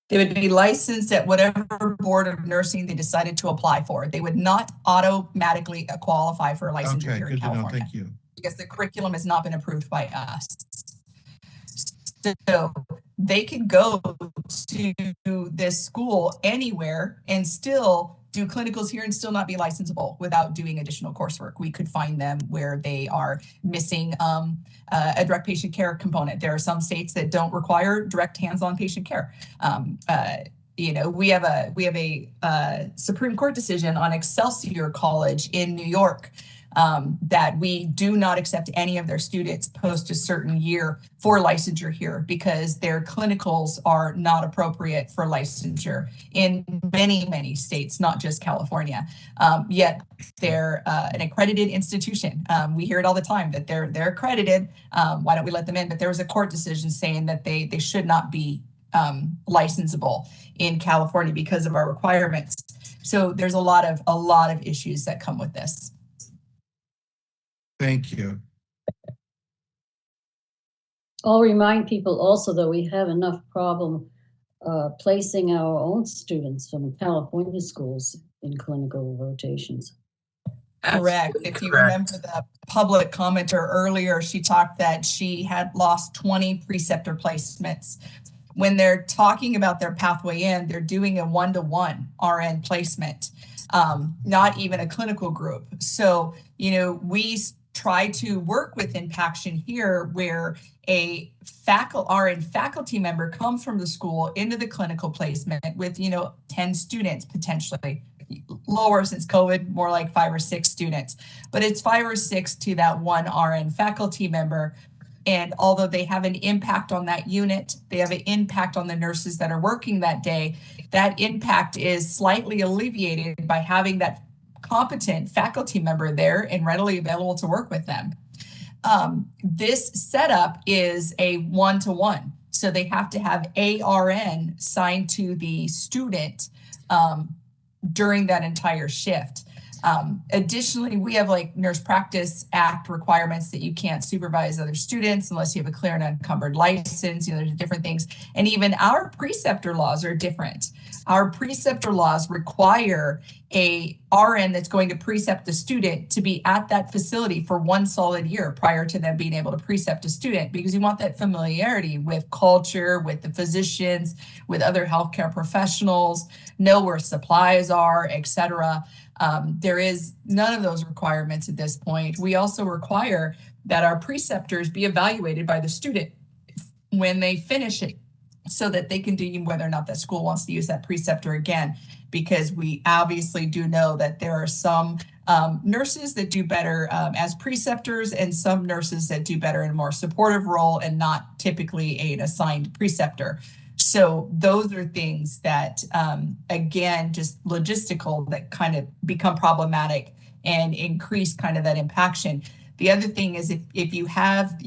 They would be licensed at whatever board of nursing they decided to apply for. They would not automatically qualify for a licensure Okay, here in good to know. California. Thank you. Because the curriculum has not been approved by us. So they could go to this school anywhere and still do clinicals here and still not be licensable without doing additional coursework. We could find them where they are missing a direct patient care component. There are some states that don't require direct hands-on patient care. We have a Supreme Court decision on Excelsior College in New York that we do not accept any of their students post a certain year for licensure here because their clinicals are not appropriate for licensure in many, many states, not just California. Yet they're an accredited institution. We hear it all the time that they're accredited. Why don't we let them in? But there was a court decision saying that they should not be licensable in California because of our requirements. So there's a lot of issues that come with this. Thank you. I'll remind people also that we have enough problem placing our own students from California schools in clinical rotations. Correct. If you remember the public commenter earlier, she talked that she had lost 20 preceptor placements. When they're talking about their pathway in, they're doing a 1-to-1 RN placement, not even a clinical group. So, we try to work with Impaction here where a RN faculty member comes from the school into the clinical placement with, 10 students potentially. Lower since COVID, more like 5 or 6 students. But it's 5 or 6 to that one RN faculty member. And although they have an impact on that unit, they have an impact on the nurses that are working that day, that impact is slightly alleviated by having that competent faculty member there and readily available to work with them. This setup is a 1-to-1. So they have to have ARN signed to the student during that entire shift. Additionally, we have like Nurse Practice Act requirements that you can't supervise other students unless you have a clear and unencumbered license. There's different things. And even our preceptor laws are different. Our preceptor laws require a RN that's going to precept the student to be at that facility for 1 solid year prior to them being able to precept a student, because you want that familiarity with culture, with the physicians, with other healthcare professionals, know where supplies are, etc. There is none of those requirements at this point. We also require that our preceptors be evaluated by the student when they finish it, so that they can deem whether or not that school wants to use that preceptor again, because we obviously do know that there are some nurses that do better as preceptors and some nurses that do better in a more supportive role and not typically an assigned preceptor. So those are things that, again, just logistical that kind of become problematic and increase kind of that impaction. The other thing is if you have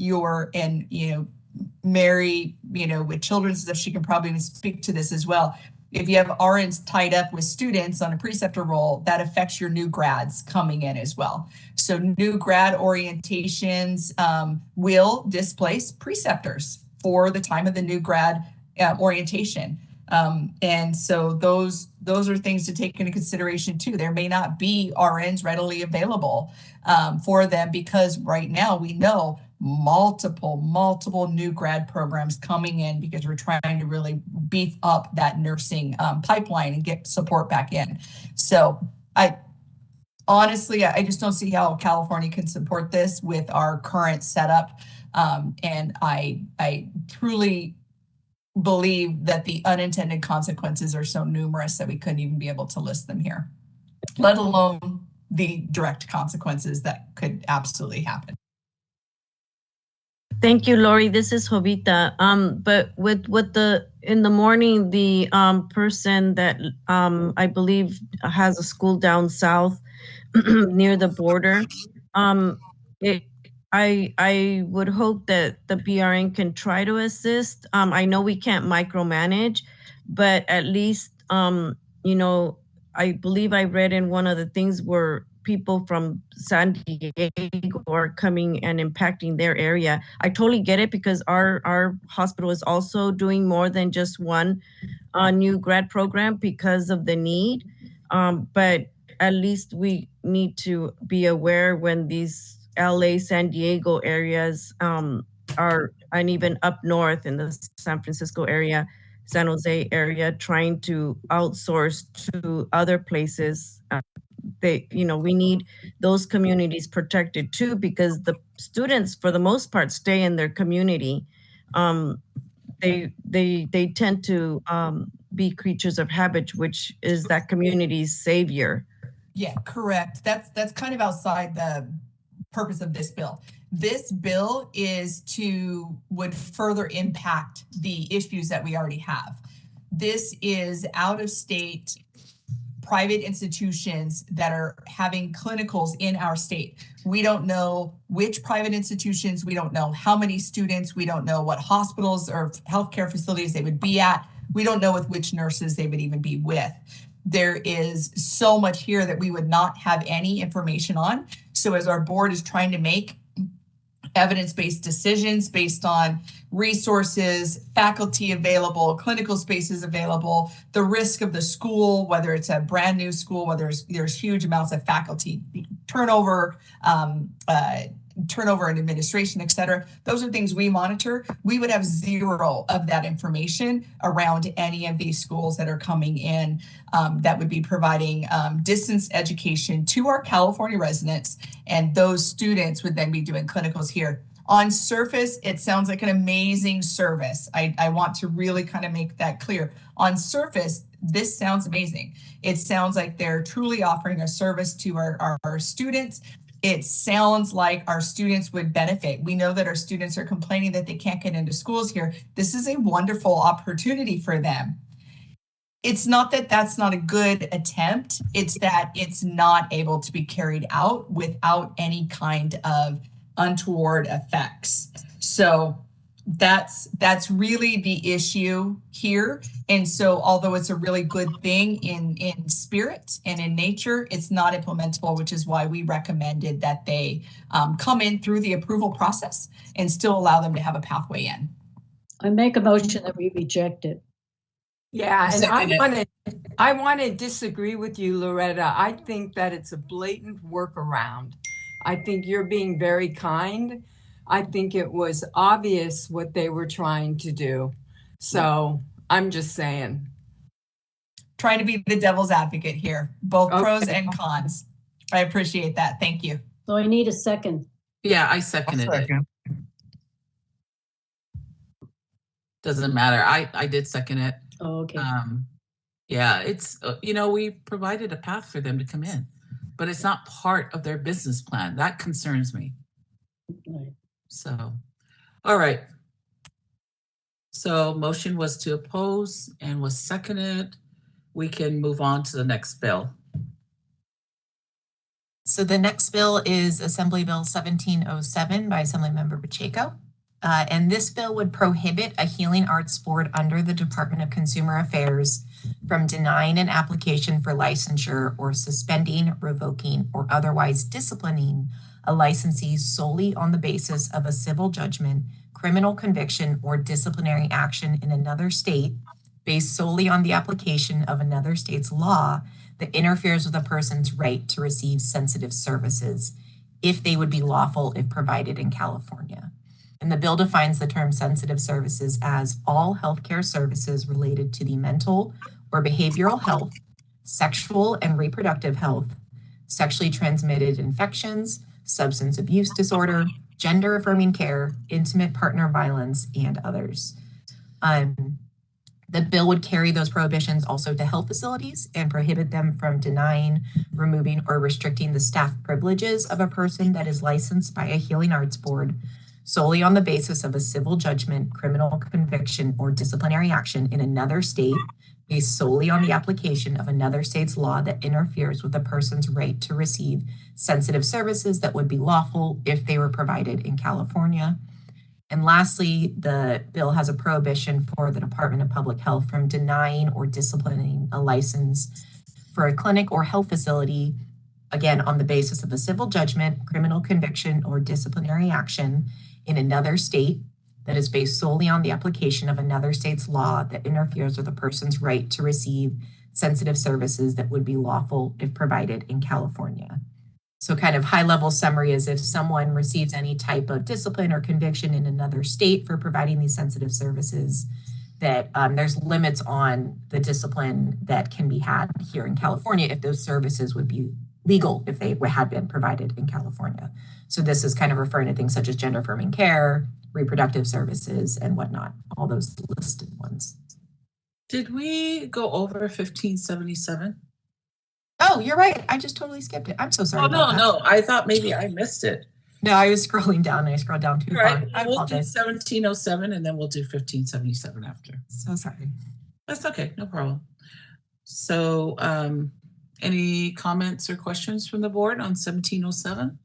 Mary, with children and stuff, she can probably even speak to this as well. If you have RNs tied up with students on a preceptor role, that affects your new grads coming in as well. So new grad orientations will displace preceptors for the time of the new grad orientation. And so those are things to take into consideration too. There may not be RNs readily available for them, because right now we know multiple new grad programs coming in because we're trying to really beef up that nursing pipeline and get support back in. So I just don't see how California can support this with our current setup. And I truly believe that the unintended consequences are so numerous that we couldn't even be able to list them here, let alone the direct consequences that could absolutely happen. Thank you, Lori. This is Jovita. But with in the morning, the person that I believe has a school down south near the border, I would hope that the BRN can try to assist. I know we can't micromanage, but at least you know, I believe I read in one of the things where people from San Diego are coming and impacting their area. I totally get it because our hospital is also doing more than just one new grad program because of the need. But at least we need to be aware when these LA, San Diego areas are, and even up north in the San Francisco area, San Jose area, trying to outsource to other places. We need those communities protected too, because the students, for the most part, stay in their community. They tend to be creatures of habit, which is that community's savior. Yeah, correct. That's kind of outside the purpose of this bill. This bill would further impact the issues that we already have. This is out of state private institutions that are having clinicals in our state. We don't know which private institutions, we don't know how many students, we don't know what hospitals or healthcare facilities they would be at. We don't know with which nurses they would even be with. There is so much here that we would not have any information on. So as our board is trying to make evidence-based decisions based on resources, faculty available, clinical spaces available, the risk of the school, whether it's a brand new school, whether there's huge amounts of faculty turnover, turnover in administration, et cetera. Those are things we monitor. We would have zero of that information around any of these schools that are coming in that would be providing distance education to our California residents, and those students would then be doing clinicals here. On surface, it sounds like an amazing service. I want to really kind of make that clear. On surface, this sounds amazing. It sounds like they're truly offering a service to our students. It sounds like our students would benefit. We know that our students are complaining that they can't get into schools here. This is a wonderful opportunity for them. It's not that that's not a good attempt. It's that it's not able to be carried out without any kind of untoward effects. So that's really the issue here. And so although it's a really good thing in spirit and in nature, it's not implementable, which is why we recommended that they come in through the approval process and still allow them to have a pathway in. I make a motion that we reject it. Yeah, and I want to disagree with you, Loretta. I think that it's a blatant workaround. I think you're being very kind. I think it was obvious what they were trying to do. So I'm just saying. Trying to be the devil's advocate here, both pros and cons. I appreciate that. Thank you. So I need a second. Yeah, I seconded it. Doesn't matter. I did second it. Oh, okay. Yeah, it's, we provided a path for them to come in, but it's not part of their business plan. That concerns me. Right. So, all right. So motion was to oppose and was seconded. We can move on to the next bill. So the next bill is Assembly Bill 1707 by Assemblymember Pacheco. And this bill would prohibit a healing arts board under the Department of Consumer Affairs from denying an application for licensure or suspending, revoking, or otherwise disciplining a licensee solely on the basis of a civil judgment, criminal conviction, or disciplinary action in another state based solely on the application of another state's law that interferes with a person's right to receive sensitive services if they would be lawful if provided in California. And the bill defines the term sensitive services as all healthcare services related to the mental or behavioral health, sexual and reproductive health, sexually transmitted infections, substance abuse disorder, gender affirming care, intimate partner violence, and others. The bill would carry those prohibitions also to health facilities and prohibit them from denying, removing, or restricting the staff privileges of a person that is licensed by a healing arts board solely on the basis of a civil judgment, criminal conviction, or disciplinary action in another state based solely on the application of another state's law that interferes with a person's right to receive sensitive services that would be lawful if they were provided in California. And lastly, the bill has a prohibition for the Department of Public Health from denying or disciplining a license for a clinic or health facility, again, on the basis of a civil judgment, criminal conviction, or disciplinary action in another state that is based solely on the application of another state's law that interferes with a person's right to receive sensitive services that would be lawful if provided in California. So kind of high-level summary is if someone receives any type of discipline or conviction in another state for providing these sensitive services, that there's limits on the discipline that can be had here in California if those services would be legal if they had been provided in California. So this is kind of referring to things such as gender-affirming care, reproductive services, and whatnot, all those listed ones. Did we go over 1577? Oh, you're right. I just totally skipped it. I'm so sorry. Oh, no. I thought maybe I missed it. No, I was scrolling down and I scrolled down too far. Right. I We'll do apologize. 1707 and then we'll do 1577 after. So sorry. That's okay. No problem. So any comments or questions from the board on 1707?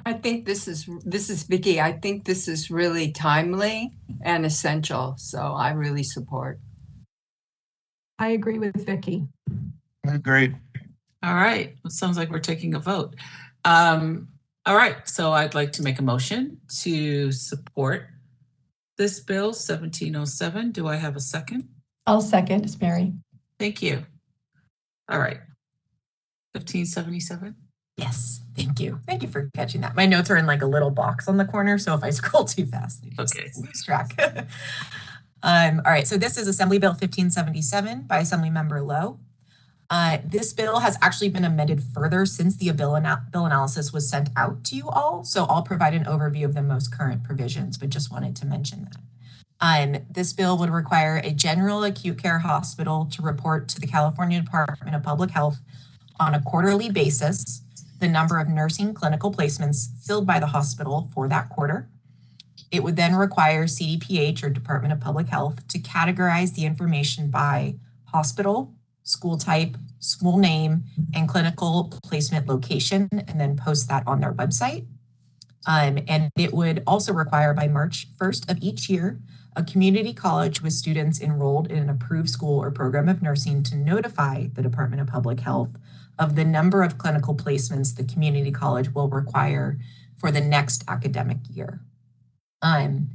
I think this is Vicky. I think this is really timely and essential. So I really support. I agree with Vicky. Great. All right. It sounds like we're taking a vote. All right. So I'd like to make a motion to support this bill 1707. Do I have a second? I'll second. It's Mary. Thank you. All right. 1577. Yes, thank you. Thank you for catching that. My notes are in like a little box on the corner, so if I scroll too fast, I just lose track. All right, so this is Assembly Bill 1577 by Assemblymember Lowe. This bill has actually been amended further since the bill analysis was sent out to you all, so I'll provide an overview of the most current provisions, but just wanted to mention that. This bill would require a general acute care hospital to report to the California Department of Public Health on a quarterly basis the number of nursing clinical placements filled by the hospital for that quarter. It would then require CDPH or Department of Public Health to categorize the information by hospital, school type, school name, and clinical placement location, and then post that on their website. And it would also require by March 1st of each year, a community college with students enrolled in an approved school or program of nursing to notify the Department of Public Health of the number of clinical placements the community college will require for the next academic year. And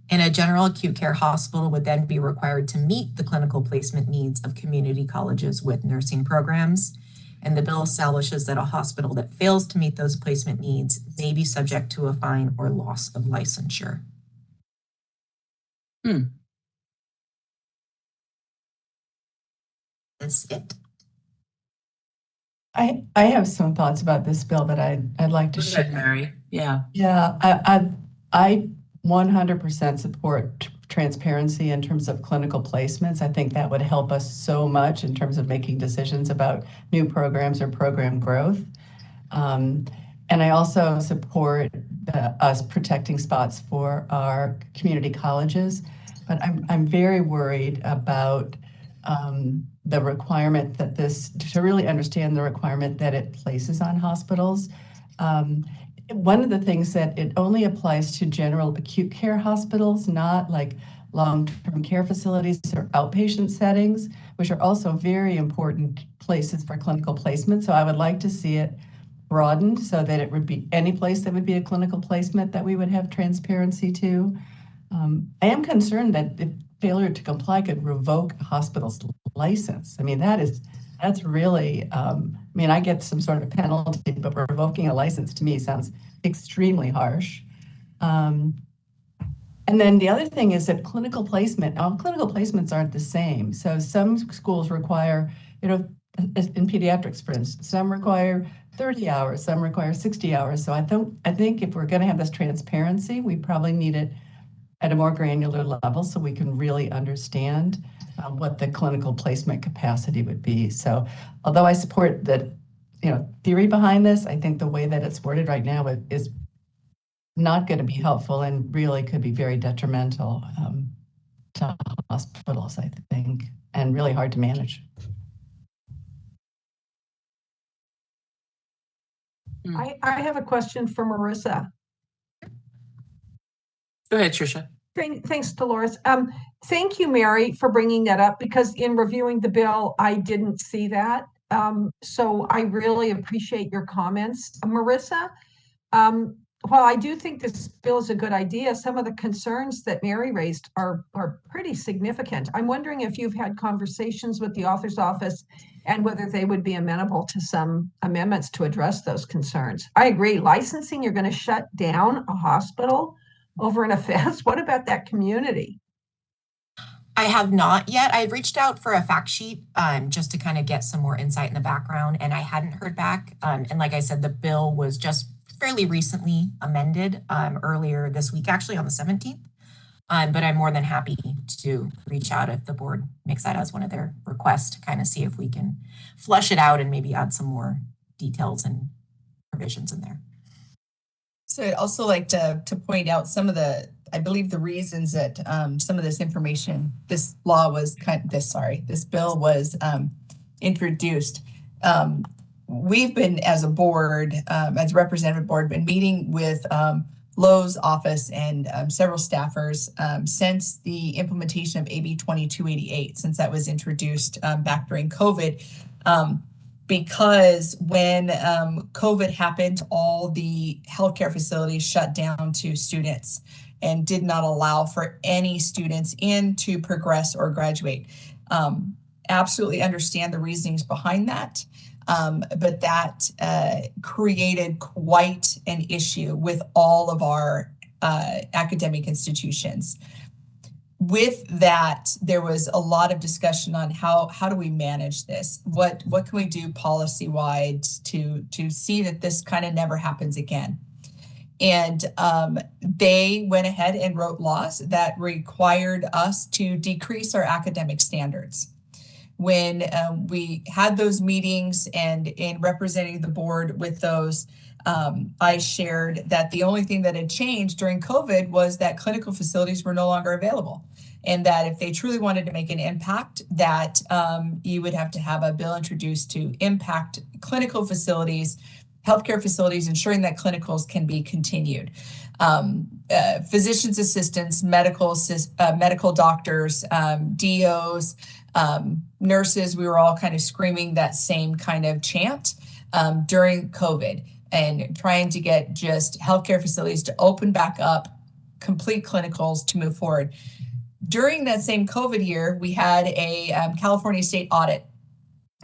a general acute care hospital would then be required to meet the clinical placement needs of community colleges with nursing programs. And the bill establishes that a hospital that fails to meet those placement needs may be subject to a fine or loss of licensure. That's it. I have some thoughts about this bill that I'd like to Go ahead, share. Mary. Yeah. Yeah, I 100% support transparency in terms of clinical placements. I think that would help us so much in terms of making decisions about new programs or program growth. And I also support us protecting spots for our community colleges. But I'm very worried about the requirement that to really understand the requirement that it places on hospitals. One of the things that it only applies to general acute care hospitals, not like long-term care facilities or outpatient settings, which are also very important places for clinical placement. So I would like to see it broadened so that it would be any place that would be a clinical placement that we would have transparency to. I am concerned that if failure to comply could revoke a hospital's license. I mean, that's really, I get some sort of penalty, but revoking a license to me sounds extremely harsh. And then the other thing is that clinical placements aren't the same. So some schools require, in pediatrics, for instance, some require 30 hours, some require 60 hours. So I think if we're going to have this transparency, we probably need it at a more granular level so we can really understand what the clinical placement capacity would be. So although I support the theory behind this, I think the way that it's worded right now is not going to be helpful and really could be very detrimental to hospitals, I think, and really hard to manage. I have a question for Marissa. Go ahead, Tricia. Thanks, Dolores. Thank you, Mary, for bringing that up, because in reviewing the bill, I didn't see that. So I really appreciate your comments. Marissa, while I do think this bill is a good idea, some of the concerns that Mary raised are pretty significant. I'm wondering if you've had conversations with the author's office and whether they would be amenable to some amendments to address those concerns. I agree, licensing, you're going to shut down a hospital over an offense. What about that community? I have not yet. I had reached out for a fact sheet just to kind of get some more insight in the background, and I hadn't heard back. And like I said, the bill was just fairly recently amended earlier this week, actually on the 17th. But I'm more than happy to reach out if the board makes that as one of their requests to kind of see if we can flesh it out and maybe add some more details and provisions in there. So I'd also like to point out some of the, I believe the reasons that some of this information, this bill was introduced. We've been, as a board, as a representative board, been meeting with Lowe's office and several staffers since the implementation of AB 2288, since that was introduced back during COVID. Because when COVID happened, all the healthcare facilities shut down to students and did not allow for any students in to progress or graduate. Absolutely understand the reasonings behind that. But that created quite an issue with all of our academic institutions. With that, there was a lot of discussion on how do we manage this? What can we do policy-wise to see that this kind of never happens again? And they went ahead and wrote laws that required us to decrease our academic standards. When we had those meetings and in representing the board with those, I shared that the only thing that had changed during COVID was that clinical facilities were no longer available. And that if they truly wanted to make an impact, that you would have to have a bill introduced to impact clinical facilities, healthcare facilities, ensuring that clinicals can be continued. Physicians assistants, medical doctors, DOs, nurses, we were all kind of screaming that same kind of chant during COVID and trying to get just healthcare facilities to open back up, complete clinicals to move forward. During that same COVID year, we had a California state audit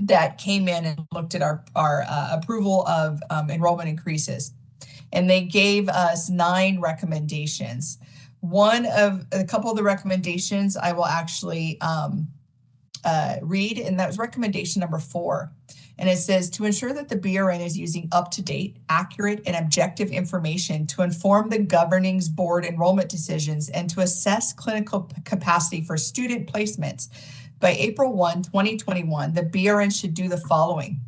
that came in and looked at our approval of enrollment increases. And they gave us 9 recommendations. A couple of the recommendations I will actually read, and that was recommendation number 4. And it says, to ensure that the BRN is using up-to-date, accurate, and objective information to inform the governing board enrollment decisions and to assess clinical capacity for student placements. By April 1, 2021, the BRN should do the following.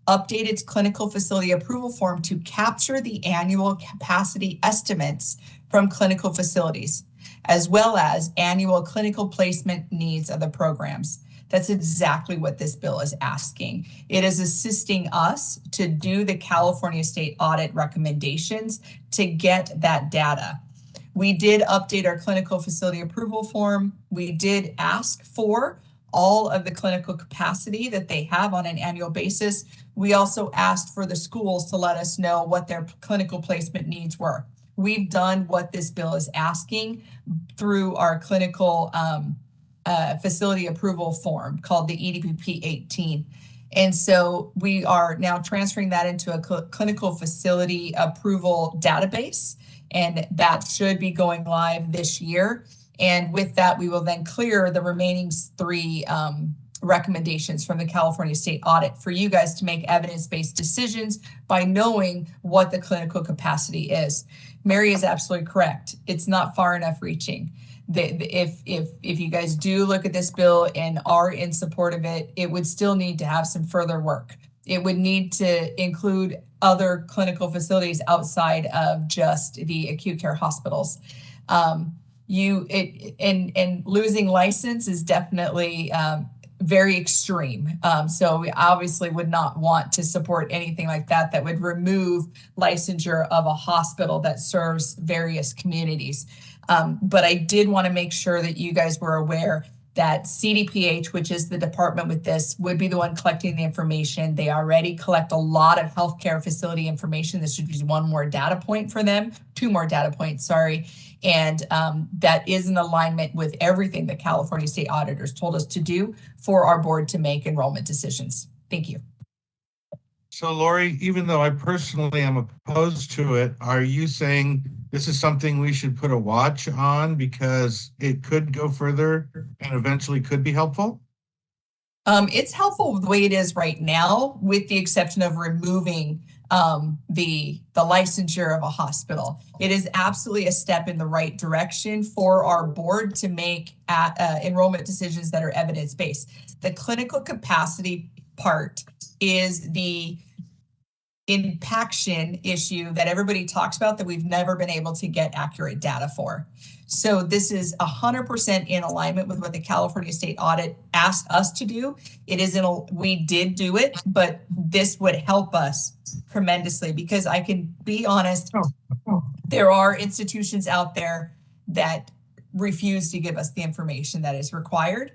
Update its clinical facility approval form to capture the annual capacity estimates from clinical facilities, as well as annual clinical placement needs of the programs. That's exactly what this bill is asking. It is assisting us to do the California state audit recommendations to get that data. We did update our clinical facility approval form. We did ask for all of the clinical capacity that they have on an annual basis. We also asked for the schools to let us know what their clinical placement needs were. We've done what this bill is asking through our clinical facility approval form called the EDPP 18. And so we are now transferring that into a clinical facility approval database, and that should be going live this year. And with that, we will then clear the remaining 3 recommendations from the California State Audit for you guys to make evidence-based decisions by knowing what the clinical capacity is. Mary is absolutely correct. It's not far enough reaching. If you guys do look at this bill and are in support of it, it would still need to have some further work. it would need to include other clinical facilities outside of just the acute care hospitals. And losing license is definitely very extreme. So we obviously would not want to support anything like that that would remove licensure of a hospital that serves various communities. But I did want to make sure that you guys were aware that CDPH, which is the department with this, would be the one collecting the information. They already collect a lot of healthcare facility information. This should be one more data point for them, two more data points, sorry. And that is in alignment with everything that California State Auditors told us to do for our board to make enrollment decisions. Thank you. So Lori, even though I personally am opposed to it, are you saying this is something we should put a watch on because it could go further and eventually could be helpful? It's helpful the way it is right now, with the exception of removing the licensure of a hospital. It is absolutely a step in the right direction for our board to make enrollment decisions that are evidence-based. The clinical capacity part is the impaction issue that everybody talks about that we've never been able to get accurate data for. So this is 100% in alignment with what the California State Audit asked us to do. We did do it, but this would help us tremendously because I can be honest, there are institutions out there that refuse to give us the information that is required.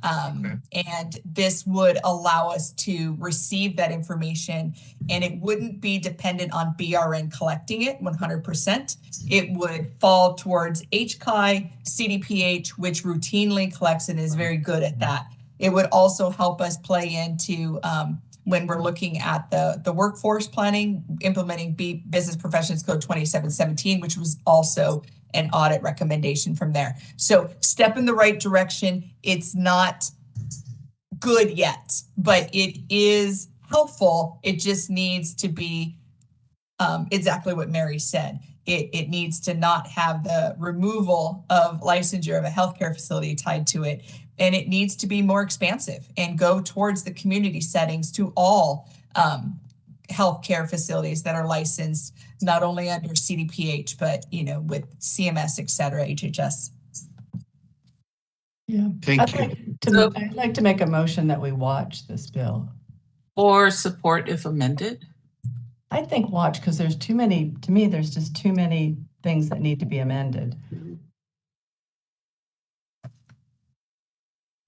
And this would allow us to receive that information, and it wouldn't be dependent on BRN collecting it 100%. It would fall towards HCI, CDPH, which routinely collects and is very good at that. It would also help us play into when we're looking at the workforce planning, implementing Business Professions Code 2717, which was also an audit recommendation from there. So step in the right direction. It's not good yet, but it is helpful. It just needs to be exactly what Mary said. It needs to not have the removal of licensure of a healthcare facility tied to it. And it needs to be more expansive and go towards the community settings to all healthcare facilities that are licensed, not only under CDPH, but, with CMS, et cetera, HHS. Yeah. I'd like to make a motion that we watch this bill. Or support if amended? I think watch, because there's too many, to me, there's just too many things that need to be amended.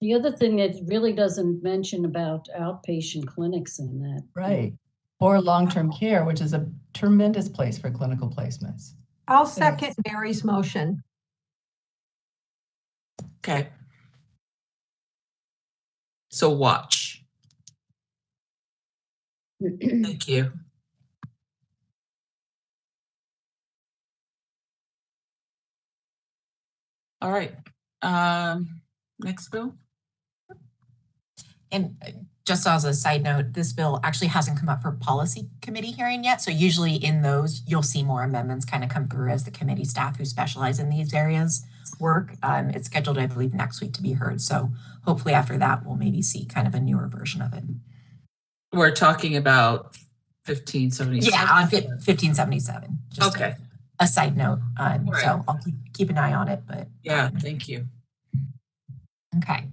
The other thing that really doesn't mention about outpatient clinics in that. Right. Or long-term care, which is a tremendous place for clinical placements. I'll second Mary's motion. Okay. So watch. Thank you. All right. Next bill. And just as a side note, this bill actually hasn't come up for policy committee hearing yet. So usually in those, you'll see more amendments kind of come through as the committee staff who specialize in these areas work. It's scheduled, I believe, next week to be heard. So hopefully after that, we'll maybe see kind of a newer version of it. We're talking about 1577. Yeah, on 1577. Just okay. A side note. Right. So I'll keep an eye on it. But yeah, thank you. Okay.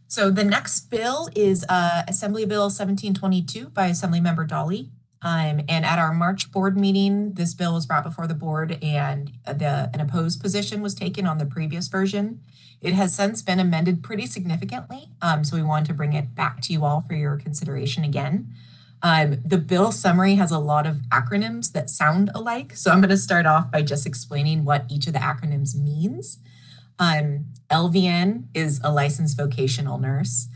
So the next bill is Assembly Bill 1722 by Assemblymember Dolly. And at our March board meeting, this bill was brought before the board and an opposed position was taken on the previous version. It has since been amended pretty significantly. So we wanted to bring it back to you all for your consideration again. The bill summary has a lot of acronyms that sound alike. So I'm going to start off by just explaining what each of the acronyms means. LVN is a licensed vocational nurse.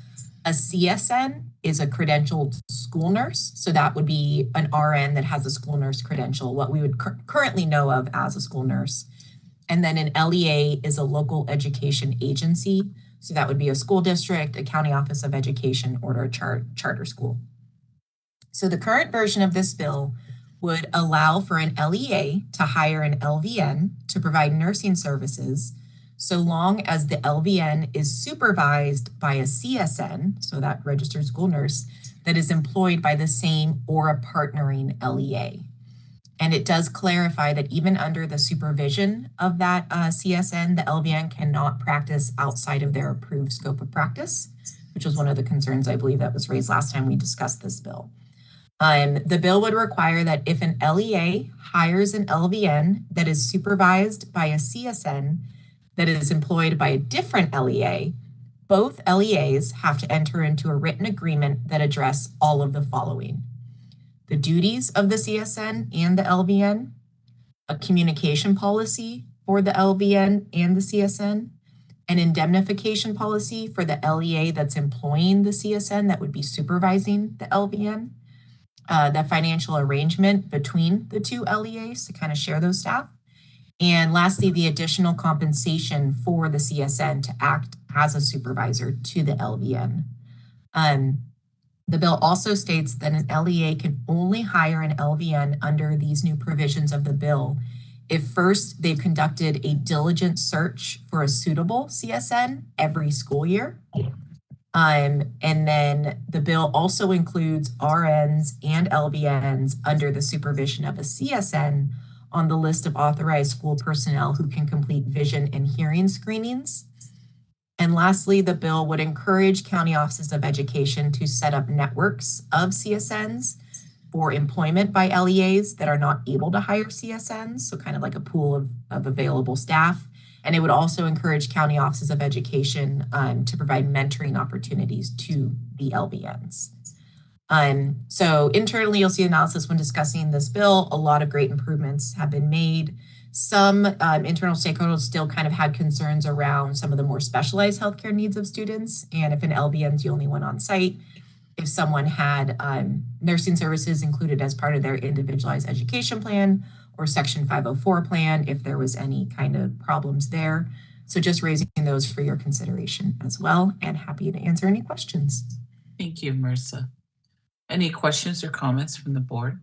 A CSN is a credentialed school nurse. So that would be an RN that has a school nurse credential, what we would currently know of as a school nurse. And then an LEA is a local education agency. So that would be a school district, a county office of education, or a charter school. So the current version of this bill would allow for an LEA to hire an LVN to provide nursing services. so long as the LVN is supervised by a CSN, so that registered school nurse, that is employed by the same or a partnering LEA. And it does clarify that even under the supervision of that CSN, the LVN cannot practice outside of their approved scope of practice, which was one of the concerns I believe that was raised last time we discussed this bill. The bill would require that if an LEA hires an LVN that is supervised by a CSN that is employed by a different LEA, both LEAs have to enter into a written agreement that address all of the following: the duties of the CSN and the LVN, a communication policy for the LVN and the CSN, an indemnification policy for the LEA that's employing the CSN that would be supervising the LVN, the financial arrangement between the two LEAs to kind of share those staff. And lastly, the additional compensation for the CSN to act as a supervisor to the LVN. The bill also states that an LEA can only hire an LVN under these new provisions of the bill if first they've conducted a diligent search for a suitable CSN every school year. And then the bill also includes RNs and LVNs under the supervision of a CSN on the list of authorized school personnel who can complete vision and hearing screenings. And lastly, the bill would encourage county offices of education to set up networks of CSNs for employment by LEAs that are not able to hire CSNs, so kind of like a pool of available staff. And it would also encourage county offices of education to provide mentoring opportunities to the LVNs. So internally, you'll see analysis when discussing this bill. A lot of great improvements have been made. Some internal stakeholders still kind of had concerns around some of the more specialized healthcare needs of students. And if an LVN is the only one on site, if someone had nursing services included as part of their individualized education plan or Section 504 plan, if there was any kind of problems there. So just raising those for your consideration as well, and happy to answer any questions. Thank you, Marissa. Any questions or comments from the board?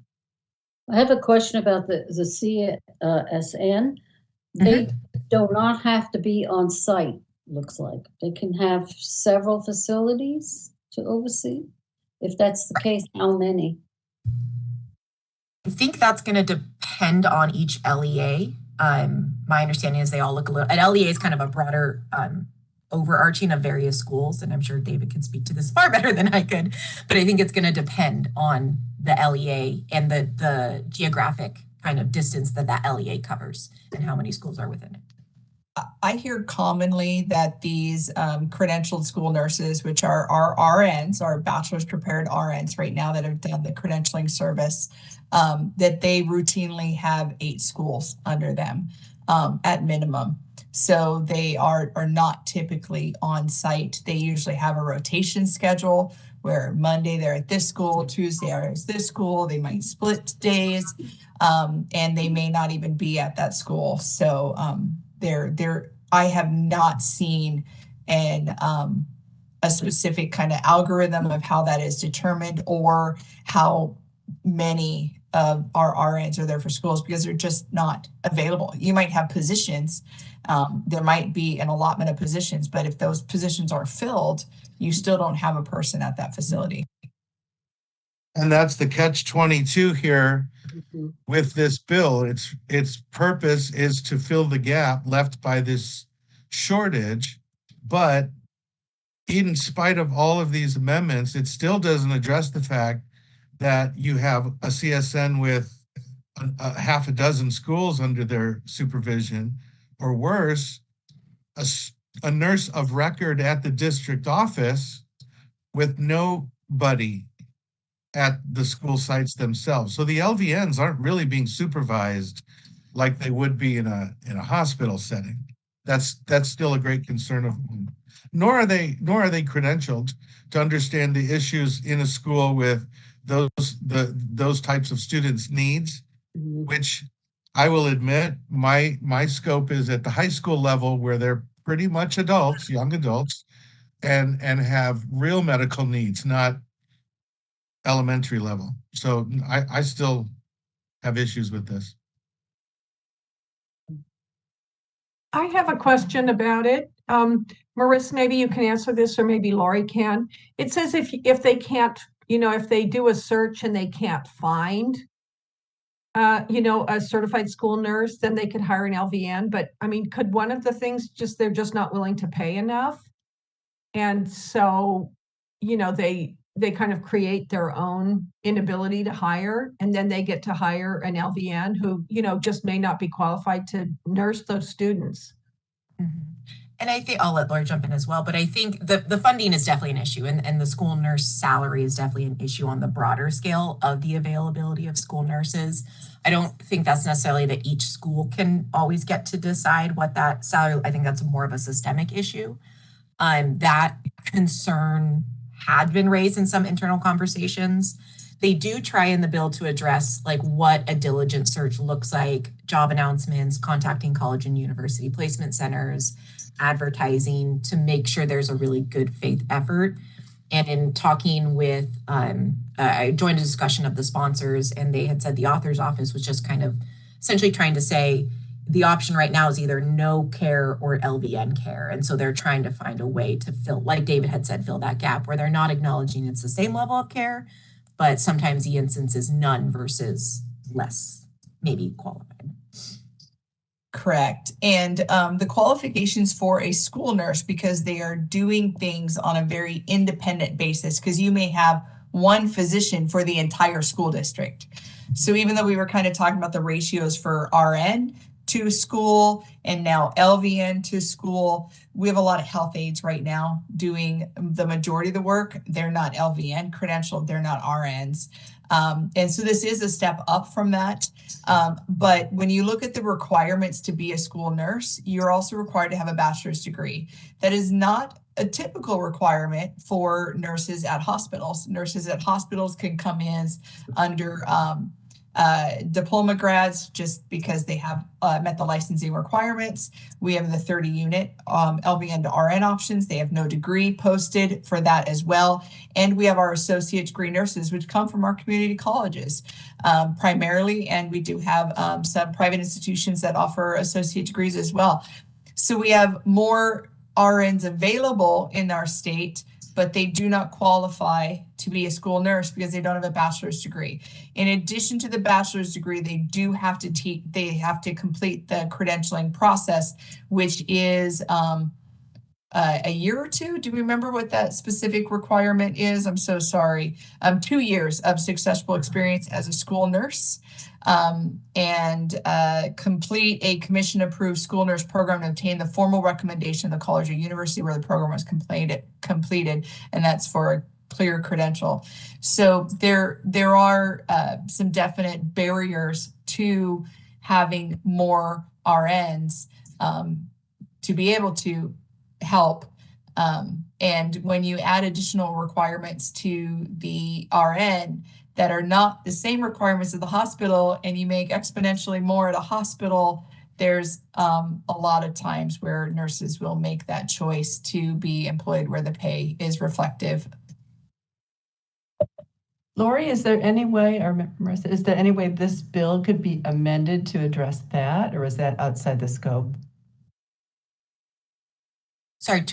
I have a question about the CSN. They do not have to be on site, looks like. They can have several facilities to oversee. If that's the case, how many? I think that's going to depend on each LEA. My understanding is they all look a little, an LEA is kind of a broader overarching of various schools, and I'm sure David could speak to this far better than I could, but I think it's going to depend on the LEA and the geographic kind of distance that that LEA covers and how many schools are within it. I hear commonly that these credentialed school nurses, which are our RNs, our bachelor's prepared RNs right now that have done the credentialing service, that they routinely have 8 schools under them at minimum. So they are not typically on site. They usually have a rotation schedule where Monday they're at this school, Tuesday they're at this school. They might split days, and they may not even be at that school. So I have not seen a specific kind of algorithm of how that is determined or how many of our RNs are there for schools, because they're just not available. You might have positions. There might be an allotment of positions, but if those positions are filled, you still don't have a person at that facility. And that's the catch-22 here with this bill. Its purpose is to fill the gap left by this shortage, but in spite of all of these amendments, it still doesn't address the fact that you have a CSN with a half a dozen schools under their supervision, or worse, a nurse of record at the district office with nobody at the school sites themselves. So the LVNs aren't really being supervised like they would be in a hospital setting. That's still a great concern of mine. Nor are they credentialed to understand the issues in a school with those types of students' needs, which I will admit my scope is at the high school level, where they're pretty much adults, young adults, and have real medical needs, not elementary level. So I still have issues with this. I have a question about it. Marissa, maybe you can answer this, or maybe Lori can. It says if they can't, if they do a search and they can't find, a certified school nurse, then they could hire an LVN. But I mean, could one of the things just they're just not willing to pay enough, and so, they kind of create their own inability to hire, and then they get to hire an LVN who, just may not be qualified to nurse those students. And I think I'll let Lori jump in as well, but I think the funding is definitely an issue, and the school nurse salary is definitely an issue on the broader scale of the availability of school nurses. I don't think that's necessarily that each school can always get to decide what that salary, I think that's more of a systemic issue. That concern had been raised in some internal conversations. They do try in the bill to address like what a diligent search looks like, job announcements, contacting college and university placement centers, advertising, to make sure there's a really good faith effort. And in talking with, I joined a discussion of the sponsors, and they had said the author's office was just kind of essentially trying to say the option right now is either no care or LVN care. And so they're trying to find a way to fill, like David had said, fill that gap where they're not acknowledging it's the same level of care, but sometimes the instance is none versus less, maybe qualified. Correct. And the qualifications for a school nurse, because they are doing things on a very independent basis, because you may have one physician for the entire school district. So even though we were kind of talking about the ratios for RN to school and now LVN to school, we have a lot of health aides right now doing the majority of the work. They're not LVN credentialed, they're not RNs. And so this is a step up from that. But when you look at the requirements to be a school nurse, you're also required to have a bachelor's degree. That is not a typical requirement for nurses at hospitals. Nurses at hospitals can come in under diploma grads just because they have met the licensing requirements. We have the 30 unit LVN to RN options. They have no degree posted for that as well. And we have our associate degree nurses, which come from our community colleges primarily. And we do have some private institutions that offer associate degrees as well. So we have more RNs available in our state, but they do not qualify to be a school nurse because they don't have a bachelor's degree. In addition to the bachelor's degree, they do have to complete the credentialing process, which is a year or two. Do you remember what that specific requirement is? I'm so sorry. 2 years of successful experience as a school nurse, and complete a commission-approved school nurse program to obtain the formal recommendation of the college or university where the program was completed, and that's for a clear credential. So there are some definite barriers to having more RNs to be able to help. And when you add additional requirements to the RN that are not the same requirements of the hospital, and you make exponentially more at a hospital, there's a lot of times where nurses will make that choice to be employed where the pay is reflective. Lori, is there any way, or Marissa, is there any way this bill could be amended to address that, or is that outside the scope? Sorry.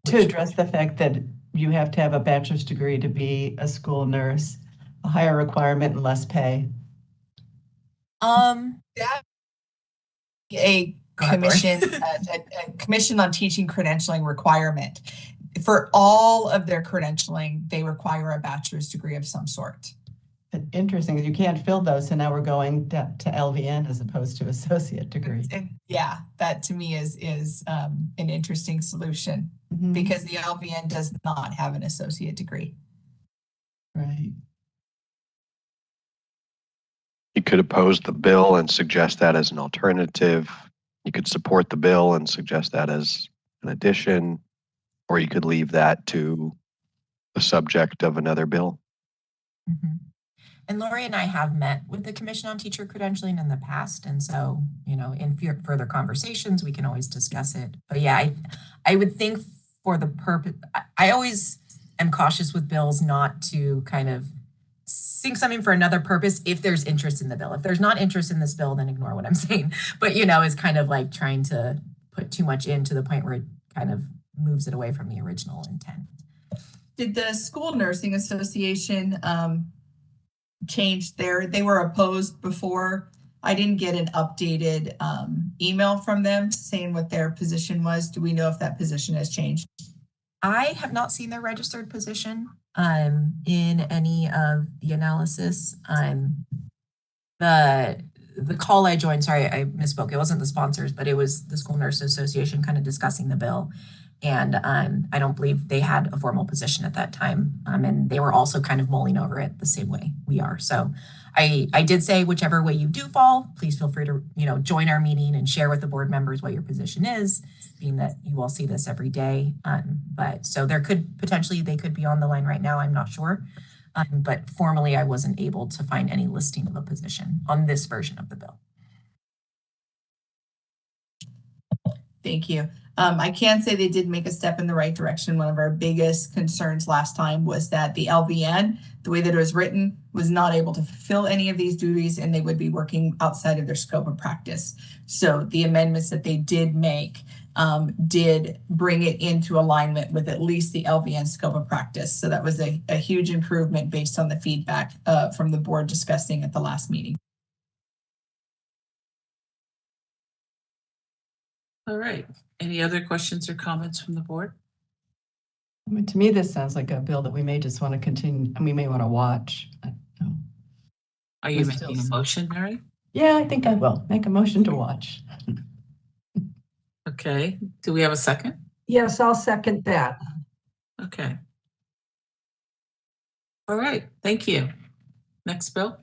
To address the fact that you have to have a bachelor's degree to be a school nurse, a higher requirement and less pay. That a commission, a commission on teaching credentialing requirement. For all of their credentialing, they require a bachelor's degree of some sort. Interesting. You can't fill those, so now we're going to LVN as opposed to associate degree. Yeah, that to me is an interesting solution because the LVN does not have an associate degree. Right. You could oppose the bill and suggest that as an alternative. You could support the bill and suggest that as an addition, or you could leave that to the subject of another bill. And Lori and I have met with the Commission on Teacher Credentialing in the past. And so, in further conversations, we can always discuss it. But yeah, I would think for the purpose, I always am cautious with bills not to kind of seeing something for another purpose if there's interest in the bill. If there's not interest in this bill, then ignore what I'm saying. But, you know, it's kind of like trying to put too much in to the point where it kind of moves it away from the original intent. Did the School Nursing Association change they were opposed before? I didn't get an updated email from them saying what their position was. Do we know if that position has changed? I have not seen their registered position in any of the analysis. The call I joined, sorry, I misspoke. It wasn't the sponsors, but it was the School Nurses Association kind of discussing the bill. And I don't believe they had a formal position at that time. And they were also kind of mulling over it the same way we are. So I did say whichever way you do fall, please feel free to, you know, join our meeting and share with the board members what your position is, being that you all see this every day. But so there could potentially, they could be on the line right now. I'm not sure. But formally, I wasn't able to find any listing of a position on this version of the bill. Thank you. I can say they did make a step in the right direction. One of our biggest concerns last time was that the LVN, the way that it was written, was not able to fulfill any of these duties, and they would be working outside of their scope of practice. So the amendments that they did make did bring it into alignment with at least the LVN scope of practice. So that was a huge improvement based on the feedback from the board discussing at the last meeting. All right. Any other questions or comments from the board? I mean, to me, this sounds like a bill that we may just want to continue, and we may want to watch. Are you making a motion, Mary? Yeah, I think I will make a motion to watch. Okay. Do we have a second? Yes, I'll second that. Okay. All right. Thank you. Next bill.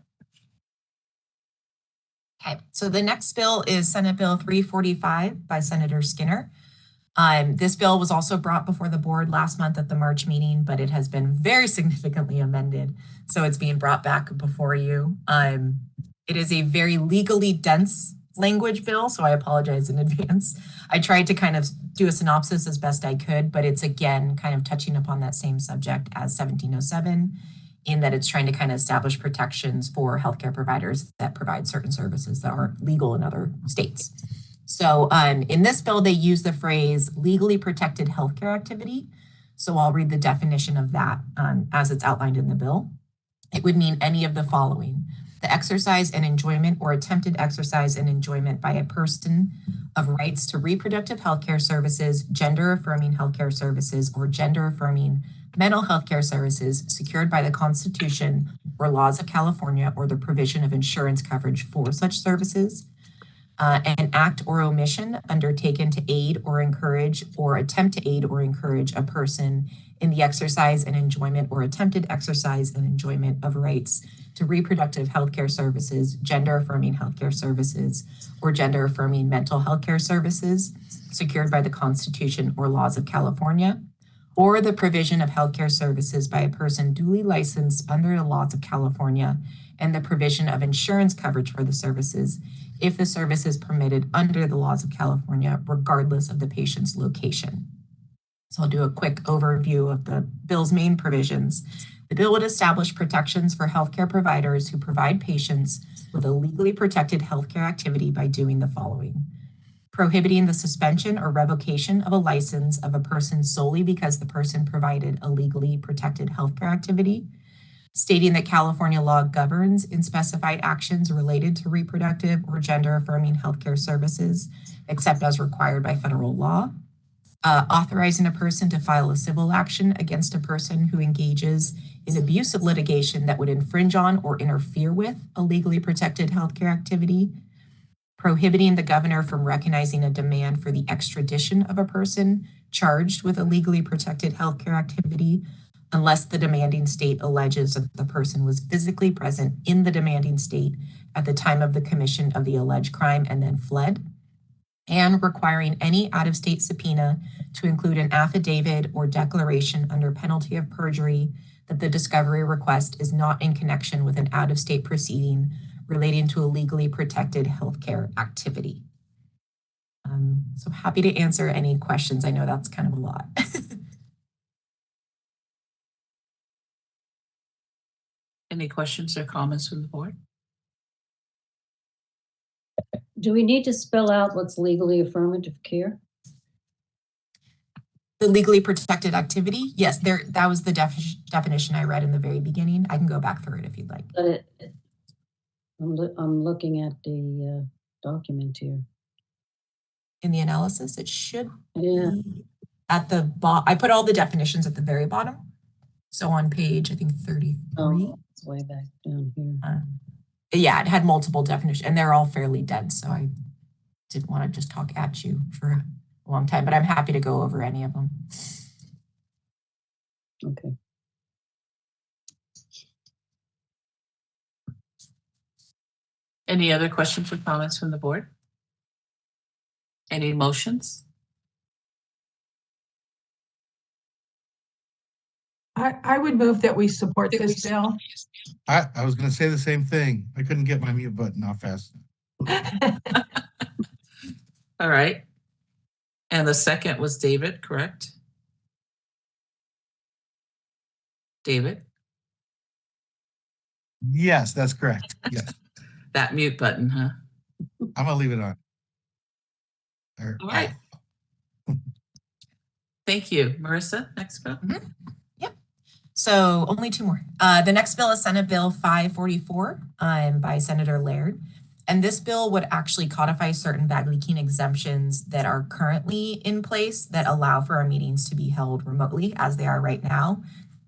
Okay, so the next bill is Senate Bill 345 by Senator Skinner. This bill was also brought before the board last month at the March meeting, but it has been very significantly amended. So it's being brought back before you. It is a very legally dense language bill, so I apologize in advance. I tried to kind of do a synopsis as best I could, but it's again kind of touching upon that same subject as 1707. In that it's trying to kind of establish protections for healthcare providers that provide certain services that aren't legal in other states. So in this bill, they use the phrase legally protected healthcare activity. So I'll read the definition of that as it's outlined in the bill. It would mean any of the following: the exercise and enjoyment or attempted exercise and enjoyment by a person of rights to reproductive healthcare services, gender affirming healthcare services, or gender affirming mental health care services secured by the Constitution or laws of California, or the provision of insurance coverage for such services. An act or omission undertaken to aid or encourage or attempt to aid or encourage a person in the exercise and enjoyment or attempted exercise and enjoyment of rights to reproductive healthcare services, gender affirming healthcare services, or gender affirming mental health care services secured by the Constitution or laws of California, or the provision of healthcare services by a person duly licensed under the laws of California, and the provision of insurance coverage for the services if the service is permitted under the laws of California, regardless of the patient's location. So I'll do a quick overview of the bill's main provisions. The bill would establish protections for healthcare providers who provide patients with a legally protected healthcare activity by doing the following: prohibiting the suspension or revocation of a license of a person solely because the person provided a legally protected healthcare activity, stating that California law governs in specified actions related to reproductive or gender affirming healthcare services, except as required by federal law, authorizing a person to file a civil action against a person who engages in abusive litigation that would infringe on or interfere with a legally protected healthcare activity, prohibiting the governor from recognizing a demand for the extradition of a person charged with a legally protected healthcare activity unless the demanding state alleges that the person was physically present in the demanding state at the time of the commission of the alleged crime and then fled, and requiring any out-of-state subpoena to include an affidavit or declaration under penalty of perjury that the discovery request is not in connection with an out-of-state proceeding relating to a legally protected healthcare activity. So happy to answer any questions. I know that's kind of a lot. Any questions or comments from the board? Do we need to spell out what's legally affirmative care? The legally protected activity? Yes, that was the definition I read in the very beginning. I can go back through it if you'd like. But I'm looking at the document here. In the analysis, it should Yeah. be at the bottom. I put all the definitions at the very bottom. So on page, I think 33. Oh, it's way back down here. Yeah, it had multiple definitions, and they're all fairly dense. So I didn't want to just talk at you for a long time, but I'm happy to go over any of them. Okay. Any other questions or comments from the board? Any motions? I would move that we support this bill. I was going to say the same thing. I couldn't get my mute button off fast enough. All right. And the second was David, correct? David? Yes, that's correct. Yes. That mute button, huh? I'm going to leave it on. All right. Thank you. Marissa, next bill. Yep. So only two more. The next bill is Senate Bill 544 by Senator Laird. And this bill would actually codify certain Bagley-Keene exemptions that are currently in place that allow for our meetings to be held remotely as they are right now.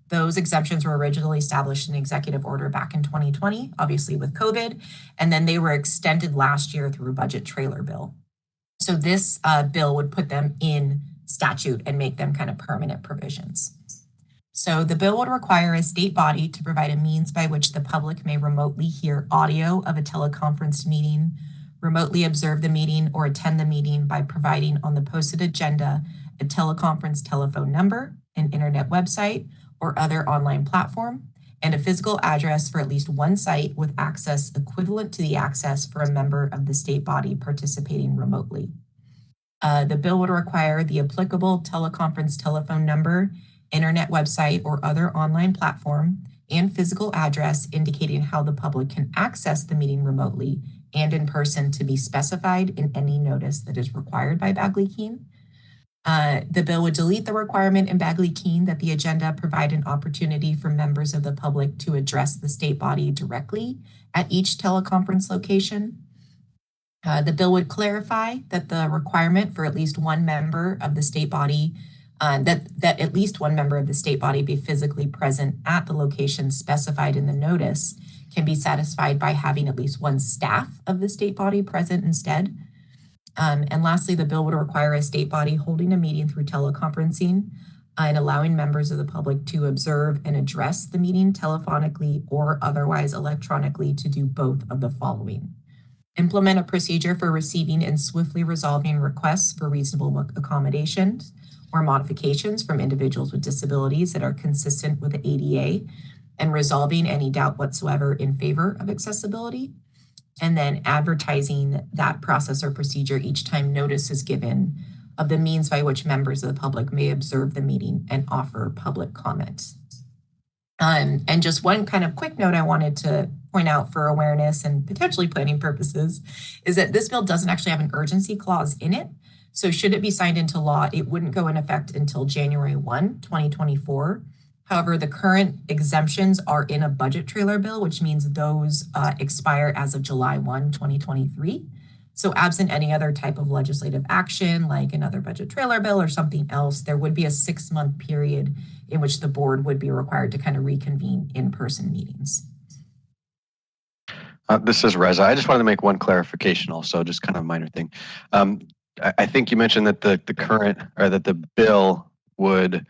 Those exemptions were originally established in executive order back in 2020, obviously with COVID, and then they were extended last year through a budget trailer bill. So this bill would put them in statute and make them kind of permanent provisions. So the bill would require a state body to provide a means by which the public may remotely hear audio of a teleconference meeting, remotely observe the meeting, or attend the meeting by providing on the posted agenda a teleconference telephone number, an internet website, or other online platform, and a physical address for at least one site with access equivalent to the access for a member of the state body participating remotely. The bill would require the applicable teleconference telephone number, internet website, or other online platform, and physical address indicating how the public can access the meeting remotely and in person to be specified in any notice that is required by Bagley-Keene. The bill would delete the requirement in Bagley-Keene that the agenda provide an opportunity for members of the public to address the state body directly at each teleconference location. The bill would clarify that the requirement for at least one member of the state body, that at least one member of the state body be physically present at the location specified in the notice can be satisfied by having at least one staff of the state body present instead. And lastly, the bill would require a state body holding a meeting through teleconferencing and allowing members of the public to observe and address the meeting telephonically or otherwise electronically to do both of the following. Implement a procedure for receiving and swiftly resolving requests for reasonable accommodations or modifications from individuals with disabilities that are consistent with the ADA and resolving any doubt whatsoever in favor of accessibility. And then advertising that process or procedure each time notice is given of the means by which members of the public may observe the meeting and offer public comments. And just one kind of quick note I wanted to point out for awareness and potentially planning purposes is that this bill doesn't actually have an urgency clause in it. So should it be signed into law, it wouldn't go in effect until January 1, 2024. However, the current exemptions are in a budget trailer bill, which means those expire as of July 1, 2023. So absent any other type of legislative action, like another budget trailer bill or something else, there would be a 6-month period in which the board would be required to kind of reconvene in-person meetings. This is Reza. I just wanted to make one clarification also, just kind of a minor thing. I think you mentioned that the bill would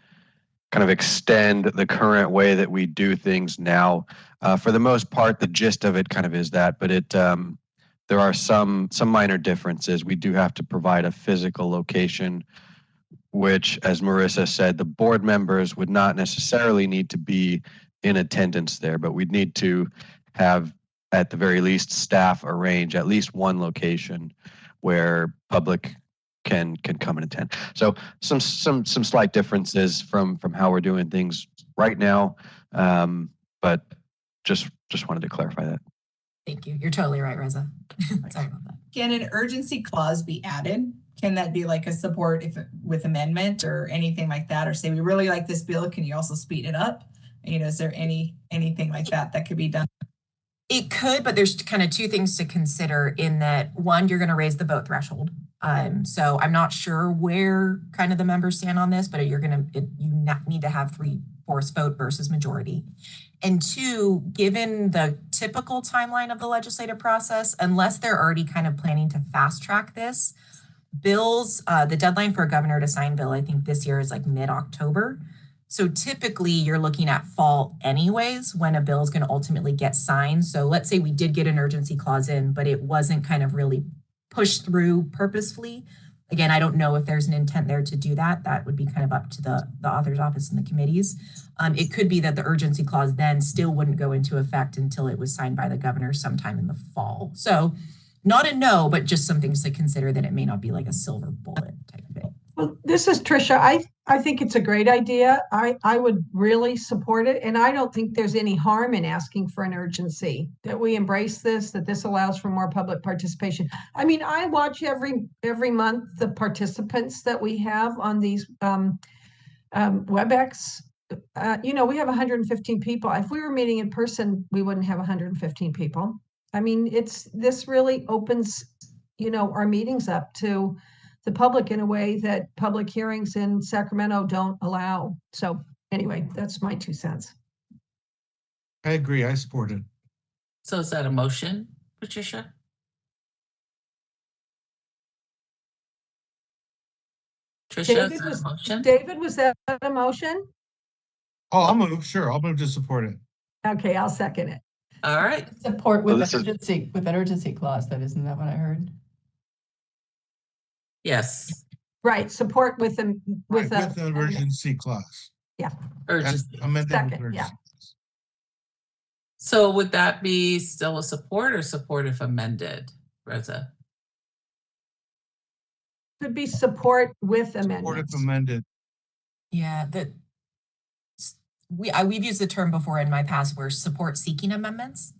kind of extend the current way that we do things now. For the most part, the gist of it kind of is that, but there are some minor differences. We do have to provide a physical location, which, as Marissa said, the board members would not necessarily need to be in attendance there, but we'd need to have, at the very least, staff arrange at least one location where public can come and attend. So some slight differences from how we're doing things right now, but just wanted to clarify that. Thank you. You're totally right, Reza. Sorry about that. Can an urgency clause be added? Can that be like a support with amendment or anything like that? Or say, we really like this bill, can you also speed it up? Is there anything like that could be done? It could, but there's kind of two things to consider in that. One, you're going to raise the vote threshold. So I'm not sure where kind of the members stand on this, but you need to have 3/4 vote versus majority. And two, given the typical timeline of the legislative process, unless they're already kind of planning to fast track this, bills, the deadline for a governor to sign bill, I think this year is like mid-October. So typically you're looking at fall anyways when a bill is going to ultimately get signed. So let's say we did get an urgency clause in, but it wasn't kind of really pushed through purposefully. Again, I don't know if there's an intent there to do that. That would be kind of up to the author's office and the committees. It could be that the urgency clause then still wouldn't go into effect until it was signed by the governor sometime in the fall. So not a no, but just some things to consider that it may not be like a silver bullet type thing. Well, this is Tricia. I think it's a great idea. I would really support it. And I don't think there's any harm in asking for an urgency, that we embrace this, that this allows for more public participation. I mean, I watch every month the participants that we have on these WebEx. We have 115 people. If we were meeting in person, we wouldn't have 115 people. I mean, this really opens, our meetings up to the public in a way that public hearings in Sacramento don't allow. So anyway, that's my 2 cents. I agree. I support it. So is that a motion, Patricia? Tricia, is that a motion? David, was that a motion? Oh, I'll move. Sure. I'll move to support it. Okay, I'll second it. All right. Support with an urgency clause. Isn't that what I heard? Yes. Right. Support with an urgency clause. Yeah. Urgency. Second. Yeah. So would that be still a support or support if amended, Reza? Could be support with amendments. Support if amended. Yeah, we've used the term before in my past where support seeking amendments,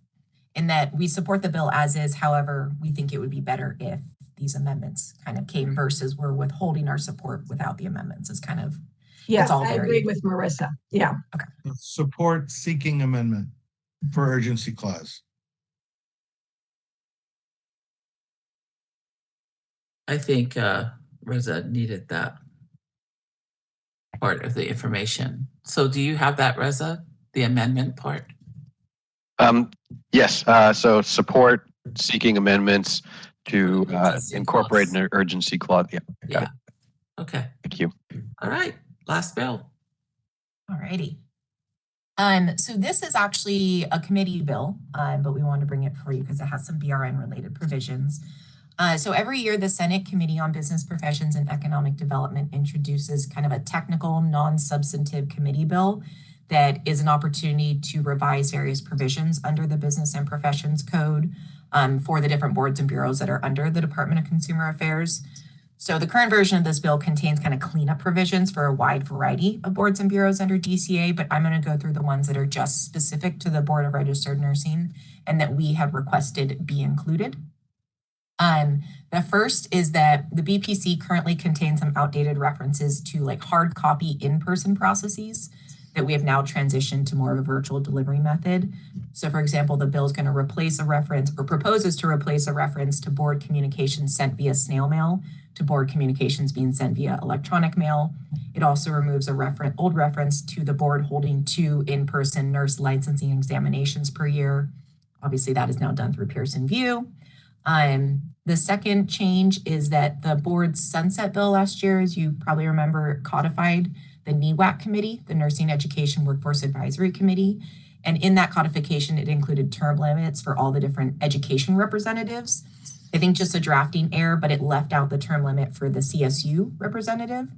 in that we support the bill as is. However, we think it would be better if these amendments kind of came versus we're withholding our support without the amendments. Is kind of, yes, I agree with Marissa. Yeah. Okay. Support seeking amendment for urgency clause. I think Reza needed that part of the information. So do you have that, Reza, the amendment part? Yes. So support seeking amendments to incorporate an urgency clause. Yeah. Okay. Thank you. All right. Last bill. All righty. So this is actually a committee bill, but we wanted to bring it for you because it has some BRN related provisions. So every year, the Senate Committee on Business Professions and Economic Development introduces kind of a technical, non-substantive committee bill that is an opportunity to revise various provisions under the Business and Professions Code for the different boards and bureaus that are under the Department of Consumer Affairs. So the current version of this bill contains kind of cleanup provisions for a wide variety of boards and bureaus under DCA, but I'm going to go through the ones that are just specific to the Board of Registered Nursing and that we have requested be included. The first is that the BPC currently contains some outdated references to like hard copy in-person processes that we have now transitioned to more of a virtual delivery method. So for example, the bill is going to replace a reference or proposes to replace a reference to board communications sent via snail mail to board communications being sent via electronic mail. It also removes a old reference to the board holding 2 in-person nurse licensing examinations per year. Obviously that is now done through Pearson VUE. The second change is that the board's sunset bill last year, as you probably remember, codified the NEWAC committee, the Nursing Education Workforce Advisory Committee. And in that codification, it included term limits for all the different education representatives. I think just a drafting error, but it left out the term limit for the CSU representative.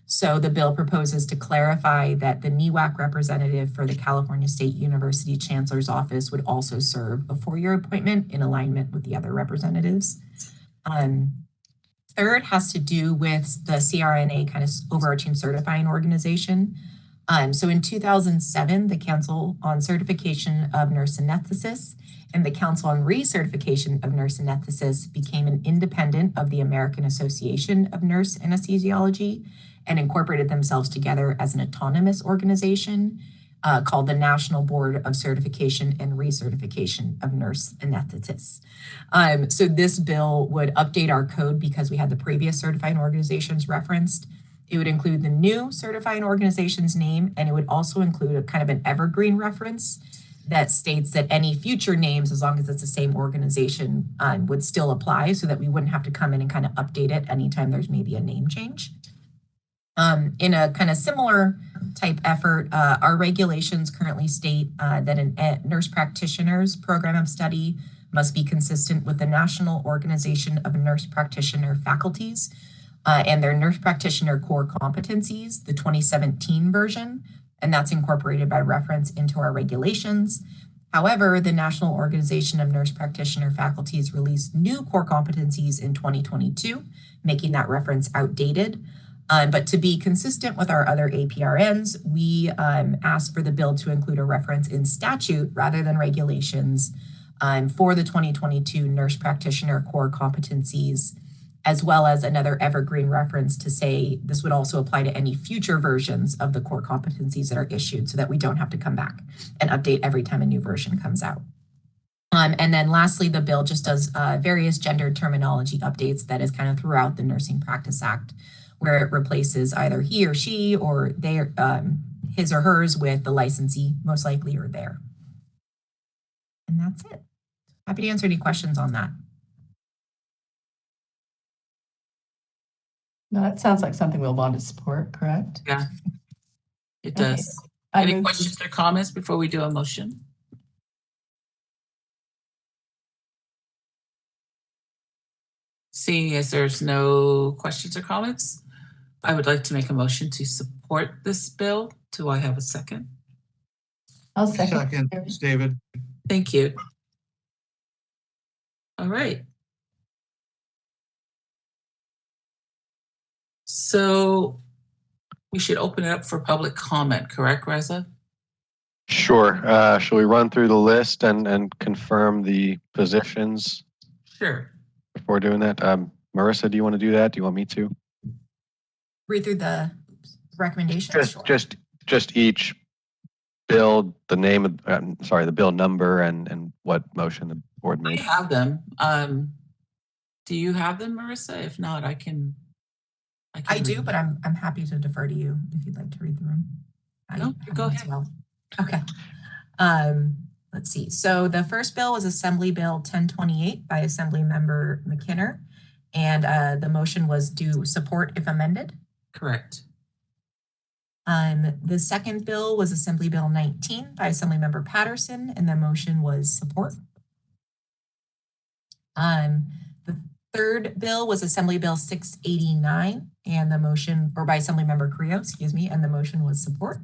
So the bill proposes to clarify that the NEWAC representative for the California State University Chancellor's Office would also serve a 4-year appointment in alignment with the other representatives. Third has to do with the CRNA kind of overarching certifying organization. So in 2007, the Council on Certification of Nurse Anesthetists and the Council on Recertification of Nurse Anesthetists became an independent of the American Association of Nurse Anesthesiology and incorporated themselves together as an autonomous organization called the National Board of Certification and Recertification of Nurse Anesthetists. So this bill would update our code because we had the previous certifying organizations referenced. It would include the new certifying organization's name, and it would also include a kind of an evergreen reference that states that any future names, as long as it's the same organization, would still apply so that we wouldn't have to come in and kind of update it anytime there's maybe a name change. In a kind of similar type effort, our regulations currently state that a nurse practitioner's program of study must be consistent with the National Organization of Nurse Practitioner Faculties and their nurse practitioner core competencies, the 2017 version, and that's incorporated by reference into our regulations. However, the National Organization of Nurse Practitioner Faculties released new core competencies in 2022, making that reference outdated. But to be consistent with our other APRNs, we asked for the bill to include a reference in statute rather than regulations for the 2022 nurse practitioner core competencies, as well as another evergreen reference to say this would also apply to any future versions of the core competencies that are issued so that we don't have to come back and update every time a new version comes out. And then lastly, the bill just does various gender terminology updates that is kind of throughout the Nursing Practice Act, where it replaces either he or she or they, his or hers with the licensee, most likely, or their. And that's it. Happy to answer any questions on that. No, that sounds like something we'll want to support, correct? Yeah, it Okay. does. I Any move- questions or comments before we do a motion? Seeing as there's no questions or comments, I would like to make a motion to support this bill. Do I have a second? I'll second. Second, it's David. Thank you. All right. So we should open it up for public comment, correct, Reza? Sure. Shall we run through the list and confirm the positions Sure. before doing that? Marissa, do you want to do that? Do you want me to? Read through the recommendations. Just each bill, the name of, the bill number and what motion the board I made. have them. Do you have them, Marissa? If not, I can I read do, them. but I'm happy to defer to you if you'd like to read through them. No, go ahead. Well. Okay. Let's see. So the first bill was Assembly Bill 1028 by Assembly Member McKinner, and the motion was to support if amended. Correct. The second bill was Assembly Bill 19 by Assembly Member Patterson, and the motion was support. The third bill was Assembly Bill 689, and the motion, or by Assembly Member Creo, excuse me, and the motion was support.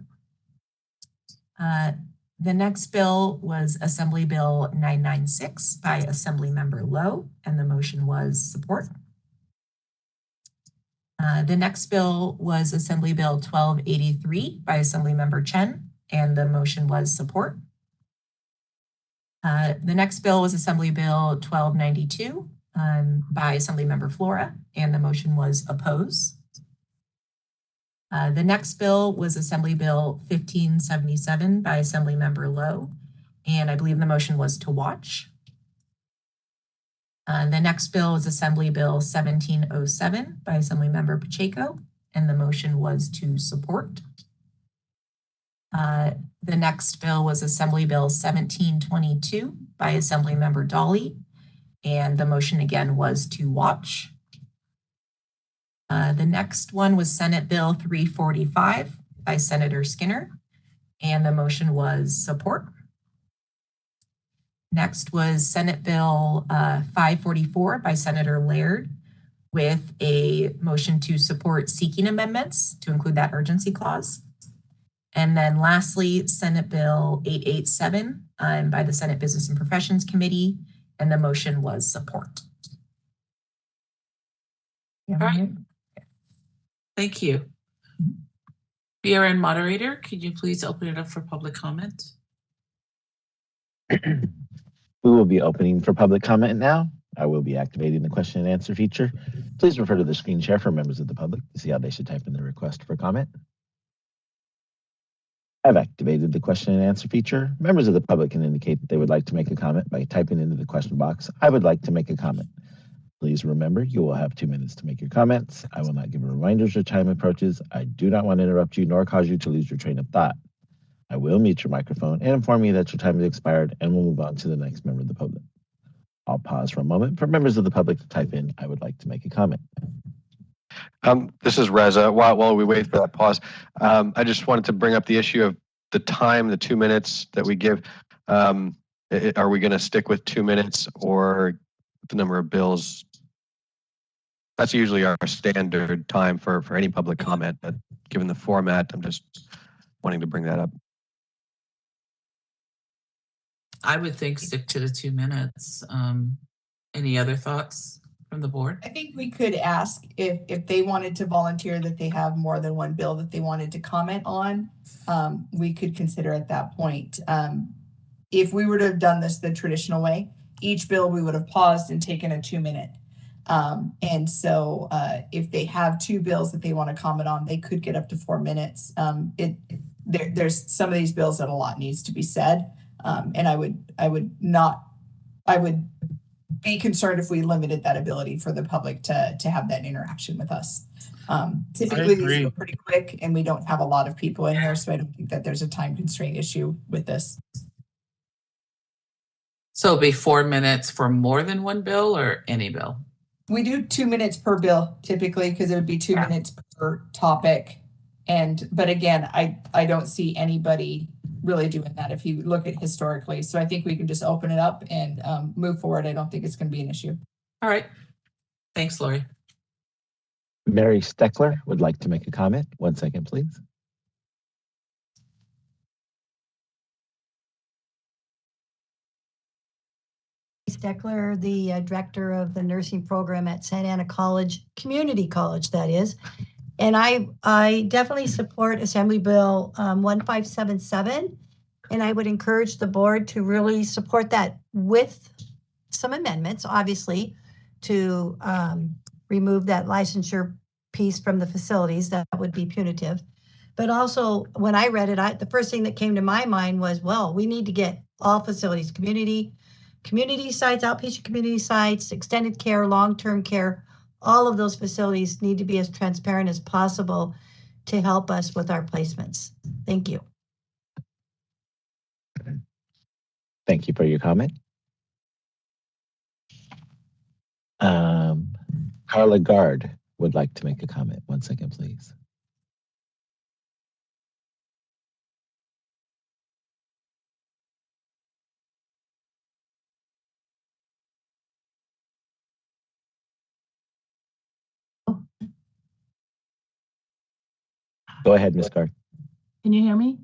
The next bill was Assembly Bill 996 by Assembly Member Lowe, and the motion was support. The next bill was Assembly Bill 1283 by Assembly Member Chen, and the motion was support. The next bill was Assembly Bill 1292 by Assembly Member Flora, and the motion was oppose. The next bill was Assembly Bill 1577 by Assembly Member Lowe, and I believe the motion was to watch. The next bill is Assembly Bill 1707 by Assembly Member Pacheco, and the motion was to support. The next bill was Assembly Bill 1722 by Assembly Member Dolly, and the motion again was to watch. The next one was Senate Bill 345 by Senator Skinner, and the motion was support. Next was Senate Bill 544 by Senator Laird with a motion to support seeking amendments to include that urgency clause. And then lastly, Senate Bill 887 by the Senate Business and Professions Committee, and the motion was support. All right. Thank you. BRN moderator, could you please open it up for public comment? We will be opening for public comment now. I will be activating the question and answer feature. Please refer to the screen share for members of the public to see how they should type in the request for comment. I've activated the question and answer feature. Members of the public can indicate that they would like to make a comment by typing into the question box, "I would like to make a comment." Please remember, you will have 2 minutes to make your comments. I will not give reminders as time approaches. I do not want to interrupt you nor cause you to lose your train of thought. I will mute your microphone and inform you that your time has expired, and we'll move on to the next member of the public. I'll pause for a moment for members of the public to type in, "I would like to make a comment." This is Reza. While we wait for that pause, I just wanted to bring up the issue of the time, the 2 minutes that we give. Are we going to stick with 2 minutes or the number of bills? That's usually our standard time for any public comment, but given the format, I'm just wanting to bring that up. I would think stick to the 2 minutes. Any other thoughts from the board? I think we could ask if they wanted to volunteer that they have more than one bill that they wanted to comment on. We could consider at that point. If we were to have done this the traditional way, each bill we would have paused and taken a 2 minute. And so if they have 2 bills that they want to comment on, they could get up to 4 minutes. There's some of these bills that a lot needs to be said. And I would be concerned if we limited that ability for the public to have that interaction with us. Typically these go pretty quick and we don't have a lot of people in here, so I don't think that there's a time constraint issue with this. So it'll be 4 minutes for more than one bill or any bill? We do 2 minutes per bill typically because it would be 2 minutes per topic. But again, I don't see anybody really doing that if you look at historically. So I think we can just open it up and move forward. I don't think it's going to be an issue. All right. Thanks, Lori. Mary Steckler would like to make a comment. 1 second, please. Steckler, the director of the nursing program at Santa Ana College, Community College, that is. And I definitely support Assembly Bill 1577. And I would encourage the board to really support that with some amendments, obviously, to remove that licensure piece from the facilities. That would be punitive. But also, when I read it, the first thing that came to my mind was, well, we need to get all facilities, community sites, outpatient community sites, extended care, long-term care, all of those facilities need to be as transparent as possible to help us with our placements. Thank you. Thank you for your comment. Carla Gard would like to make a comment. 1 second, please. Go ahead, Ms. Gard. Can you hear me?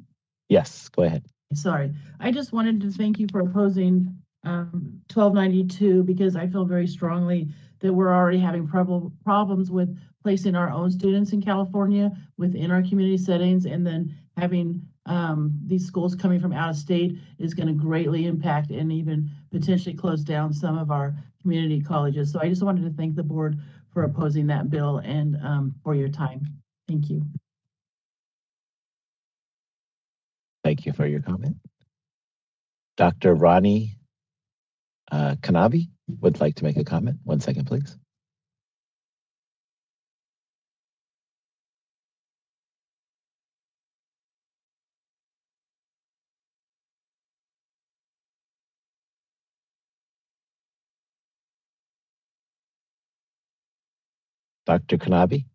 Yes, go ahead. Sorry. I just wanted to thank you for opposing 1292 because I feel very strongly that we're already having problems with placing our own students in California within our community settings, and then having these schools coming from out of state is going to greatly impact and even potentially close down some of our community colleges. So I just wanted to thank the board for opposing that bill and for your time. Thank you. Thank you for your comment. Dr. Ronnie Kanavi would like to make a comment. 1 second, please. Dr. Kanavi?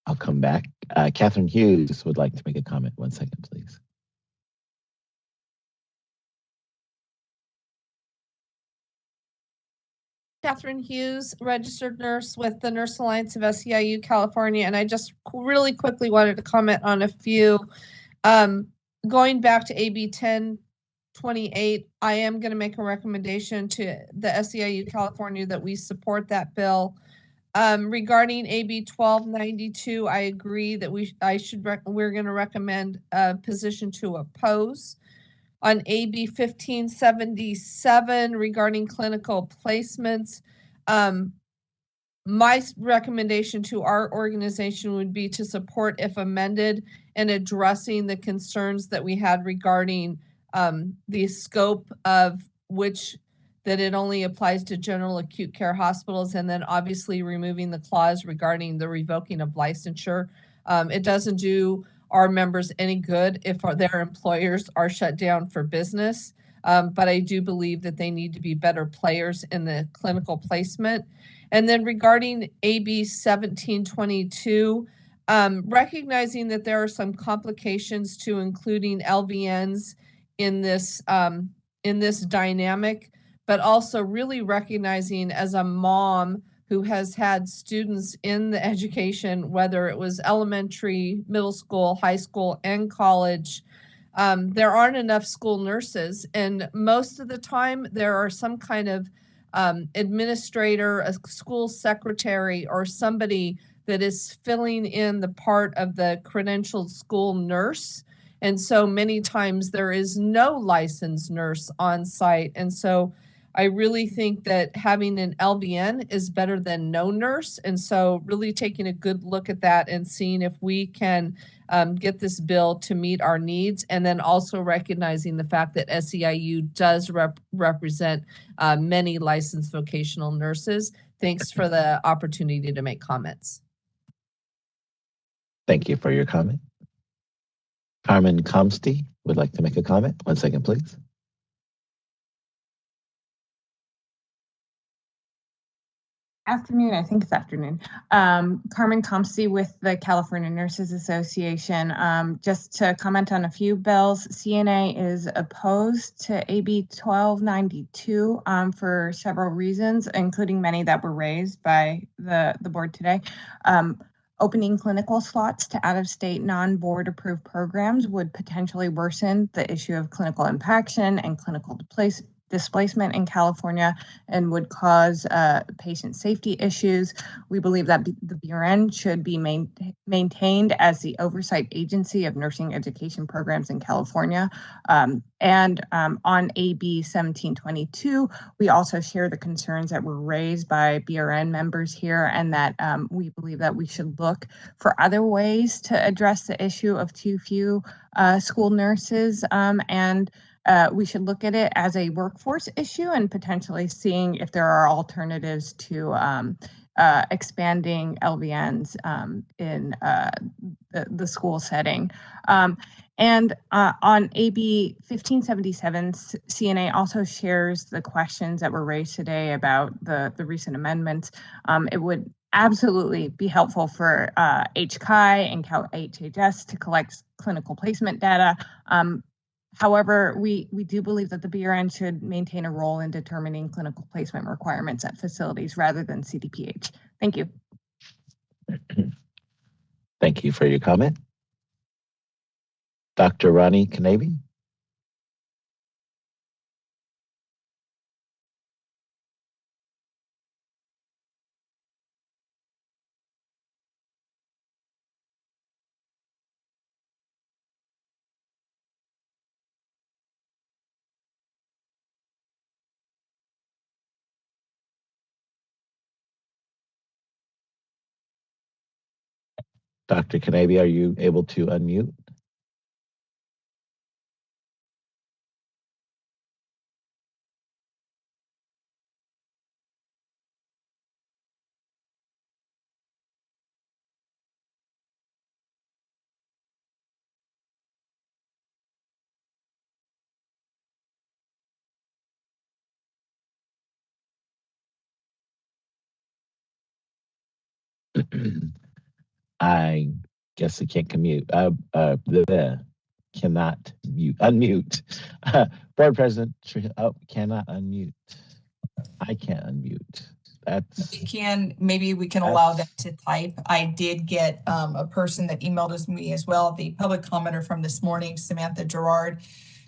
I'll come back. Catherine Hughes would like to make a comment. 1 second, please. Catherine Hughes, registered nurse with the Nurse Alliance of SEIU California, and I just really quickly wanted to comment on a few. Going back to AB 28, I am going to make a recommendation to the SEIU California that we support that bill. Regarding AB 1292, I agree that we're going to recommend a position to oppose. On AB 1577 regarding clinical placements, my recommendation to our organization would be to support if amended and addressing the concerns that we had regarding the scope of which that it only applies to general acute care hospitals, and then obviously removing the clause regarding the revoking of licensure. It doesn't do our members any good if their employers are shut down for business, but I do believe that they need to be better players in the clinical placement. And then regarding AB 1722, recognizing that there are some complications to including LVNs in this dynamic, but also really recognizing as a mom who has had students in the education, whether it was elementary, middle school, high school, and college, there aren't enough school nurses. And most of the time there are some kind of administrator, a school secretary, or somebody that is filling in the part of the credentialed school nurse. And so many times there is no licensed nurse on site. And so I really think that having an LVN is better than no nurse. And so really taking a good look at that and seeing if we can get this bill to meet our needs, and then also recognizing the fact that SEIU does represent many licensed vocational nurses. Thanks for the opportunity to make comments. Thank you for your comment. Carmen Comsty would like to make a comment. 1 second, please. Afternoon, I think it's afternoon. Carmen Comsty with the California Nurses Association. Just to comment on a few bills, CNA is opposed to AB 1292 for several reasons, including many that were raised by the board today. Opening clinical slots to out-of-state non-board approved programs would potentially worsen the issue of clinical impaction and clinical displacement in California and would cause patient safety issues. We believe that the BRN should be maintained as the oversight agency of nursing education programs in California. On AB 1722, we also share the concerns that were raised by BRN members here, and that we believe that we should look for other ways to address the issue of too few school nurses, and we should look at it as a workforce issue and potentially seeing if there are alternatives to expanding LVNs in the school setting. And on AB 1577, CNA also shares the questions that were raised today about the recent amendments. It would absolutely be helpful for HCI and CalHHS to collect clinical placement data. However, we do believe that the BRN should maintain a role in determining clinical placement requirements at facilities rather than CDPH. Thank you. Thank you for your comment. Dr. Ronnie Kanabi. Dr. Kanabi, are you able to unmute? I guess I can't cannot unmute. Board President, cannot unmute. I can't unmute. Maybe we can allow them to type. I did get a person that emailed us me as well, the public commenter from this morning, Samantha Gerard,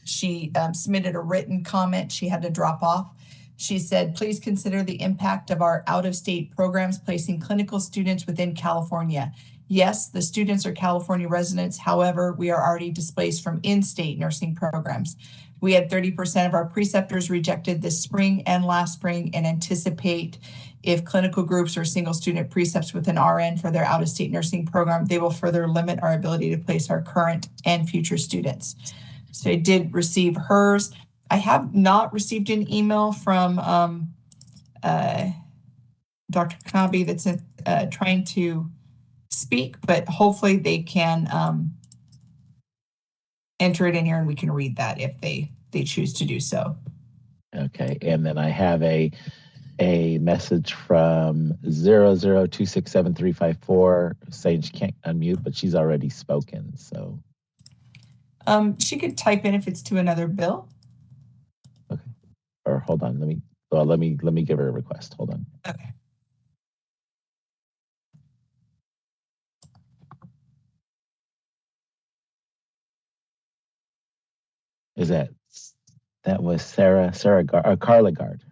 She submitted a written comment. She had to drop off. She said, please consider the impact of our out-of-state programs placing clinical students within California. Yes, the students are California residents. However, we are already displaced from in-state nursing programs. We had 30% of our preceptors rejected this spring and last spring, and anticipate if clinical groups or single student precepts with an RN for their out-of-state nursing program, they will further limit our ability to place our current and future students. So I did receive hers. I have not received an email from Dr. Knabe that's trying to speak, but hopefully they can enter it in here and we can read that if they choose to do so. Okay, and then I have a message from 00267354 saying she can't unmute, but she's already spoken. So she could type in if it's to another bill. Okay. Or hold on, let me give her a request. Hold on. Okay. Is that was Carla Gard.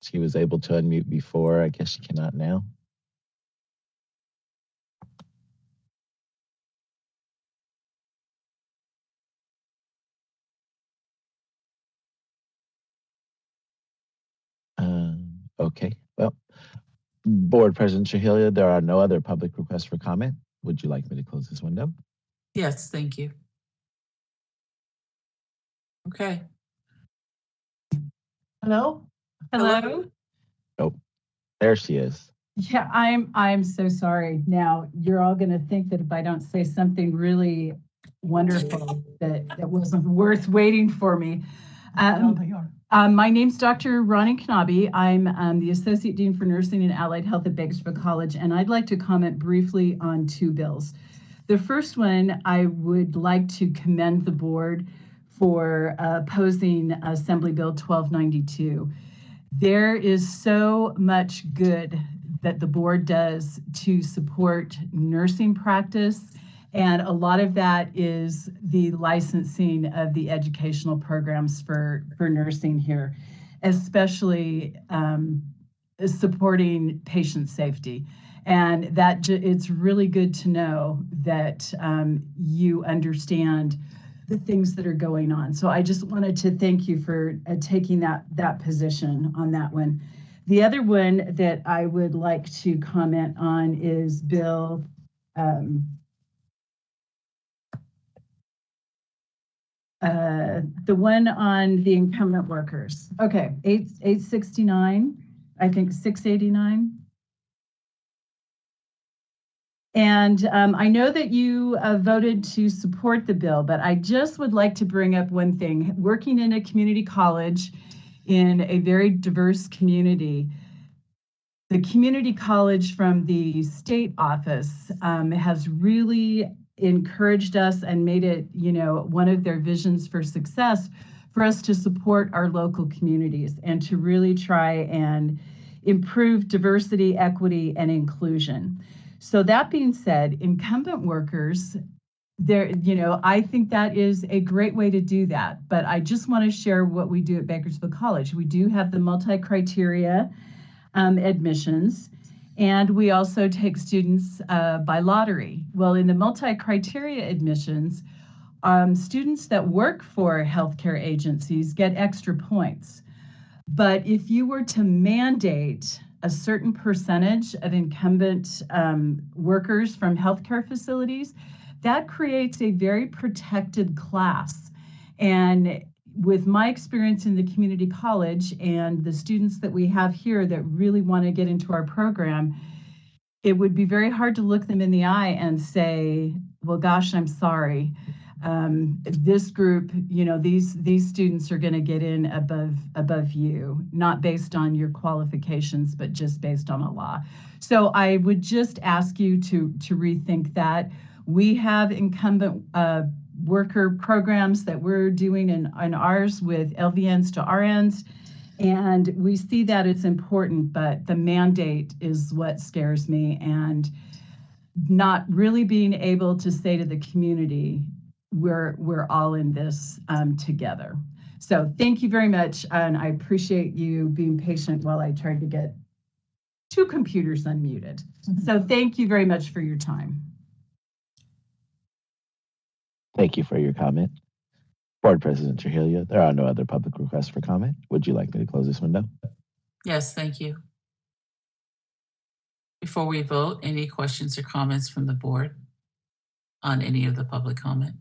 She was able to unmute before. I guess she cannot now. Okay, well, Board President Trujillo, there are no other public requests for comment. Would you like me to close this window? Yes, thank you. Okay. Hello? Hello? Oh, there she is. Yeah, I'm so sorry. Now, you're all going to think that if I don't say something really wonderful, that it wasn't worth waiting for me. My name's Dr. Ronnie Knabe. I'm the Associate Dean for Nursing and Allied Health at Bakersfield College, and I'd like to comment briefly on two bills. The first one, I would like to commend the board for opposing Assembly Bill 1292. There is so much good that the board does to support nursing practice, and a lot of that is the licensing of the educational programs for nursing here, especially supporting patient safety. And that it's really good to know that you understand the things that are going on. So I just wanted to thank you for taking that position on that one. The other one that I would like to comment on is Bill the one on the incumbent workers. Okay, 869, I think 689. And I know that you voted to support the bill, but I just would like to bring up one thing. Working in a community college in a very diverse community, the community college from the state office has really encouraged us and made it, one of their visions for success for us to support our local communities and to really try and improve diversity, equity, and inclusion. So that being said, incumbent workers, I think that is a great way to do that. But I just want to share what we do at Bakersfield College. We do have the multi-criteria admissions, and we also take students by lottery. Well, in the multi-criteria admissions, students that work for healthcare agencies get extra points. But if you were to mandate a certain percentage of incumbent workers from healthcare facilities, that creates a very protected class. And with my experience in the community college and the students that we have here that really want to get into our program, it would be very hard to look them in the eye and say, well, gosh, I'm sorry. This group, these students are going to get in above you, not based on your qualifications, but just based on a law. So I would just ask you to rethink that. We have incumbent worker programs that we're doing in ours with LVNs to RNs. And we see that it's important, but the mandate is what scares me, and not really being able to say to the community, we're all in this together. So thank you very much, and I appreciate you being patient while I tried to get 2 computers unmuted. So thank you very much for your time. Thank you for your comment. Board President Trujillo, there are no other public requests for comment. Would you like me to close this window? Yes, thank you. Before we vote, any questions or comments from the board on any of the public comment?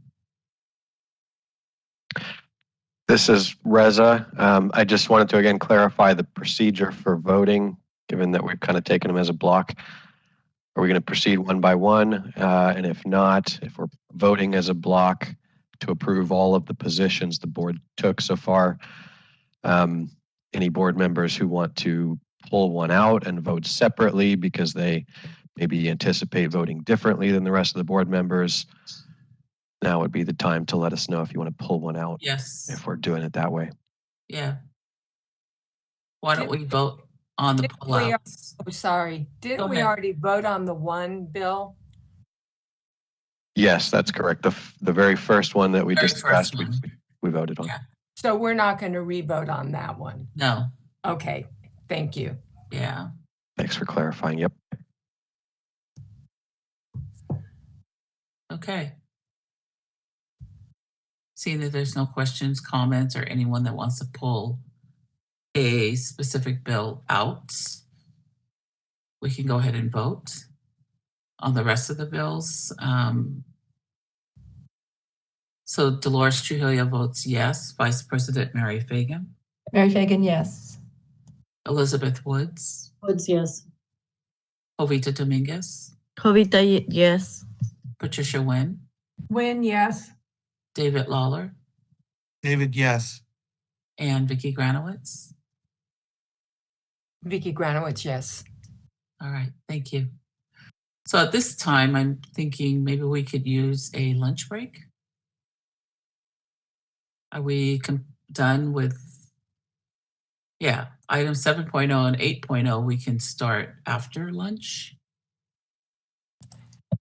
This is Reza. I just wanted to again clarify the procedure for voting, given that we've kind of taken them as a block. Are we going to proceed one by one? And if not, if we're voting as a block to approve all of the positions the board took so far, any board members who want to pull one out and vote separately because they maybe anticipate voting differently than the rest of the board members, now would be the time to let us know if you want to pull one out. Yes. If we're doing it that way. Yeah. Why don't we vote on the pullouts? Oh, sorry. Didn't we ahead. already vote on the one bill? Yes, that's correct. The very first one that we Very discussed, first we voted on. Yeah. So we're not going to re-vote on that one. No. Okay, thank you. Yeah. Thanks for clarifying. Yep. Okay. Seeing that there's no questions, comments, or anyone that wants to pull a specific bill out, we can go ahead and vote on the rest of the bills. So Dolores Trujillo votes yes. Vice President Mary Fagan. Mary Fagan, yes. Elizabeth Woods. Woods, yes. Jovita Dominguez. Jovita, yes. Patricia Nguyen. Nguyen, yes. David Lawler. David, yes. And Vicki Granowitz. Vicki Granowitz, yes. All right, thank you. So at this time, I'm thinking maybe we could use a lunch break. Are we done with, yeah, item 7.0 and 8.0, we can start after lunch?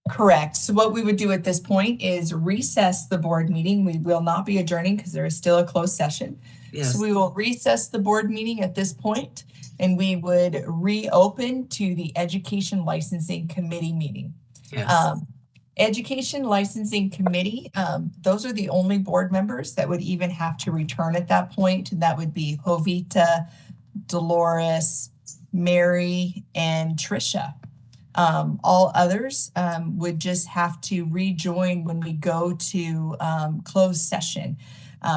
Correct. So what we would do at this point is recess the board meeting. We will not be adjourning because there is still a closed session. Yes. So we will recess the board meeting at this point, and we would reopen to the Education Licensing Committee meeting. Yes. Education Licensing Committee, those are the only board members that would even have to return at that point. And that would be Jovita, Dolores, Mary, and Tricia. All others would just have to rejoin when we go to closed session.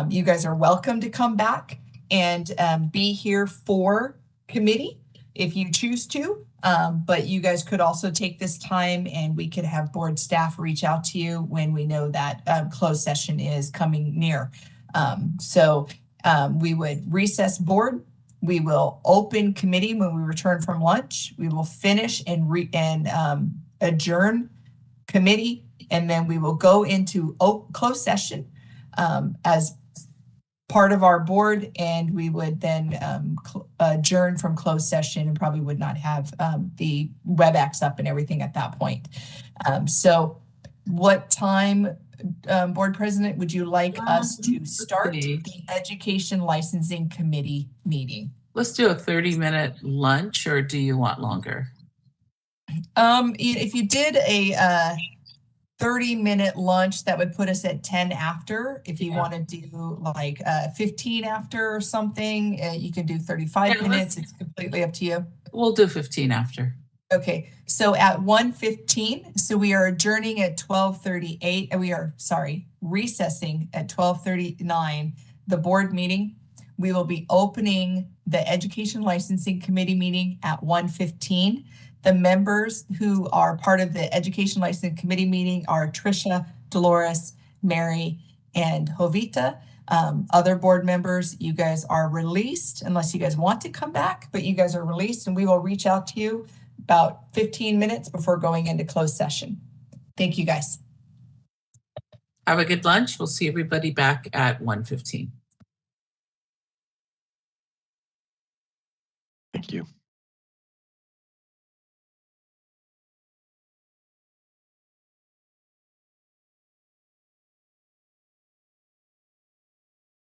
You guys are welcome to come back and be here for committee if you choose to, but you guys could also take this time and we could have board staff reach out to you when we know that closed session is coming near. So we would recess board. We will open committee when we return from lunch. We will finish and adjourn committee, and then we will go into closed session as part of our board, and we would then adjourn from closed session and probably would not have the WebEx up and everything at that point. So what time, Board President, would you like us to start the Education Licensing Committee meeting? Let's do a 30-minute lunch, or do you want longer? If you did a 30-minute lunch, that would put us at 10 after. If you want to do like 15 after or something, you can do 35 minutes. It's completely up to you. We'll do 15 after. Okay, so at 1:15, so we are adjourning at 12:38, and we are, recessing at 12:39, the board meeting. We will be opening the Education Licensing Committee meeting at 1:15. The members who are part of the Education Licensing Committee meeting are Tricia, Dolores, Mary, and Jovita. Other board members, you guys are released unless you guys want to come back, but you guys are released, and we will reach out to you about 15 minutes before going into closed session. Thank you, guys. Have a good lunch. We'll see everybody back at 1:15. Thank you.